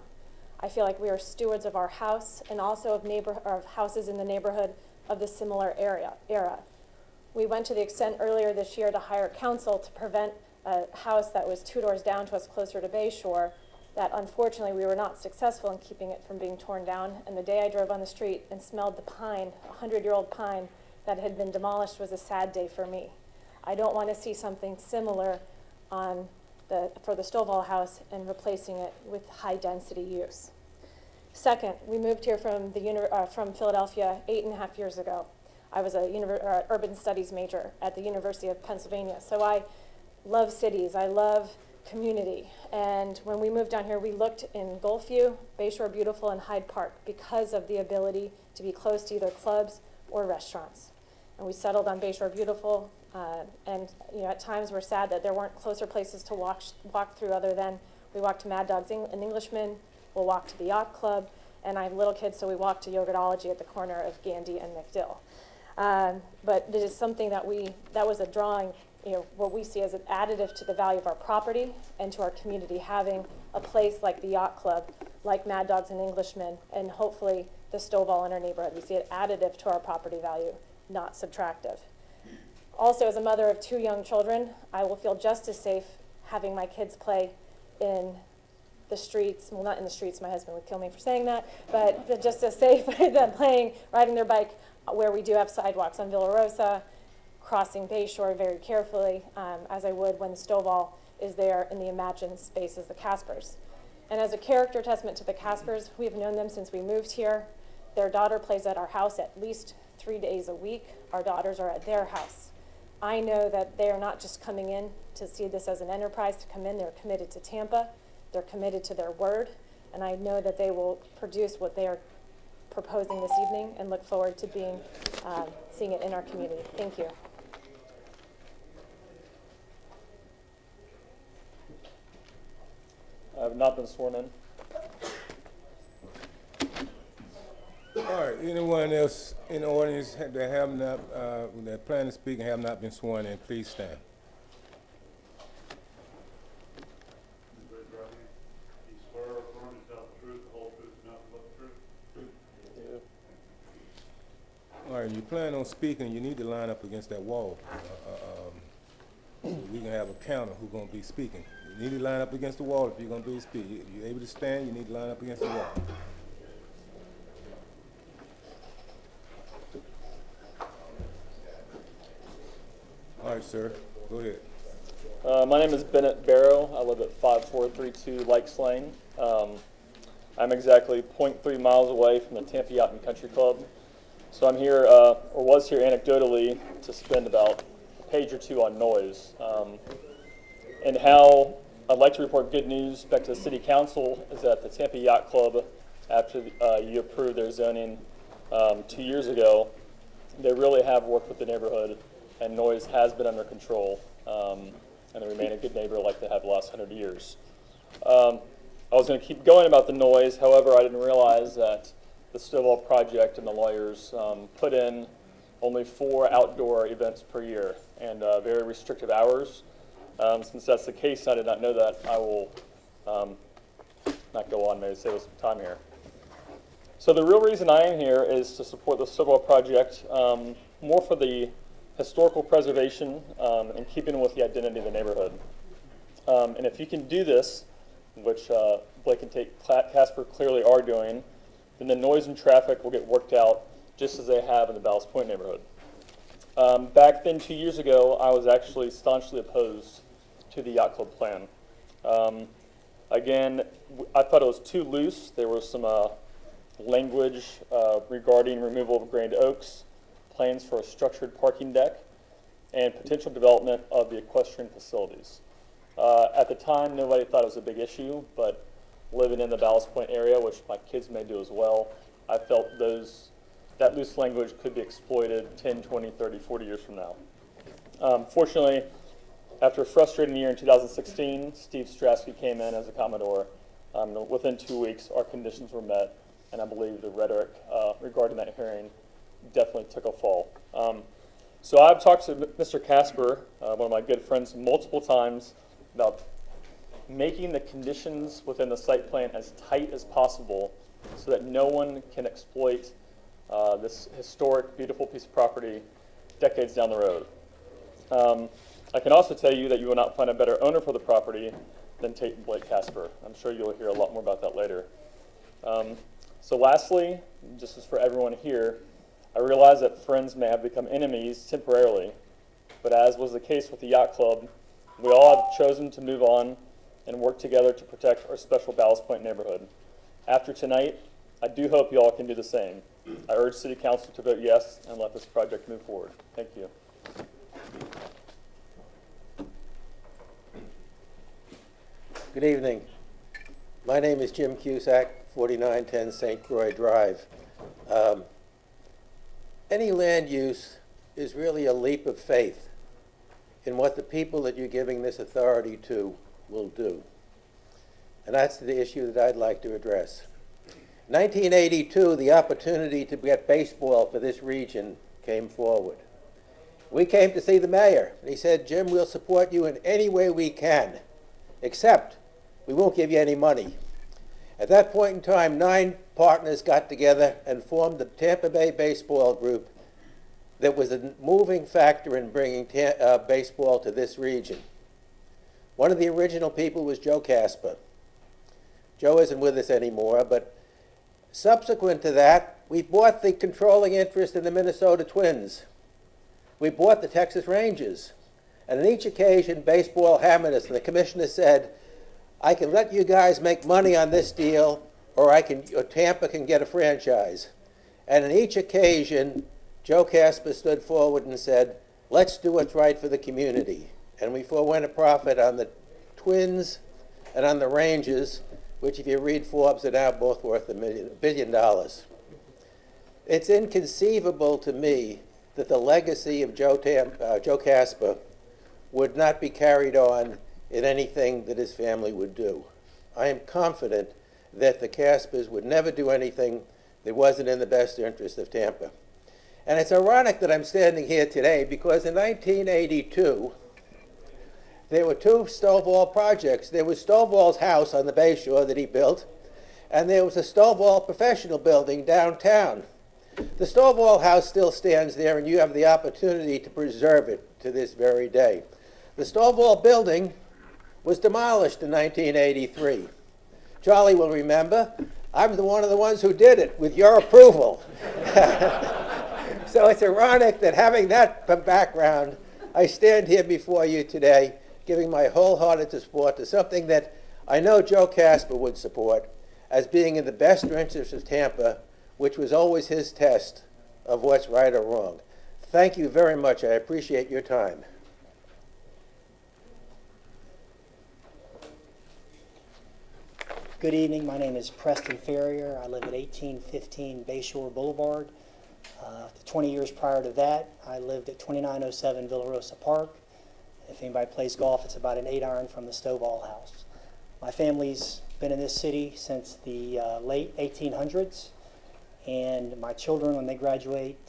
I feel like we are stewards of our house and also of houses in the neighborhood of the similar era. We went to the extent earlier this year to hire counsel to prevent a house that was 2 doors down to us closer to Bayshore that unfortunately we were not successful in keeping it from being torn down. And the day I drove on the street and smelled the pine, a 100-year-old pine that had been demolished, was a sad day for me. I don't want to see something similar for the Stovall House and replacing it with high-density use. Second, we moved here from Philadelphia 8.5 years ago. I was a urban studies major at the University of Pennsylvania, so I love cities, I love community. And when we moved down here, we looked in Gulfview, Bayshore Beautiful, and Hyde Park because of the ability to be close to either clubs or restaurants. And we settled on Bayshore Beautiful. And at times we're sad that there weren't closer places to walk through other than we walked to Mad Dog's and Englishman, we'll walk to the Yacht Club, and I have little kids, so we walk to Yogurtology at the corner of Gandy and McDill. But it is something that was a drawing, what we see as an additive to the value of our property and to our community, having a place like the Yacht Club, like Mad Dog's and Englishman, and hopefully the Stovall in our neighborhood. We see it additive to our property value, not subtractive. Also, as a mother of 2 young children, I will feel just as safe having my kids play in the streets. Well, not in the streets, my husband would kill me for saying that, but just as safe than riding their bike where we do have sidewalks on Villa Rosa, crossing Bayshore very carefully, as I would when the Stovall is there in the imagined space as the Caspers. And as a character testament to the Caspers, we've known them since we moved here. Their daughter plays at our house at least 3 days a week. Our daughters are at their house. I know that they are not just coming in to see this as an enterprise to come in. They're committed to Tampa. They're committed to their word. And I know that they will produce what they are proposing this evening and look forward to seeing it in our community. Thank you. have not been sworn in. All right, anyone else in the audience that have not, that plan to speak and have not been sworn in, please stand. All right, you plan on speaking, you need to line up against that wall. So we can have a counter who's gonna be speaking. You need to line up against the wall if you're gonna be speaking. If you're able to stand, you need to line up against the wall. All right, sir, go ahead. My name is Bennett Barrow. I live at 5432 Lakes Lane. I'm exactly 0.3 miles away from the Tampa Yacht and Country Club. So I'm here, or was here anecdotally, to spend about a page or two on noise. And how I'd like to report good news back to the City Council is that the Tampa Yacht Club, after you approved their zoning 2 years ago, they really have worked with the neighborhood, and noise has been under control, and they remain a good neighbor like they have the last 100 years. I was going to keep going about the noise, however, I didn't realize that the Stovall project and the lawyers put in only 4 outdoor events per year and very restrictive hours. Since that's the case, I did not know that. I will not go on, maybe save us some time here. So the real reason I am here is to support the Stovall project, more for the historical preservation and keeping with the identity of the neighborhood. And if you can do this, which Blake and Casper clearly are doing, then the noise and traffic will get worked out just as they have in the Ballast Point neighborhood. Back then, 2 years ago, I was actually staunchly opposed to the Yacht Club plan. Again, I thought it was too loose. There was some language regarding removal of grand oaks, plans for a structured parking deck, and potential development of the equestrian facilities. At the time, nobody thought it was a big issue, but living in the Ballast Point area, which my kids may do as well, I felt that loose language could be exploited 10, 20, 30, 40 years from now. Fortunately, after a frustrating year in 2016, Steve Strasky came in as a Commodore. Within 2 weeks, our conditions were met, and I believe the rhetoric regarding that hearing definitely took a fall. So I've talked to Mr. Casper, one of my good friends, multiple times about making the conditions within the site plan as tight as possible so that no one can exploit this historic, beautiful piece of property decades down the road. I can also tell you that you will not find a better owner for the property than Tate and Blake Casper. I'm sure you'll hear a lot more about that later. So lastly, just as for everyone here, I realize that friends may have become enemies temporarily, but as was the case with the Yacht Club, we all have chosen to move on and work together to protect our special Ballast Point neighborhood. After tonight, I do hope you all can do the same. I urge City Council to vote yes and let this project move forward. Thank you. Good evening. My name is Jim Cusack, 4910 St. Croix Drive. Any land use is really a leap of faith in what the people that you're giving this authority to will do. And that's the issue that I'd like to address. 1982, the opportunity to get baseball for this region came forward. We came to see the mayor, and he said, Jim, we'll support you in any way we can, except we won't give you any money. At that point in time, 9 partners got together and formed the Tampa Bay Baseball Group that was a moving factor in bringing baseball to this region. One of the original people was Joe Casper. Joe isn't with us anymore, but subsequent to that, we bought the controlling interest in the Minnesota Twins. We bought the Texas Rangers. And on each occasion, baseball hammered us, and the commissioner said, I can let you guys make money on this deal, or Tampa can get a franchise. And on each occasion, Joe Casper stood forward and said, let's do what's right for the community. And we forewent a profit on the Twins and on the Rangers, which if you read Forbes are now both worth $1 billion. It's inconceivable to me that the legacy of Joe Casper would not be carried on in anything that his family would do. I am confident that the Caspers would never do anything that wasn't in the best interest of Tampa. And it's ironic that I'm standing here today because in 1982, there were two Stovall projects. There was Stovall's house on the Bay Shore that he built, and there was a Stovall professional building downtown. The Stovall house still stands there, and you have the opportunity to preserve it to this very day. The Stovall building was demolished in 1983. Charlie will remember, I'm one of the ones who did it with your approval. So it's ironic that having that background, I stand here before you today giving my wholehearted support to something that I know Joe Casper would support as being in the best interest of Tampa, which was always his test of what's right or wrong. Thank you very much. I appreciate your time. Good evening. My name is Preston Ferrier. I live at 1815 Bayshore Boulevard. 20 years prior to that, I lived at 2907 Villa Rosa Park. If anybody plays golf, it's about an 8-iron from the Stovall house. My family's been in this city since the late 1800s, and my children, when they graduate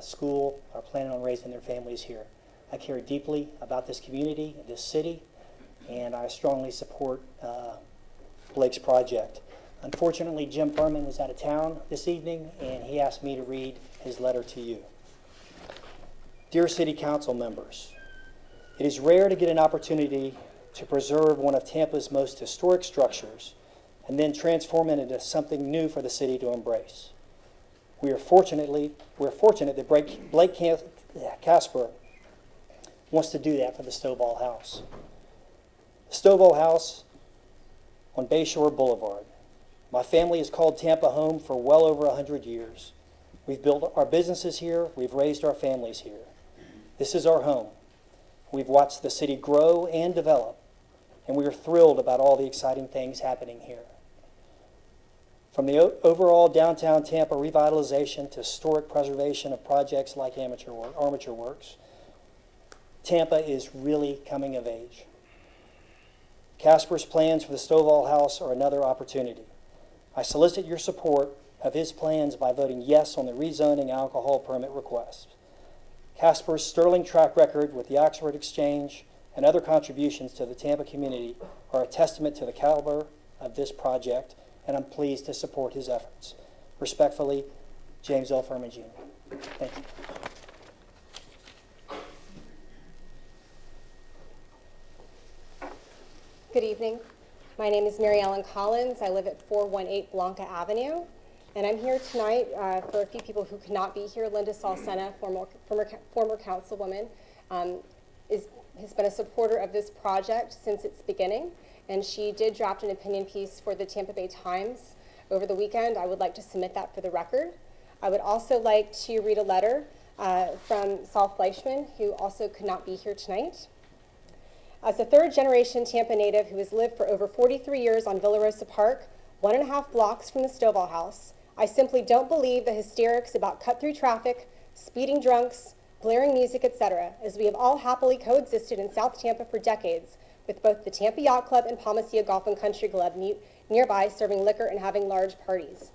school, are planning on raising their families here. I care deeply about this community, this city, and I strongly support Blake's project. Unfortunately, Jim Furman was out of town this evening, and he asked me to read his letter to you. Dear City Council members, it is rare to get an opportunity to preserve one of Tampa's most historic structures and then transform it into something new for the city to embrace. We're fortunate that Blake Casper wants to do that for the Stovall House. The Stovall House on Bayshore Boulevard. My family has called Tampa home for well over 100 years. We've built our businesses here. We've raised our families here. This is our home. We've watched the city grow and develop, and we are thrilled about all the exciting things happening here. From the overall downtown Tampa revitalization to historic preservation of projects like Armature Works, Tampa is really coming of age. Casper's plans for the Stovall House are another opportunity. I solicit your support of his plans by voting yes on the rezoning alcohol permit request. Casper's sterling track record with the Oxford Exchange and other contributions to the Tampa community are a testament to the caliber of this project, and I'm pleased to support his efforts. Respectfully, James L. Furman, Jr. Thank you. Good evening. My name is Mary Ellen Collins. I live at 418 Blanca Avenue. And I'm here tonight for a few people who could not be here. Linda Salsena, former councilwoman, has been a supporter of this project since its beginning. And she did draft an opinion piece for the Tampa Bay Times over the weekend. I would like to submit that for the record. I would also like to read a letter from Saul Fleischman, who also could not be here tonight. As a third-generation Tampa native who has lived for over 43 years on Villa Rosa Park, 1.5 blocks from the Stovall House, I simply don't believe the hysterics about cut-through traffic, speeding drunks, blaring music, etc., as we have all happily coexisted in South Tampa for decades, with both the Tampa Yacht Club and Palmacia Golf and Country Club nearby serving liquor and having large parties.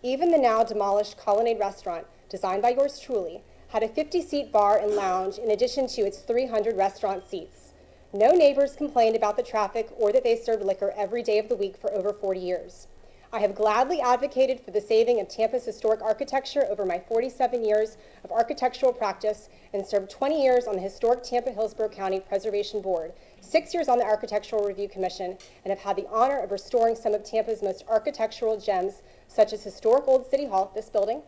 Even the now demolished Colonnade restaurant, designed by yours truly, had a 50-seat bar and lounge in addition to its 300 restaurant seats. No neighbors complained about the traffic or that they served liquor every day of the week for over 40 years. I have gladly advocated for the saving of Tampa's historic architecture over my 47 years of architectural practice and served 20 years on the historic Tampa-Hillsborough County Preservation Board, 6 years on the Architectural Review Commission, and have had the honor of restoring some of Tampa's most architectural gems, such as historic Old City Hall, this building,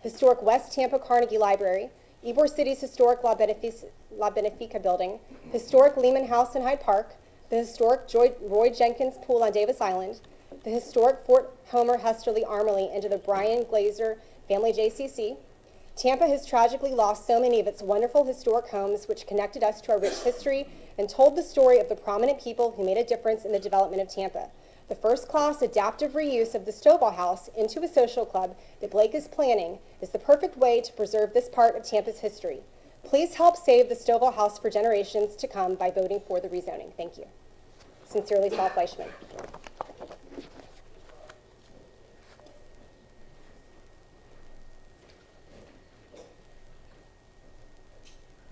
historic West Tampa Carnegie Library, Ybor City's historic La Benefica building, historic Lehman House in Hyde Park, the historic Roy Jenkins Pool on Davis Island, the historic Fort Homer Hesterly Armory into the Brian Glazer Family JCC. Tampa has tragically lost so many of its wonderful historic homes which connected us to our rich history and told the story of the prominent people who made a difference in the development of Tampa. The first-class adaptive reuse of the Stovall House into a social club that Blake is planning is the perfect way to preserve this part of Tampa's history. Please help save the Stovall House for generations to come by voting for the rezoning. Thank you. Sincerely, Saul Fleischman.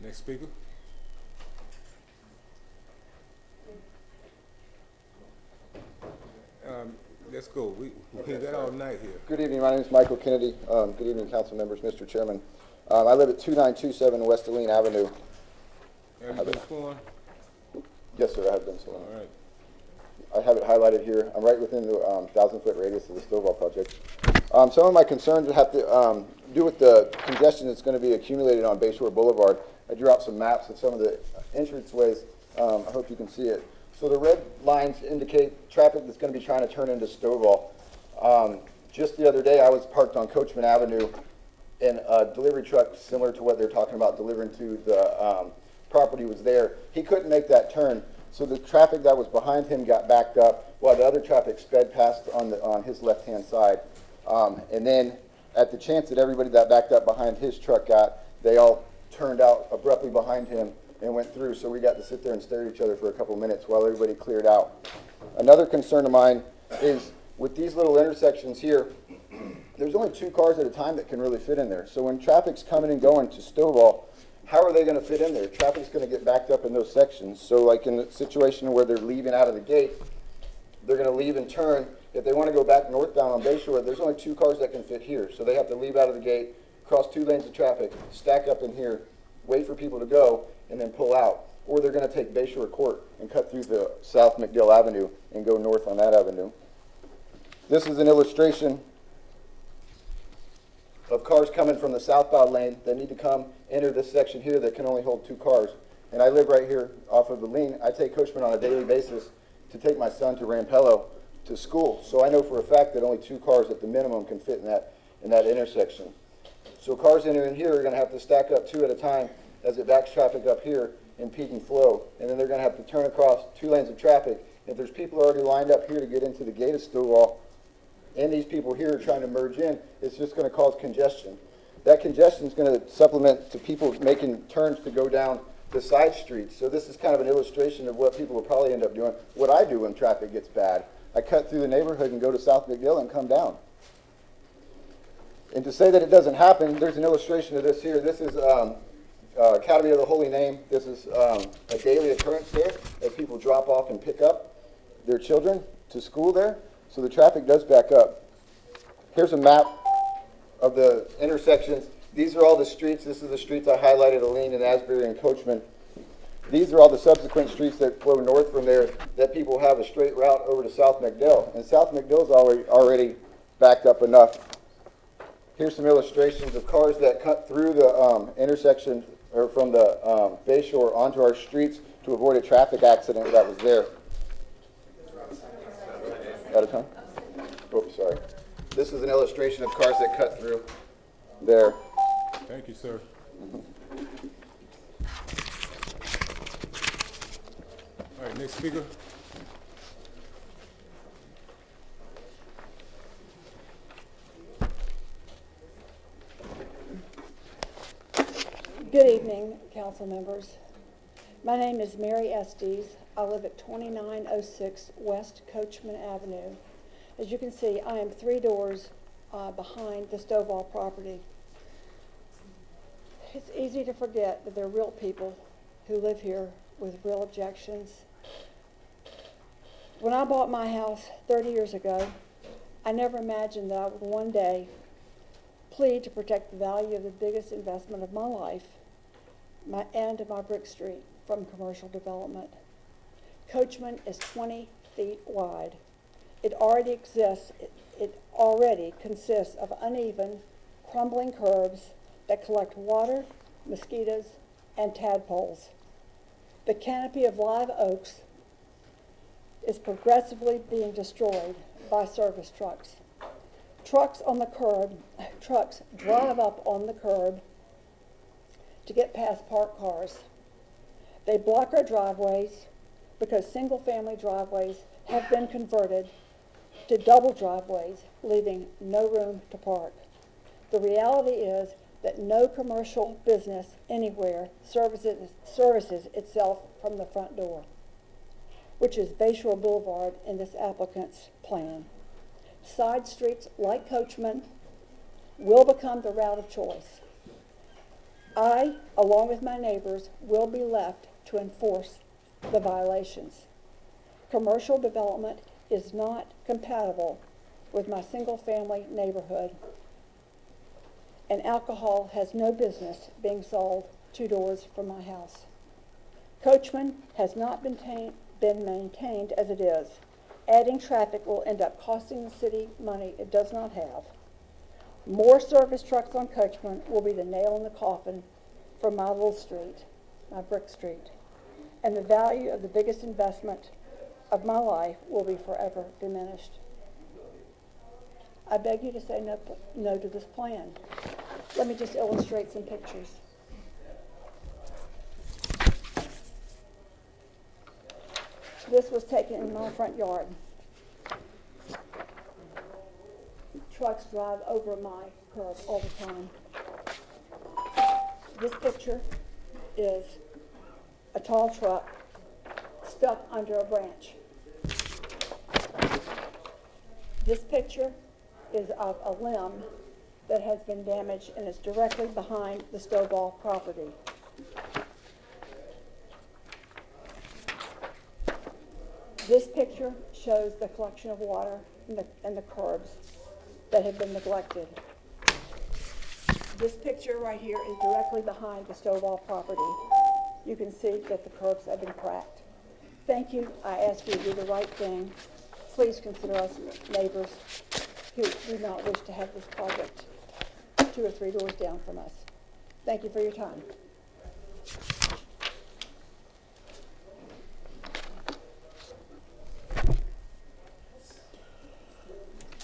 next speaker. Let's go. We got all night here. Good evening. My name is Michael Kennedy. Good evening, council members, Mr. Chairman. I live at 2927 West Aline Avenue. Have you been sworn? Yes, sir, I have been sworn. All right. I have it highlighted here. I'm right within the 1,000-foot radius of the Stovall project. Some of my concerns have to do with the congestion that's going to be accumulated on Bayshore Boulevard. I drew out some maps of some of the entranceways. I hope you can see it. So the red lines indicate traffic that's going to be trying to turn into Stovall. Just the other day, I was parked on Coachman Avenue, and a delivery truck similar to what they're talking about delivering to the property was there. He couldn't make that turn, so the traffic that was behind him got backed up while the other traffic sped past on his left-hand side. And then at the chance that everybody that backed up behind his truck they all turned out abruptly behind him and went through, so we got to sit there and stare at each other for a couple minutes while everybody cleared out. Another concern of mine is with these little intersections here, there's only 2 cars at a time that can really fit in there. So when traffic's coming and going to Stovall, how are they going to fit in there? Traffic's going to get backed up in those sections. So like in the situation where they're leaving out of the gate, they're going to leave and turn. If they want to go back northbound on Bayshore, there's only 2 cars that can fit here. So they have to leave out of the gate, cross 2 lanes of traffic, stack up in here, wait for people to go, and then pull out. Or they're going to take Bayshore Court and cut through the South McDill Avenue and go north on that avenue. This is an illustration of cars coming from the southbound lane that need to come enter this section here that can only hold 2 cars. And I live right here off of the Lean. I take Coachman on a daily basis to take my son to Rampello to school. So I know for a fact that only 2 cars at the minimum can fit in that intersection. So cars entering here are going to have to stack up 2 at a time as it backs traffic up here in peak and flow. And then they're going to have to turn across 2 lanes of traffic. If there's people already lined up here to get into the gate of Stovall, and these people here are trying to merge in, it's just going to cause congestion. That congestion is going to supplement to people making turns to go down the side streets. So this is kind of an illustration of what people will probably end up doing. What I do when traffic gets bad, I cut through the neighborhood and go to South McDill and come down. And to say that it doesn't happen, there's an illustration of this here. This is Academy of the Holy Name. This is a daily occurrence there as people drop off and pick up their children to school there. So the traffic does back up. Here's a map of the intersections. These are all the streets. This is the streets I highlighted, Aline and Asbury and Coachman. These are all the subsequent streets that flow north from there that people have a straight route over to South McDill. And South McDill's already backed up enough. Here's some illustrations of cars that cut through the intersection or from the Bayshore onto our streets to avoid a traffic accident that was there. Out of time? Oops, sorry. This is an illustration of cars that cut through there. Thank you, sir. All right, next speaker. Good evening, council members. My name is Mary Estes. I live at 2906 West Coachman Avenue. As you can see, I am 3 doors behind the Stovall property. It's easy to forget that they're real people who live here with real objections. When I bought my house 30 years ago, I never imagined that I would one day plead to protect the value of the biggest investment of my life, my brick street, from commercial development. Coachman is 20 feet wide. It already consists of uneven, crumbling curbs that collect water, mosquitoes, and tadpoles. The canopy of live oaks is progressively being destroyed by service trucks. Trucks drive up on the curb to get past parked cars. They block our driveways because single-family driveways have been converted to double driveways, leaving no room to park. The reality is that no commercial business anywhere services itself from the front door, which is Bayshore Boulevard in this applicant's plan. Side streets like Coachman will become the route of choice. I, along with my neighbors, will be left to enforce the violations. Commercial development is not compatible with my single-family neighborhood, and alcohol has no business being sold 2 doors from my house. Coachman has not been maintained as it is. Adding traffic will end up costing the city money it does not have. More service trucks on Coachman will be the nail in the coffin for my little street, my brick street, and the value of the biggest investment of my life will be forever diminished. I beg you to say no to this plan. Let me just illustrate some pictures. This was taken in my front yard. Trucks drive over my curb all the time. This picture is a tall truck stuck under a branch. This picture is of a limb that has been damaged and is directly behind the Stovall property. This picture shows the collection of water and the curbs that have been neglected. This picture right here is directly behind the Stovall property. You can see that the curbs have been cracked. Thank you. I ask you to do the right thing. Please consider us neighbors who do not wish to have this project 2 or 3 doors down from us. Thank you for your time.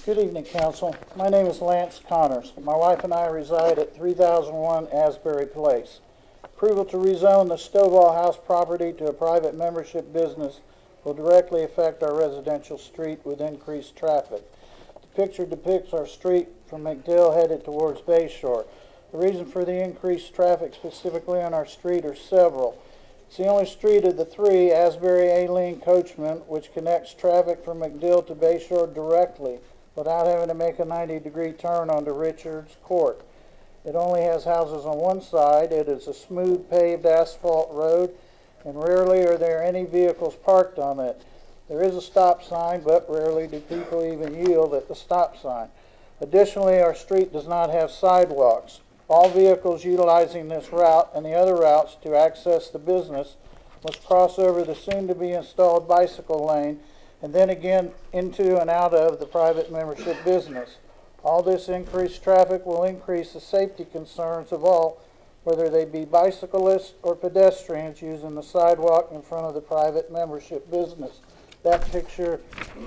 Good evening, Council. My name is Lance Connors. My wife and I reside at 3001 Asbury Place. Approval to rezone the Stovall House property to a private membership business will directly affect our residential street with increased traffic. The picture depicts our street from McDill headed towards Bayshore. The reason for the increased traffic specifically on our street are several. It's the only street of the 3, Asbury, Aileen, Coachman, which connects traffic from McDill to Bayshore directly without having to make a 90-degree turn onto Richards Court. It only has houses on one side. It is a smooth paved asphalt road, and rarely are there any vehicles parked on it. There is a stop sign, but rarely do people even yield at the stop sign. Additionally, our street does not have sidewalks. All vehicles utilizing this route and the other routes to access the business must cross over the soon-to-be-installed bicycle lane and then again into and out of the private membership business. All this increased traffic will increase the safety concerns of all, whether they be bicyclists or pedestrians using the sidewalk in front of the private membership business. That picture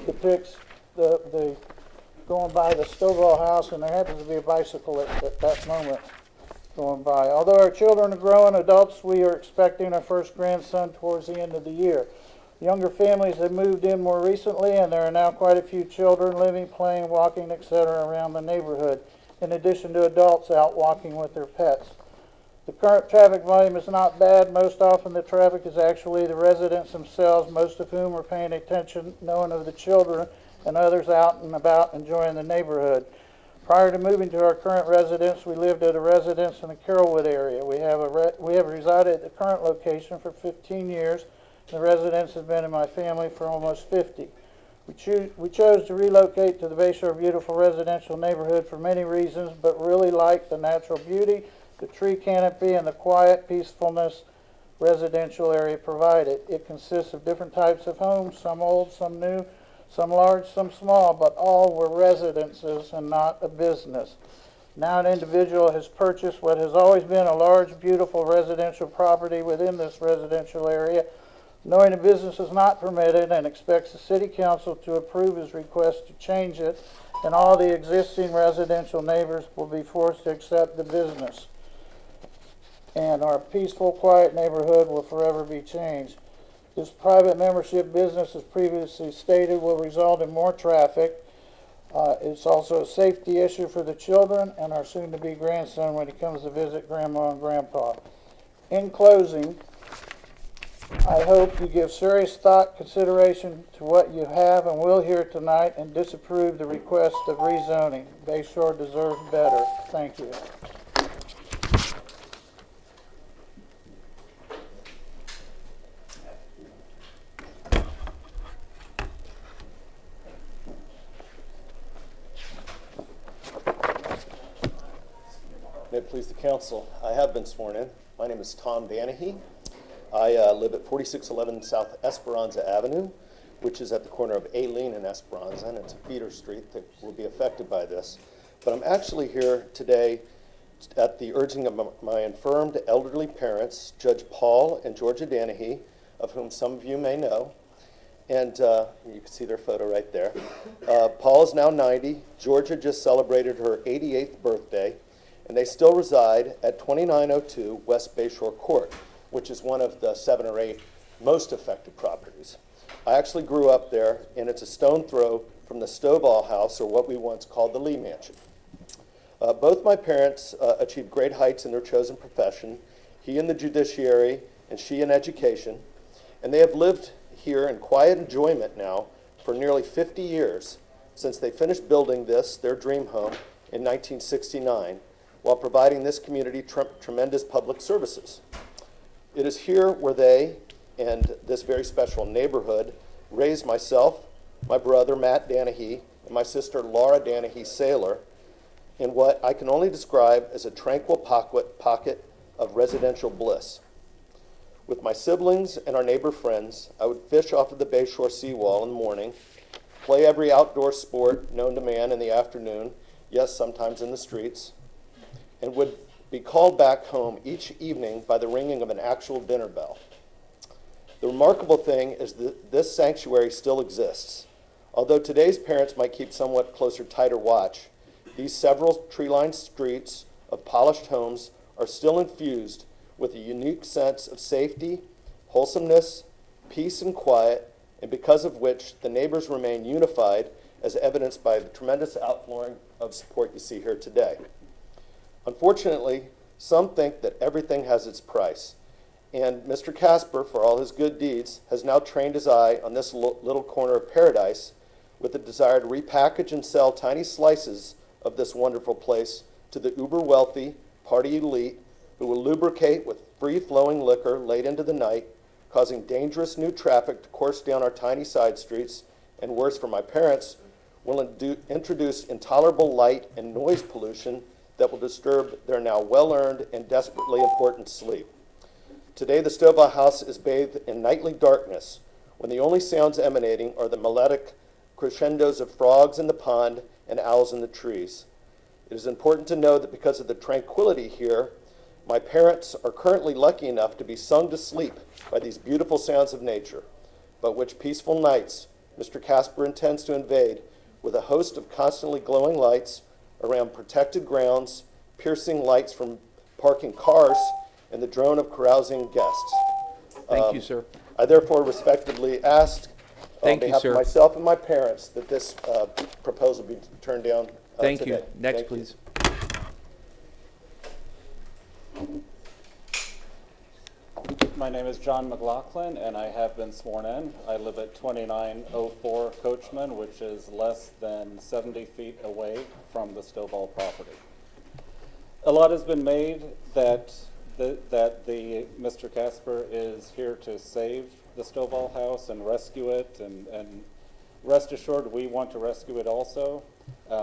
depicts the going by the Stovall house, and there happens to be a bicyclist at that moment going by. Although our children are growing adults, we are expecting our first grandson towards the end of the year. Younger families have moved in more recently, and there are now quite a few children living, playing, walking, etc. around the neighborhood, in addition to adults out walking with their pets. The current traffic volume is not bad. Most often the traffic is actually the residents themselves, most of whom are paying attention, knowing of the children and others out and about enjoying the neighborhood. Prior to moving to our current residence, we lived at a residence in the Carrollwood area. We have resided at the current location for 15 years. The residence has been in my family for almost 50. We chose to relocate to the Bayshore Beautiful residential neighborhood for many reasons, but really like the natural beauty, the tree canopy, and the quiet peacefulness residential area provided. It consists of different types of homes, some old, some new, some large, some small, but all were residences and not a business. Now an individual has purchased what has always been a large, beautiful residential property within this residential area, knowing a business is not permitted, and expects the City Council to approve his request to change it, and all the existing residential neighbors will be forced to accept the business. And our peaceful, quiet neighborhood will forever be changed. This private membership business, as previously stated, will result in more traffic. It's also a safety issue for the children and our soon-to-be grandson when he comes to visit Grandma and Grandpa. In closing, I hope you give serious thought, consideration to what you have and will hear tonight and disapprove the request of rezoning. Bayshore deserves better. Thank you. May it please the council, I have been sworn in. My name is Tom Danahy. I live at 4611 South Esperanza Avenue, which is at the corner of Aileen and Esperanza, and it's a feeder street that will be affected by this. But I'm actually here today at the urging of my infirmed elderly parents, Judge Paul and Georgia Danahy, of whom some of you may know. And you can see their photo right there. Paul is now 90. Georgia just celebrated her 88th birthday. And they still reside at 2902 West Bayshore Court, which is one of the 7 or 8 most affected properties. I actually grew up there, and it's a stone throw from the Stovall House, or what we once called the Lee Mansion. Both my parents achieved great heights in their chosen profession, he in the judiciary and she in education, and they have lived here in quiet enjoyment now for nearly 50 years since they finished building this, their dream home, in 1969, while providing this community tremendous public services. It is here where they and this very special neighborhood raised myself, my brother Matt Danahy, and my sister Laura Danahy Saylor in what I can only describe as a tranquil pocket of residential bliss. With my siblings and our neighbor friends, I would fish off of the Bayshore seawall in the morning, play every outdoor sport known to man in the afternoon, yes, sometimes in the streets, and would be called back home each evening by the ringing of an actual dinner bell. The remarkable thing is that this sanctuary still exists. Although today's parents might keep somewhat closer, tighter watch, these several tree-lined streets of polished homes are still infused with a unique sense of safety, wholesomeness, peace, and quiet, and because of which the neighbors remain unified, as evidenced by the tremendous outpouring of support you see here today. Unfortunately, some think that everything has its price, and Mr. Casper, for all his good deeds, has now trained his eye on this little corner of paradise with the desire to repackage and sell tiny slices of this wonderful place to the uber-wealthy party elite who will lubricate with free-flowing liquor late into the night, causing dangerous new traffic to course down our tiny side streets, and worse for my parents, will introduce intolerable light and noise pollution that will disturb their now well-earned and desperately important sleep. Today, the Stovall House is bathed in nightly darkness, when the only sounds emanating are the melodic crescendos of frogs in the pond and owls in the trees. It is important to know that because of the tranquility here, my parents are currently lucky enough to be sung to sleep by these beautiful sounds of nature, but which peaceful nights Mr. Casper intends to invade with a host of constantly glowing lights around protected grounds, piercing lights from parking cars, and the drone of carousing guests. Thank you, sir. I therefore respectfully ask on behalf sir. of myself and my parents that this proposal be turned down Thank today. you. Next, Thank you. please. My name is John McLaughlin, and I have been sworn in. I live at 2904 Coachman, which is less than 70 feet away from the Stovall property. A lot has been made that Mr. Casper is here to save the Stovall house and rescue it, and rest assured we want to rescue it also.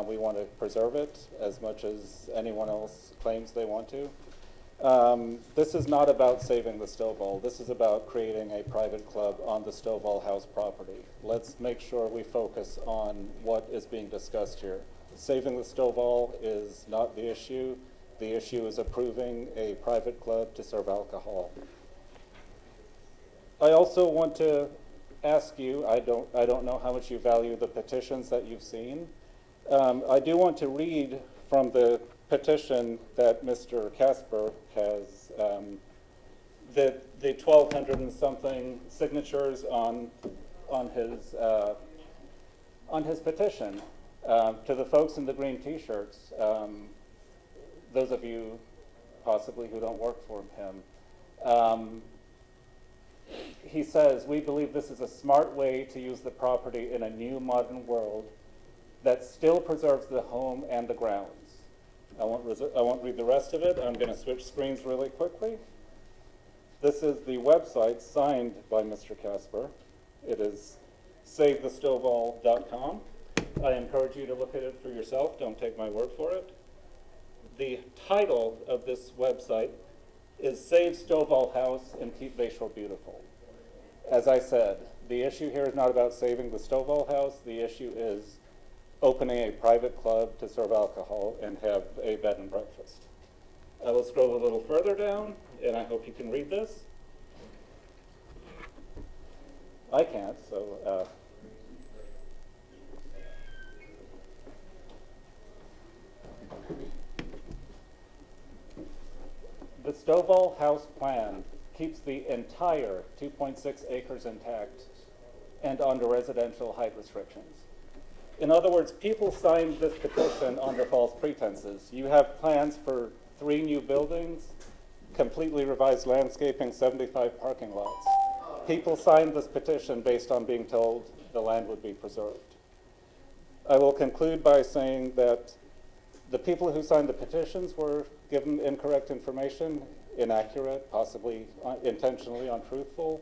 We want to preserve it as much as anyone else claims they want to. This is not about saving the Stovall. This is about creating a private club on the Stovall house property. Let's make sure we focus on what is being discussed here. Saving the Stovall is not the issue. The issue is approving a private club to serve alcohol. I also want to ask you, I don't know how much you value the petitions that you've seen. I do want to read from the petition that Mr. Casper has, the 1,200 and something signatures on his petition. To the folks in the green T-shirts, those of you possibly who don't work for him, he says, "We believe this is a smart way to use the property in a new modern world that still preserves the home and the grounds." I won't read the rest of it. I'm going to switch screens really quickly. This is the website signed by Mr. Casper. It is savethestovall.com. I encourage you to look at it for yourself. Don't take my word for it. the title of this website is Save Stovall House and Keep Bayshore Beautiful. As I said, the issue here is not about saving the Stovall House. The issue is opening a private club to serve alcohol and have a bed and breakfast. I will scroll a little further down, and I hope you can read this. I can't, so the Stovall House plan keeps the entire 2.6 acres intact and under residential height restrictions. In other words, people signed this petition under false pretenses. You have plans for 3 new buildings, completely revised landscaping, 75 parking lots. People signed this petition based on being told the land would be preserved. I will conclude by saying that the people who signed the petitions were given incorrect information, inaccurate, possibly intentionally untruthful,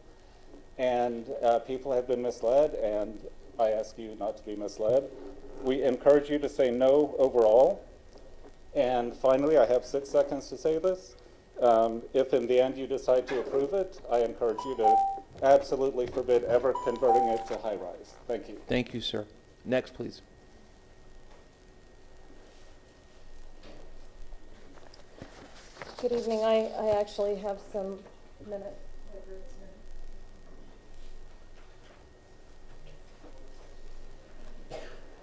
and people have been misled, and I ask you not to be misled. We encourage you to say no overall. And finally, I have 6 seconds to say this. If in the end you decide to approve it, I encourage you to absolutely forbid ever converting it to high-rise. Thank you. Thank you, sir. Next, please. Good evening. I actually have some minutes.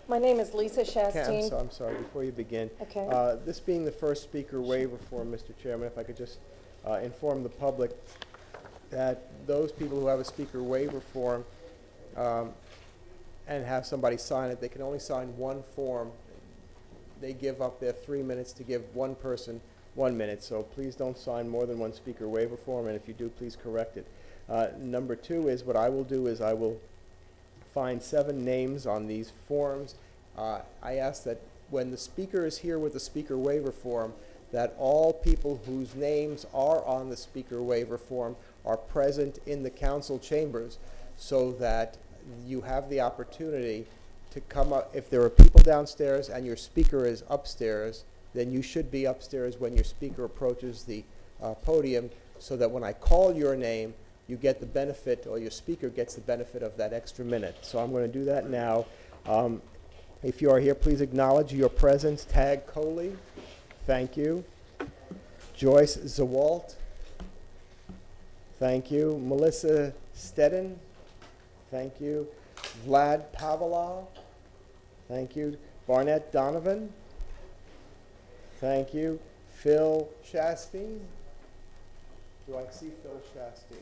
My name is Lisa Shastine. I'm sorry, before you begin. Okay. This being the first speaker waiver form, Mr. Chairman, if I could just inform the public that those people who have a speaker waiver form and have somebody sign it, they can only sign one form. They give up their 3 minutes to give one person 1 minute, so please don't sign more than one speaker waiver form, and if you do, please correct it. Number 2 is what I will do is I will find 7 names on these forms. I ask that when the speaker is here with the speaker waiver form, that all people whose names are on the speaker waiver form are present in the council chambers so that you have the opportunity to come up. If there are people downstairs and your speaker is upstairs, then you should be upstairs when your speaker approaches the podium so that when I call your name, you get the benefit, or your speaker gets the benefit of that extra minute. So I'm going to do that now. If you are here, please acknowledge your presence. Tag Coley, thank you. Joyce Zawalt, thank you. Melissa Stedden, thank you. Vlad Pavlov, thank you. Barnett Donovan, thank you. Phil Shastine. Do I see Phil Shastine?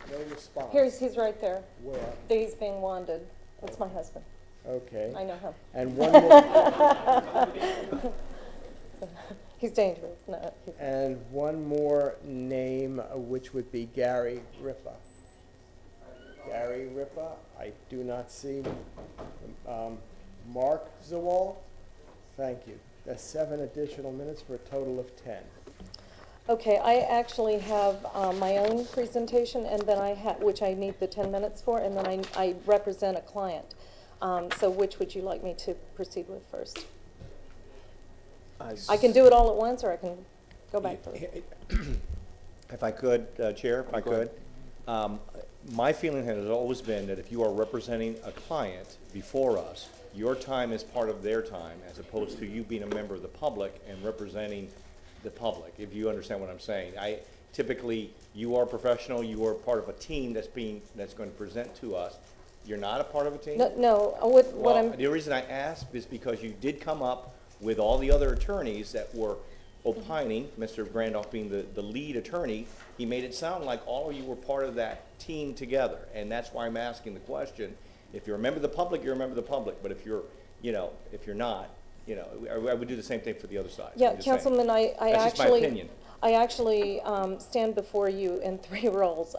No response. He's right there. Where? He's being wanted. That's my husband. Okay. I know him. And one more. He's dangerous. No. And one more name, which would be Gary Ripa. Gary Ripa, I do not see. Mark Zawal, thank you. That's 7 additional minutes for a total of 10. Okay, I actually have my own presentation, and then which I need the 10 minutes for, and then I represent a client. So which would you like me to proceed with first? I can do it all at once, or I can go back to it. If I could, Chair, if I could. My feeling has always been that if you are representing a client before us, your time is part of their time, as opposed to you being a member of the public and representing the public, if you understand what I'm saying. Typically, you are professional, you are part of a team that's going to present to us. You're not a part of a team? No, The reason I asked is because you did come up with all the other attorneys that were opining, Mr. Randolph being the lead attorney. He made it sound like all of you were part of that team together, and that's why I'm asking the question. If you're a member of the public, you're a member of the public, but if you're not, I would do the same thing for the other side. Yeah, Councilman, That's just my opinion. I actually stand before you in 3 roles,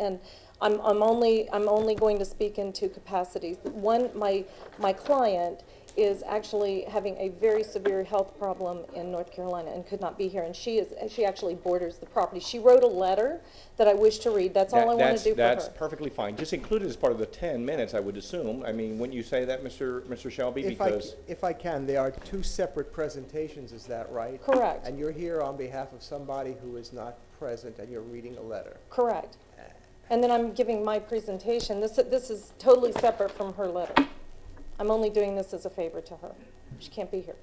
and I'm only going to speak in 2 capacities. One, my client is actually having a very severe health problem in North Carolina and could not be here. And she actually borders the property. She wrote a letter that I wish to read. That's all I want to do for her. That's perfectly fine. Just include it as part of the 10 minutes, I would assume. I mean, wouldn't you say that, Mr. Shelby? If I can, there are two separate presentations, is that right? Correct. And you're here on behalf of somebody who is not present, and you're reading a letter. Correct. And then I'm giving my presentation. This is totally separate from her letter. I'm only doing this as a favor to her. She can't be here.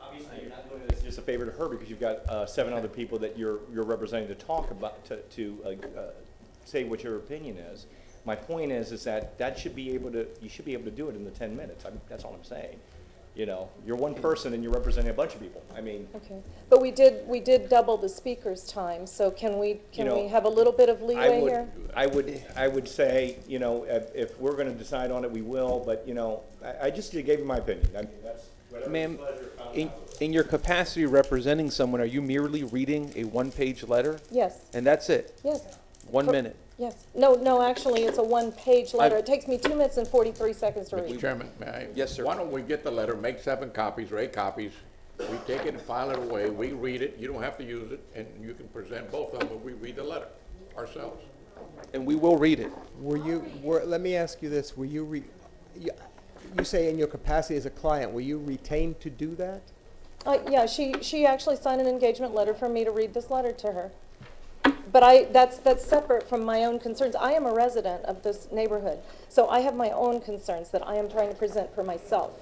Obviously, you're not doing this just a favor to her because you've got 7 other people that you're representing to talk about, to say what your opinion is. My point is that you should be able to do it in the 10 minutes. That's all I'm saying. You know, you're one person and you're representing a bunch of people. I mean. Okay, but we did double the speaker's time. So can we have a little bit of leeway here? I would say, you know, if we're going to decide on it, we will. But you know, I just gave you my opinion. I mean, that's whatever. Ma'am, in your capacity representing someone, are you merely reading a one-page letter? Yes. And that's it? Yes. 1 minute? Yes. No, actually, it's a one-page letter. It takes me 2 minutes and 43 seconds to read. Mr. Chairman, may I? Yes, sir. Why don't we get the letter, make 7 copies or 8 copies, we take it and file it away, we read it, you don't have to use it, and you can present both of them, but we read the letter ourselves. And we will read it. Let me ask you this, you say in your capacity as a client, were you retained to do that? Yeah, she actually signed an engagement letter for me to read this letter to her. But that's separate from my own concerns. I am a resident of this neighborhood, so I have my own concerns that I am trying to present for myself.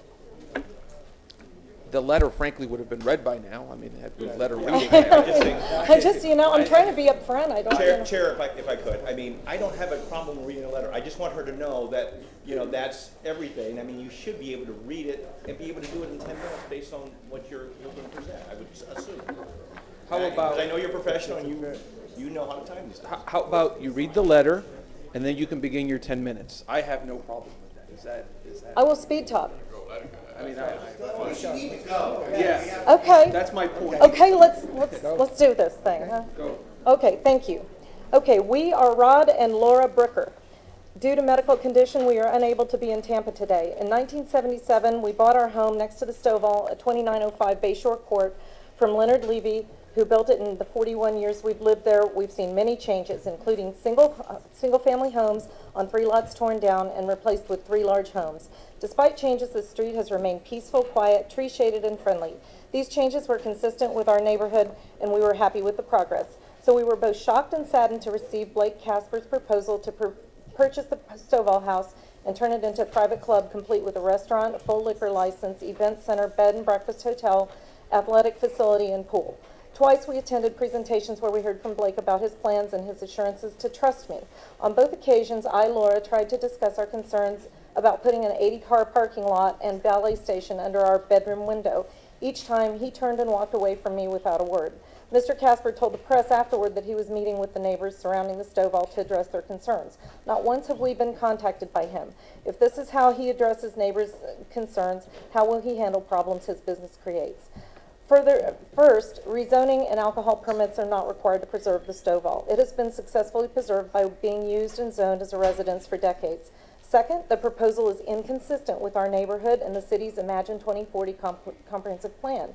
The letter, frankly, would have been read by now. I mean, had the letter reading. I'm trying to be upfront. I don't. Chair, if I could, I mean, I don't have a problem reading a letter. I just want her to know that, you know, that's everything. I mean, you should be able to read it and be able to do it in 10 minutes based on what you're going to present. I would assume. How about? I know you're professional and you know how to time these things. How about you read the letter, and then you can begin your 10 minutes? I have no problem with that. Is that? I will speed talk. I mean, Yeah. Okay. That's my point. Okay, let's do this thing. Huh? Go. Okay, thank you. Okay, we are Rod and Laura Bricker. Due to medical condition, we are unable to be in Tampa today. In 1977, we bought our home next to the Stovall at 2905 Bayshore Court from Leonard Levy, who built it in the 41 years we've lived there. We've seen many changes, including single-family homes on 3 lots torn down and replaced with 3 large homes. Despite changes, the street has remained peaceful, quiet, tree-shaded, and friendly. These changes were consistent with our neighborhood, and we were happy with the progress. So we were both shocked and saddened to receive Blake Casper's proposal to purchase the Stovall house and turn it into a private club complete with a restaurant, a full liquor license, event center, bed and breakfast hotel, athletic facility, and pool. Twice we attended presentations where we heard from Blake about his plans and his assurances to trust me. On both occasions, Laura, tried to discuss our concerns about putting an 80-car parking lot and valet station under our bedroom window. Each time, he turned and walked away from me without a word. Mr. Casper told the press afterward that he was meeting with the neighbors surrounding the Stovall to address their concerns. Not once have we been contacted by him. If this is how he addresses neighbors' concerns, how will he handle problems his business creates? First, rezoning and alcohol permits are not required to preserve the Stovall. It has been successfully preserved by being used and zoned as a residence for decades. Second, the proposal is inconsistent with our neighborhood and the city's Imagine 2040 comprehensive plan.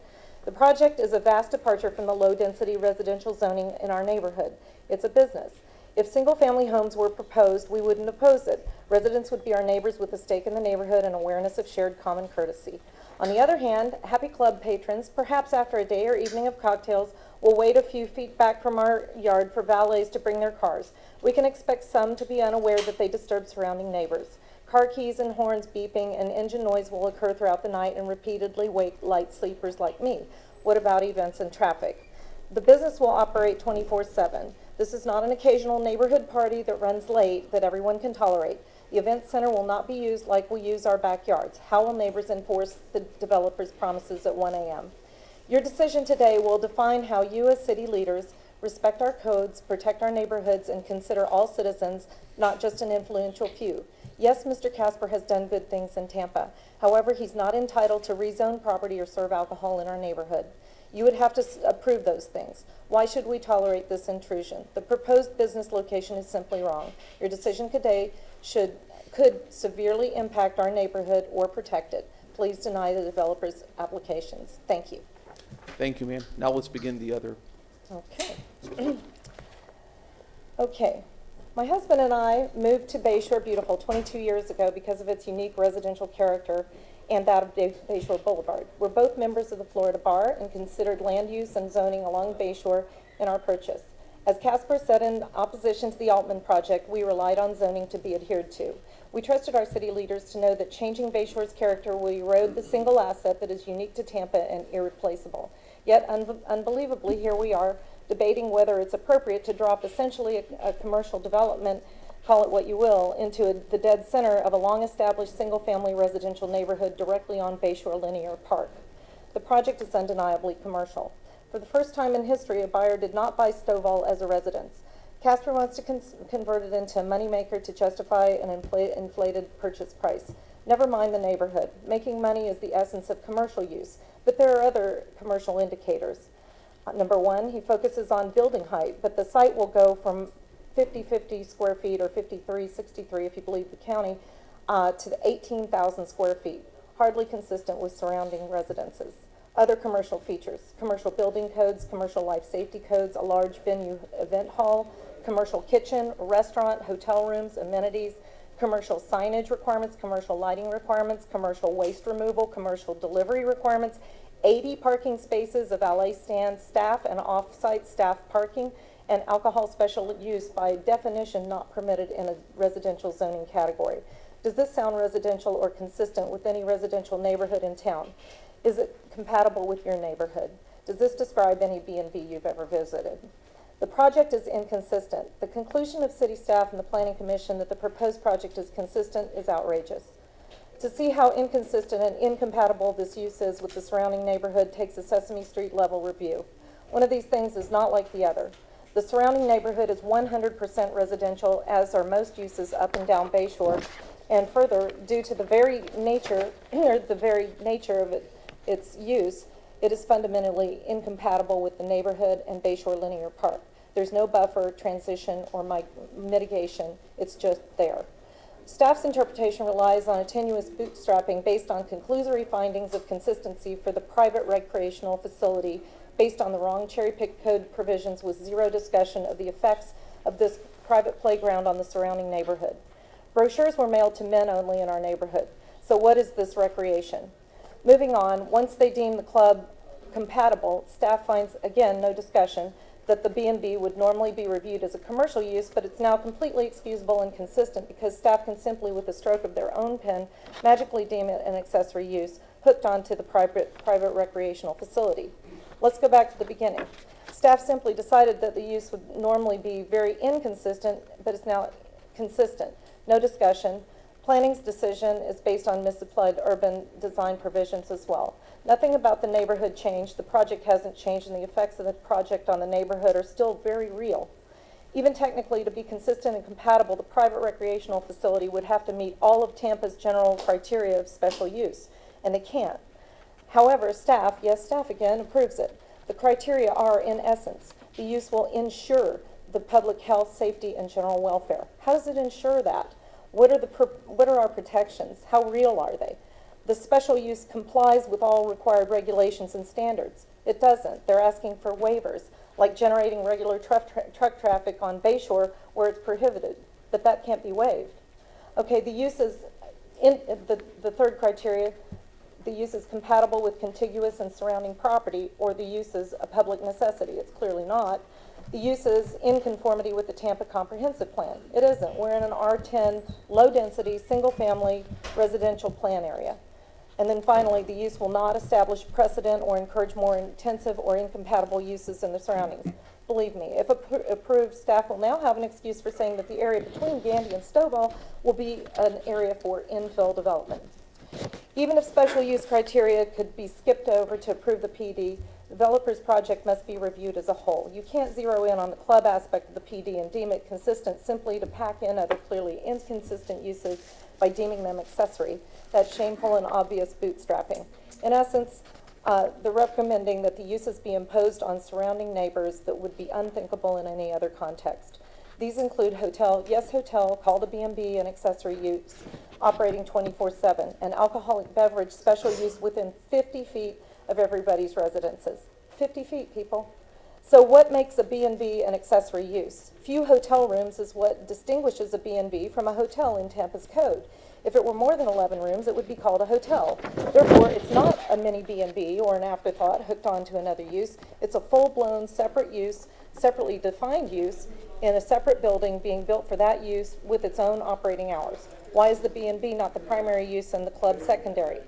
The project is a vast departure from the low-density residential zoning in our neighborhood. It's a business. If single-family homes were proposed, we wouldn't oppose it. Residents would be our neighbors with a stake in the neighborhood and awareness of shared common courtesy. On the other hand, happy club patrons, perhaps after a day or evening of cocktails, will wait a few feet back from our yard for valets to bring their cars. We can expect some to be unaware that they disturb surrounding neighbors. Car keys and horns beeping and engine noise will occur throughout the night and repeatedly wake light sleepers like me. What about events and traffic? The business will operate 24/7. This is not an occasional neighborhood party that runs late that everyone can tolerate. The event center will not be used like we use our backyards. How will neighbors enforce the developer's promises at 1 a.m.? Your decision today will define how you as city leaders respect our codes, protect our neighborhoods, and consider all citizens, not just an influential few. Yes, Mr. Casper has done good things in Tampa. However, he's not entitled to rezone property or serve alcohol in our neighborhood. You would have to approve those things. Why should we tolerate this intrusion? The proposed business location is simply wrong. Your decision today could severely impact our neighborhood or protect it. please deny the developer's applications. Thank you. Thank you, ma'am. Now let's begin the other. Okay. Okay. My husband and I moved to Bayshore Beautiful 22 years ago because of its unique residential character and that of Bayshore Boulevard. We're both members of the Florida Bar and considered land use and zoning along Bayshore in our purchase. As Casper said, in opposition to the Altman project, we relied on zoning to be adhered to. We trusted our city leaders to know that changing Bayshore's character will erode the single asset that is unique to Tampa and irreplaceable. Yet, unbelievably, here we are, debating whether it's appropriate to drop essentially a commercial development, call it what you will, into the dead center of a long-established single-family residential neighborhood directly on Bayshore Linear Park. The project is undeniably commercial. For the first time in history, a buyer did not buy Stovall as a residence. Casper wants to convert it into a moneymaker to justify an inflated purchase price. Never mind the neighborhood. Making money is the essence of commercial use, but there are other commercial indicators. Number one, he focuses on building height, but the site will go from 50 square feet or 5363 if you believe the county, to the 18,000 square feet, hardly consistent with surrounding residences. Other commercial features: commercial building codes, commercial life safety codes, a large venue event hall, commercial kitchen, restaurant, hotel rooms, amenities, commercial signage requirements, commercial lighting requirements, commercial waste removal, commercial delivery requirements, 80 parking spaces of valet stands, staff and off-site staff parking, and alcohol special use by definition not permitted in a residential zoning category. Does this sound residential or consistent with any residential neighborhood in town? Is it compatible with your neighborhood? Does this describe any B&B you've ever visited? The project is inconsistent. The conclusion of city staff and the Planning Commission that the proposed project is consistent is outrageous. To see how inconsistent and incompatible this use is with the surrounding neighborhood takes a Sesame Street level review. One of these things is not like the other. The surrounding neighborhood is 100% residential, as are most uses up and down Bayshore, and further, due to the very nature of its use, it is fundamentally incompatible with the neighborhood and Bayshore Linear Park. There's no buffer, transition, or mitigation. It's just there. Staff's interpretation relies on a tenuous bootstrapping based on conclusory findings of consistency for the private recreational facility based on the wrong cherry-picked code provisions with zero discussion of the effects of this private playground on the surrounding neighborhood. Brochures were mailed to men only in our neighborhood. So what is this recreation? Moving on, once they deem the club compatible, staff finds, again, no discussion, that the B&B would normally be reviewed as a commercial use, but it's now completely excusable and consistent because staff can simply, with a stroke of their own pen, magically deem it an accessory use hooked onto the private recreational facility. Let's go back to the beginning. Staff simply decided that the use would normally be very inconsistent, but it's now consistent. No discussion. Planning's decision is based on misapplied urban design provisions as well. Nothing about the neighborhood changed. The project hasn't changed, and the effects of the project on the neighborhood are still very real. Even technically, to be consistent and compatible, the private recreational facility would have to meet all of Tampa's general criteria of special use, and they can't. However, staff, yes, staff again, approves it. The criteria are, in essence, the use will ensure the public health, safety, and general welfare. How does it ensure that? What are our protections? How real are they? The special use complies with all required regulations and standards. It doesn't. They're asking for waivers, like generating regular truck traffic on Bayshore where it's prohibited, but that can't be waived. Okay, the use is, the third criteria, the use is compatible with contiguous and surrounding property, or the use is a public necessity. It's clearly not. The use is in conformity with the Tampa Comprehensive Plan. It isn't. We're in an R10 low-density, single-family residential plan area. And then finally, the use will not establish precedent or encourage more intensive or incompatible uses in the surroundings. Believe me, if approved, staff will now have an excuse for saying that the area between Gandy and Stovall will be an area for infill development. Even if special use criteria could be skipped over to approve the PD, the developer's project must be reviewed as a whole. You can't zero in on the club aspect of the PD and deem it consistent simply to pack in other clearly inconsistent uses by deeming them accessory. That's shameful and obvious bootstrapping. In essence, they're recommending that the uses be imposed on surrounding neighbors that would be unthinkable in any other context. These include hotel, yes hotel, called a B&B, and accessory use, operating 24/7, and alcoholic beverage special use within 50 feet of everybody's residences. 50 feet, people. So what makes a B&B an accessory use? Few hotel rooms is what distinguishes a B&B from a hotel in Tampa's code. If it were more than 11 rooms, it would be called a hotel. Therefore, it's not a mini B&B or an afterthought hooked onto another use. It's a full-blown separate use, separately defined use in a separate building being built for that use with its own operating hours. Why is the B&B not the primary use and the club secondary?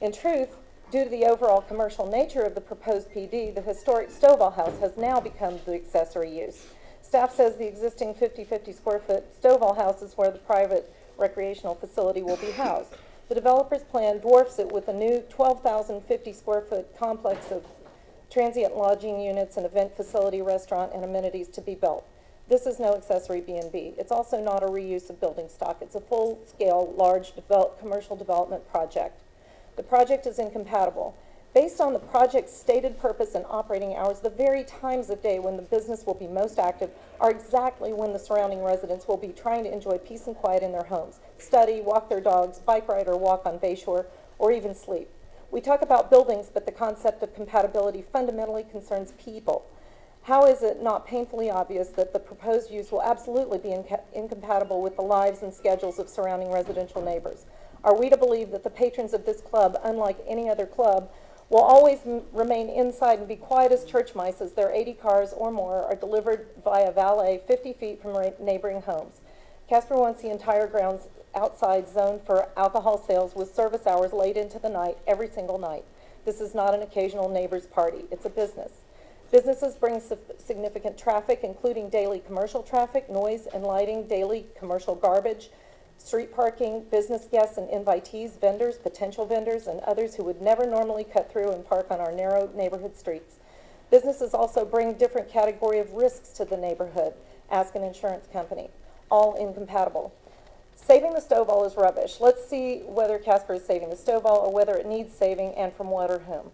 In truth, due to the overall commercial nature of the proposed PD, the historic Stovall House has now become the accessory use. Staff says the existing 50 square foot Stovall House is where the private recreational facility will be housed. The developer's plan dwarfs it with a new 12,050 square foot complex of transient lodging units, an event facility, restaurant, and amenities to be built. This is no accessory B&B. It's also not a reuse of building stock. It's a full-scale, large commercial development project. The project is incompatible. Based on the project's stated purpose and operating hours, the very times of day when the business will be most active are exactly when the surrounding residents will be trying to enjoy peace and quiet in their homes, study, walk their dogs, bike ride or walk on Bayshore, or even sleep. We talk about buildings, but the concept of compatibility fundamentally concerns people. How is it not painfully obvious that the proposed use will absolutely be incompatible with the lives and schedules of surrounding residential neighbors? Are we to believe that the patrons of this club, unlike any other club, will always remain inside and be quiet as church mice as their 80 cars or more are delivered via valet 50 feet from neighboring homes? Casper wants the entire grounds outside zoned for alcohol sales with service hours late into the night, every single night. This is not an occasional neighbor's party. It's a business. Businesses bring significant traffic, including daily commercial traffic, noise and lighting, daily commercial garbage, street parking, business guests and invitees, vendors, potential vendors, and others who would never normally cut through and park on our narrow neighborhood streets. Businesses also bring different category of risks to the neighborhood. Ask an insurance company. All incompatible. Saving the Stovall is rubbish. Let's see whether Casper is saving the Stovall or whether it needs saving and from what or whom.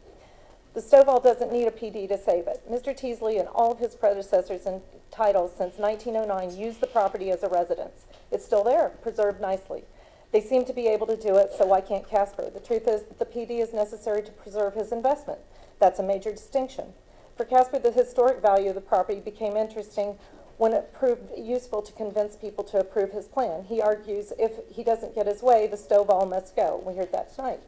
The Stovall doesn't need a PD to save it. Mr. Teasley and all of his predecessors and titles since 1909 used the property as a residence. It's still there, preserved nicely. They seem to be able to do it, so why can't Casper? The truth is that the PD is necessary to preserve his investment. That's a major distinction. For Casper, the historic value of the property became interesting when it proved useful to convince people to approve his plan. He argues if he doesn't get his way, the Stovall must go. We heard that tonight.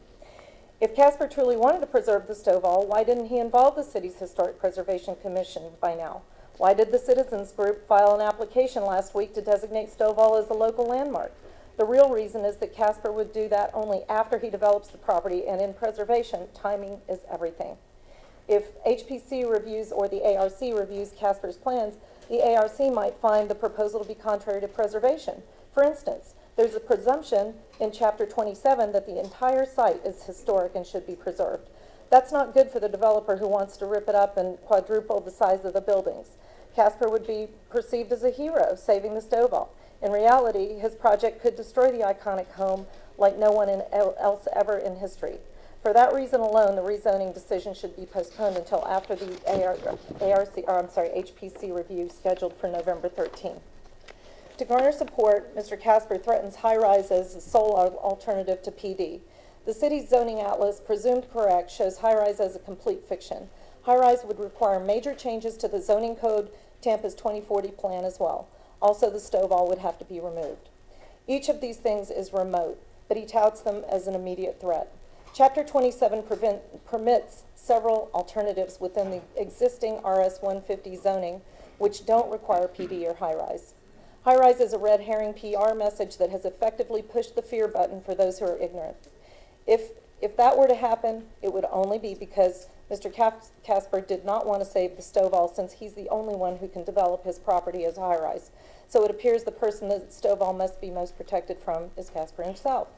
If Casper truly wanted to preserve the Stovall, why didn't he involve the city's Historic Preservation Commission by now? Why did the citizens group file an application last week to designate Stovall as a local landmark? The real reason is that Casper would do that only after he develops the property, and in preservation, timing is everything. If HPC reviews or the ARC reviews Casper's plans, the ARC might find the proposal to be contrary to preservation. For instance, there's a presumption in Chapter 27 that the entire site is historic and should be preserved. That's not good for the developer who wants to rip it up and quadruple the size of the buildings. Casper would be perceived as a hero, saving the Stovall. In reality, his project could destroy the iconic home like no one else ever in history. For that reason alone, the rezoning decision should be postponed until after the HPC review scheduled for November 13. To garner support, Mr. Casper threatens high-rise as the sole alternative to PD. The city's zoning atlas, presumed correct, shows high-rise as a complete fiction. High-rise would require major changes to the zoning code, Tampa's 2040 plan as well. Also, the Stovall would have to be removed. Each of these things is remote, but he touts them as an immediate threat. Chapter 27 permits several alternatives within the existing RS 150 zoning, which don't require PD or high-rise. High-rise is a red herring PR message that has effectively pushed the fear button for those who are ignorant. If that were to happen, it would only be because Mr. Casper did not want to save the Stovall, since he's the only one who can develop his property as high-rise. So it appears the person that Stovall must be most protected from is Casper himself.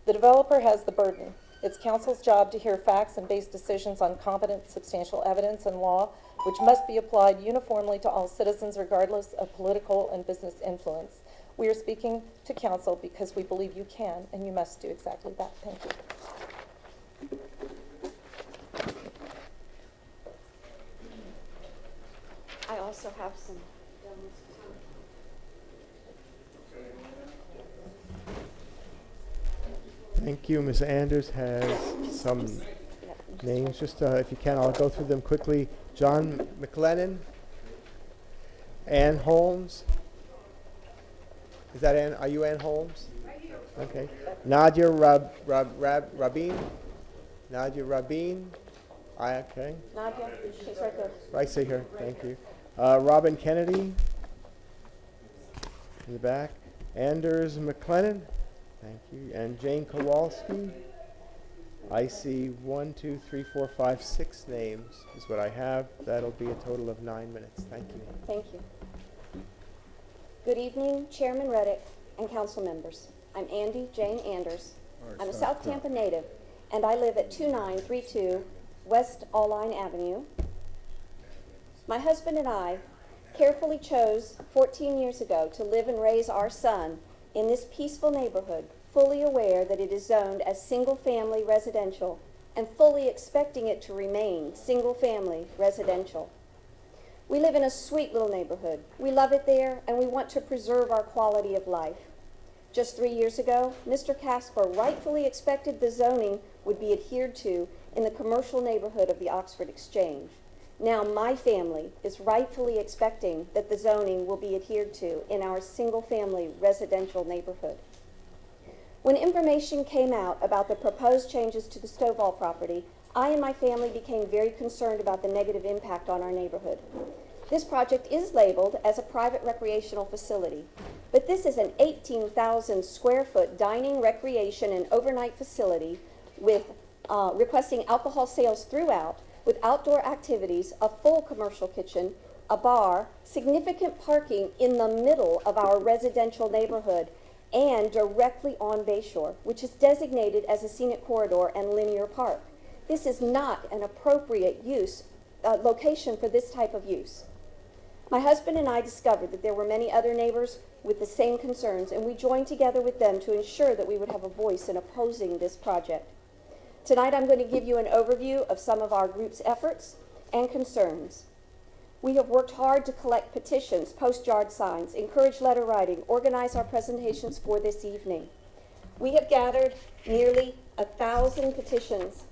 The developer has the burden. It's council's job to hear facts and base decisions on competent, substantial evidence and law, which must be applied uniformly to all citizens regardless of political and business influence. We are speaking to council because we believe you can and you must do exactly that. Thank you. I also have some Thank you. Ms. Anders has some names. Just if you can, I'll go through them quickly. John McLennan, Ann Holmes. Is that Ann? Are you Ann Holmes? Okay. Nadia Rabin. Nadia Rabin. Okay. Nadia, she's right there. Right, see here. Thank you. Robin Kennedy. In the back. Anders McLennan. Thank you. And Jane Kowalski. I see 1, 2, 3, 4, 5, 6 names is what I have. That'll be a total of 9 minutes. Thank you. Thank you. Good evening, Chairman Reddick and council members. I'm Andy Jane Anders. I'm a South Tampa native, and I live at 2932 West Alline Avenue. My husband and I carefully chose 14 years ago to live and raise our son in this peaceful neighborhood, fully aware that it is zoned as single-family residential and fully expecting it to remain single-family residential. We live in a sweet little neighborhood. We love it there, and we want to preserve our quality of life. Just 3 years ago, Mr. Casper rightfully expected the zoning would be adhered to in the commercial neighborhood of the Oxford Exchange. Now my family is rightfully expecting that the zoning will be adhered to in our single-family residential neighborhood. When information came out about the proposed changes to the Stovall property, I and my family became very concerned about the negative impact on our neighborhood. This project is labeled as a private recreational facility, but this is an 18,000 square foot dining, recreation, and overnight facility with requesting alcohol sales throughout, with outdoor activities, a full commercial kitchen, a bar, significant parking in the middle of our residential neighborhood, and directly on Bayshore, which is designated as a scenic corridor and linear park. This is not an appropriate location for this type of use. My husband and I discovered that there were many other neighbors with the same concerns, and we joined together with them to ensure that we would have a voice in opposing this project. Tonight I'm going to give you an overview of some of our group's efforts and concerns. We have worked hard to collect petitions, post yard signs, encourage letter writing, organize our presentations for this evening. We have gathered nearly 1,000 petitions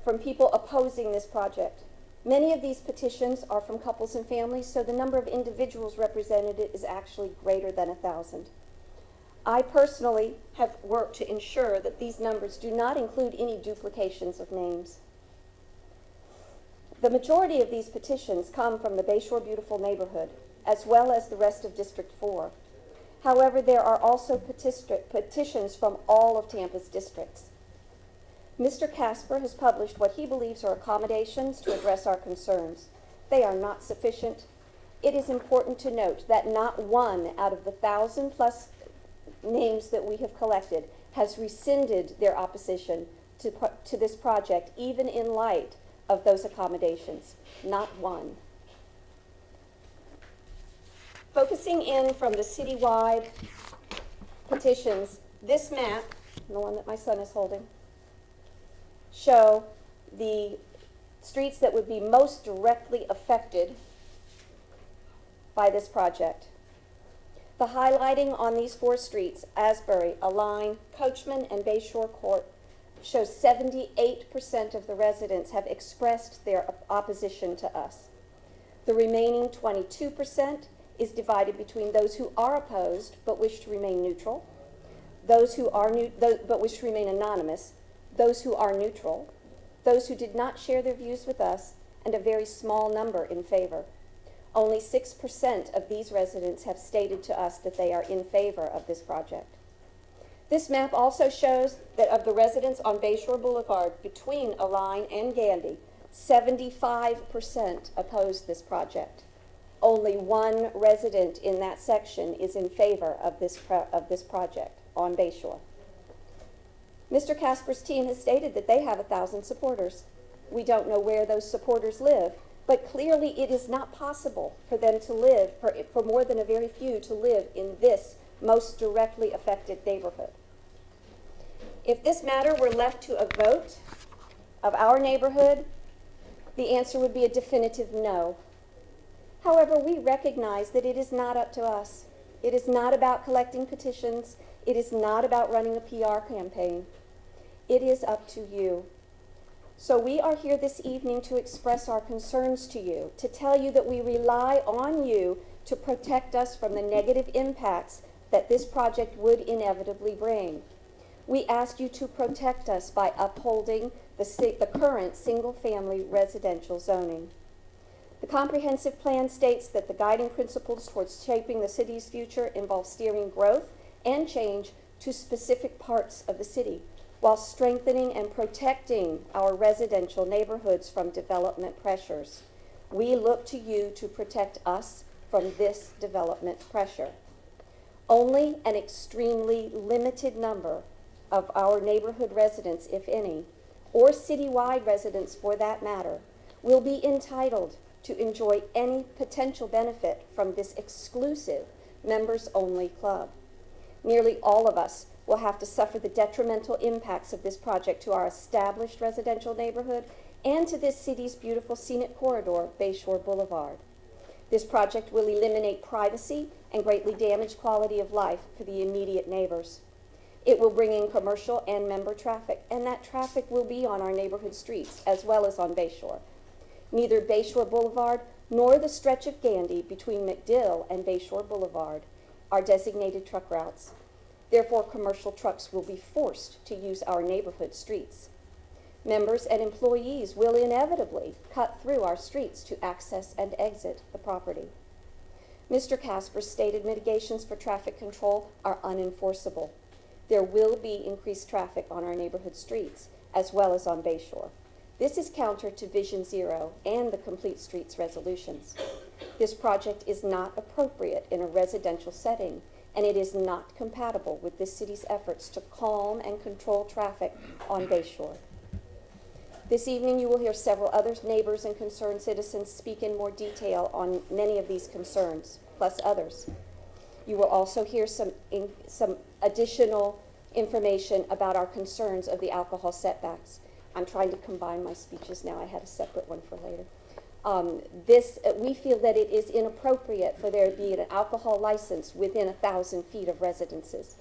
from people opposing this project. Many of these petitions are from couples and families, so the number of individuals represented is actually greater than 1,000. I personally have worked to ensure that these numbers do not include any duplications of names. The majority of these petitions come from the Bayshore Beautiful neighborhood, as well as the rest of District 4. However, there are also petitions from all of Tampa's districts. Mr. Casper has published what he believes are accommodations to address our concerns. They are not sufficient. It is important to note that not one out of the 1,000+ names that we have collected has rescinded their opposition to this project, even in light of those accommodations. Not one. Focusing in from the citywide petitions, this map, the one that my son is holding, show the streets that would be most directly affected by this project. The highlighting on these 4 streets, Asbury, Align, Coachman, and Bayshore Court, shows 78% of the residents have expressed their opposition to us. The remaining 22% is divided between those who are opposed but wish to remain neutral, those who are but wish to remain anonymous, those who are neutral, those who did not share their views with us, and a very small number in favor. Only 6% of these residents have stated to us that they are in favor of this project. This map also shows that of the residents on Bayshore Boulevard between Align and Gandy, 75% oppose this project. Only 1 resident in that section is in favor of this project on Bayshore. Mr. Casper's team has stated that they have 1,000 supporters. We don't know where those supporters live, but clearly it is not possible for them to live, for more than a very few to live in this most directly affected neighborhood. If this matter were left to a vote of our neighborhood, the answer would be a definitive no. However, we recognize that it is not up to us. It is not about collecting petitions. It is not about running a PR campaign. It is up to you. So we are here this evening to express our concerns to you, to tell you that we rely on you to protect us from the negative impacts that this project would inevitably bring. We ask you to protect us by upholding the current single-family residential zoning. The comprehensive plan states that the guiding principles towards shaping the city's future involve steering growth and change to specific parts of the city, while strengthening and protecting our residential neighborhoods from development pressures. We look to you to protect us from this development pressure. Only an extremely limited number of our neighborhood residents, if any, or citywide residents for that matter, will be entitled to enjoy any potential benefit from this exclusive members-only club. Nearly all of us will have to suffer the detrimental impacts of this project to our established residential neighborhood and to this city's beautiful scenic corridor, Bayshore Boulevard. This project will eliminate privacy and greatly damage quality of life for the immediate neighbors. It will bring in commercial and member traffic, and that traffic will be on our neighborhood streets as well as on Bayshore. Neither Bayshore Boulevard nor the stretch of Gandy between McDill and Bayshore Boulevard are designated truck routes. Therefore, commercial trucks will be forced to use our neighborhood streets. Members and employees will inevitably cut through our streets to access and exit the property. Mr. Casper's stated mitigations for traffic control are unenforceable. There will be increased traffic on our neighborhood streets as well as on Bayshore. This is counter to Vision Zero and the Complete Streets resolutions. This project is not appropriate in a residential setting, and it is not compatible with this city's efforts to calm and control traffic on Bayshore. This evening, you will hear several other neighbors and concerned citizens speak in more detail on many of these concerns, plus others. You will also hear some additional information about our concerns of the alcohol setbacks. I'm trying to combine my speeches now. I had a separate one for later. We feel that it is inappropriate for there to be an alcohol license within 1,000 feet of residences.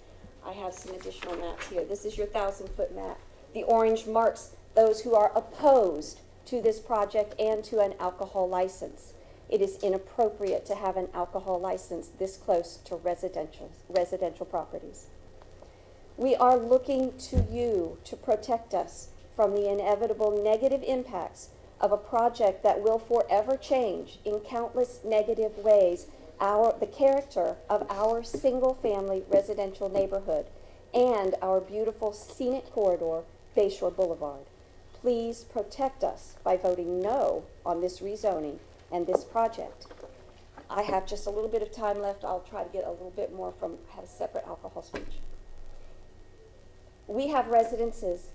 I have some additional maps here. This is your 1,000-foot map. The orange marks those who are opposed to this project and to an alcohol license. It is inappropriate to have an alcohol license this close to residential properties. We are looking to you to protect us from the inevitable negative impacts of a project that will forever change in countless negative ways the character of our single-family residential neighborhood and our beautiful scenic corridor, Bayshore Boulevard. Please protect us by voting no on this rezoning and this project. I have just a little bit of time left. I'll try to get a little bit more from, I had a separate alcohol speech. We have residences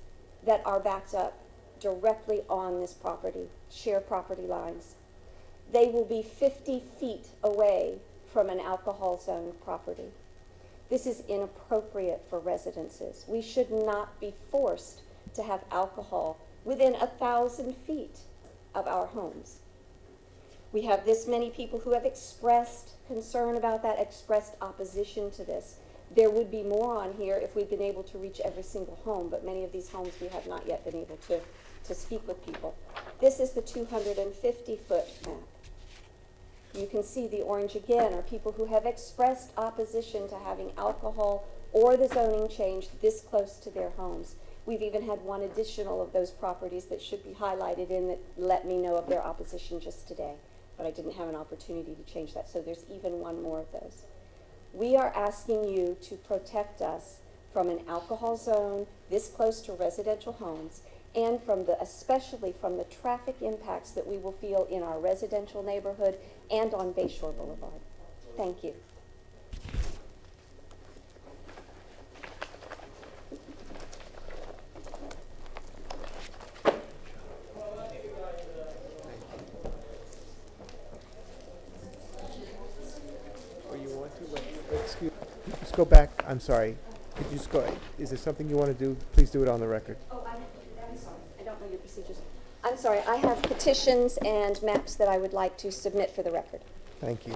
that are backed up directly on this property, share property lines. They will be 50 feet away from an alcohol zone property. This is inappropriate for residences. We should not be forced to have alcohol within 1,000 feet of our homes. We have this many people who have expressed concern about that, expressed opposition to this. There would be more on here if we'd been able to reach every single home, but many of these homes we have not yet been able to speak with people. This is the 250-foot map. You can see the orange again are people who have expressed opposition to having alcohol or the zoning change this close to their homes. We've even had one additional of those properties that should be highlighted in that let me know of their opposition just today, but I didn't have an opportunity to change that, so there's even one more of those. We are asking you to protect us from an alcohol zone this close to residential homes and especially from the traffic impacts that we will feel in our residential neighborhood and on Bayshore Boulevard. Thank you. Excuse, just go back. I'm sorry. Could you just go? Is there something you want to do? Please do it on the record. Oh, I'm sorry. I don't know your procedures. I'm sorry. I have petitions and maps that I would like to submit for the record. Thank you.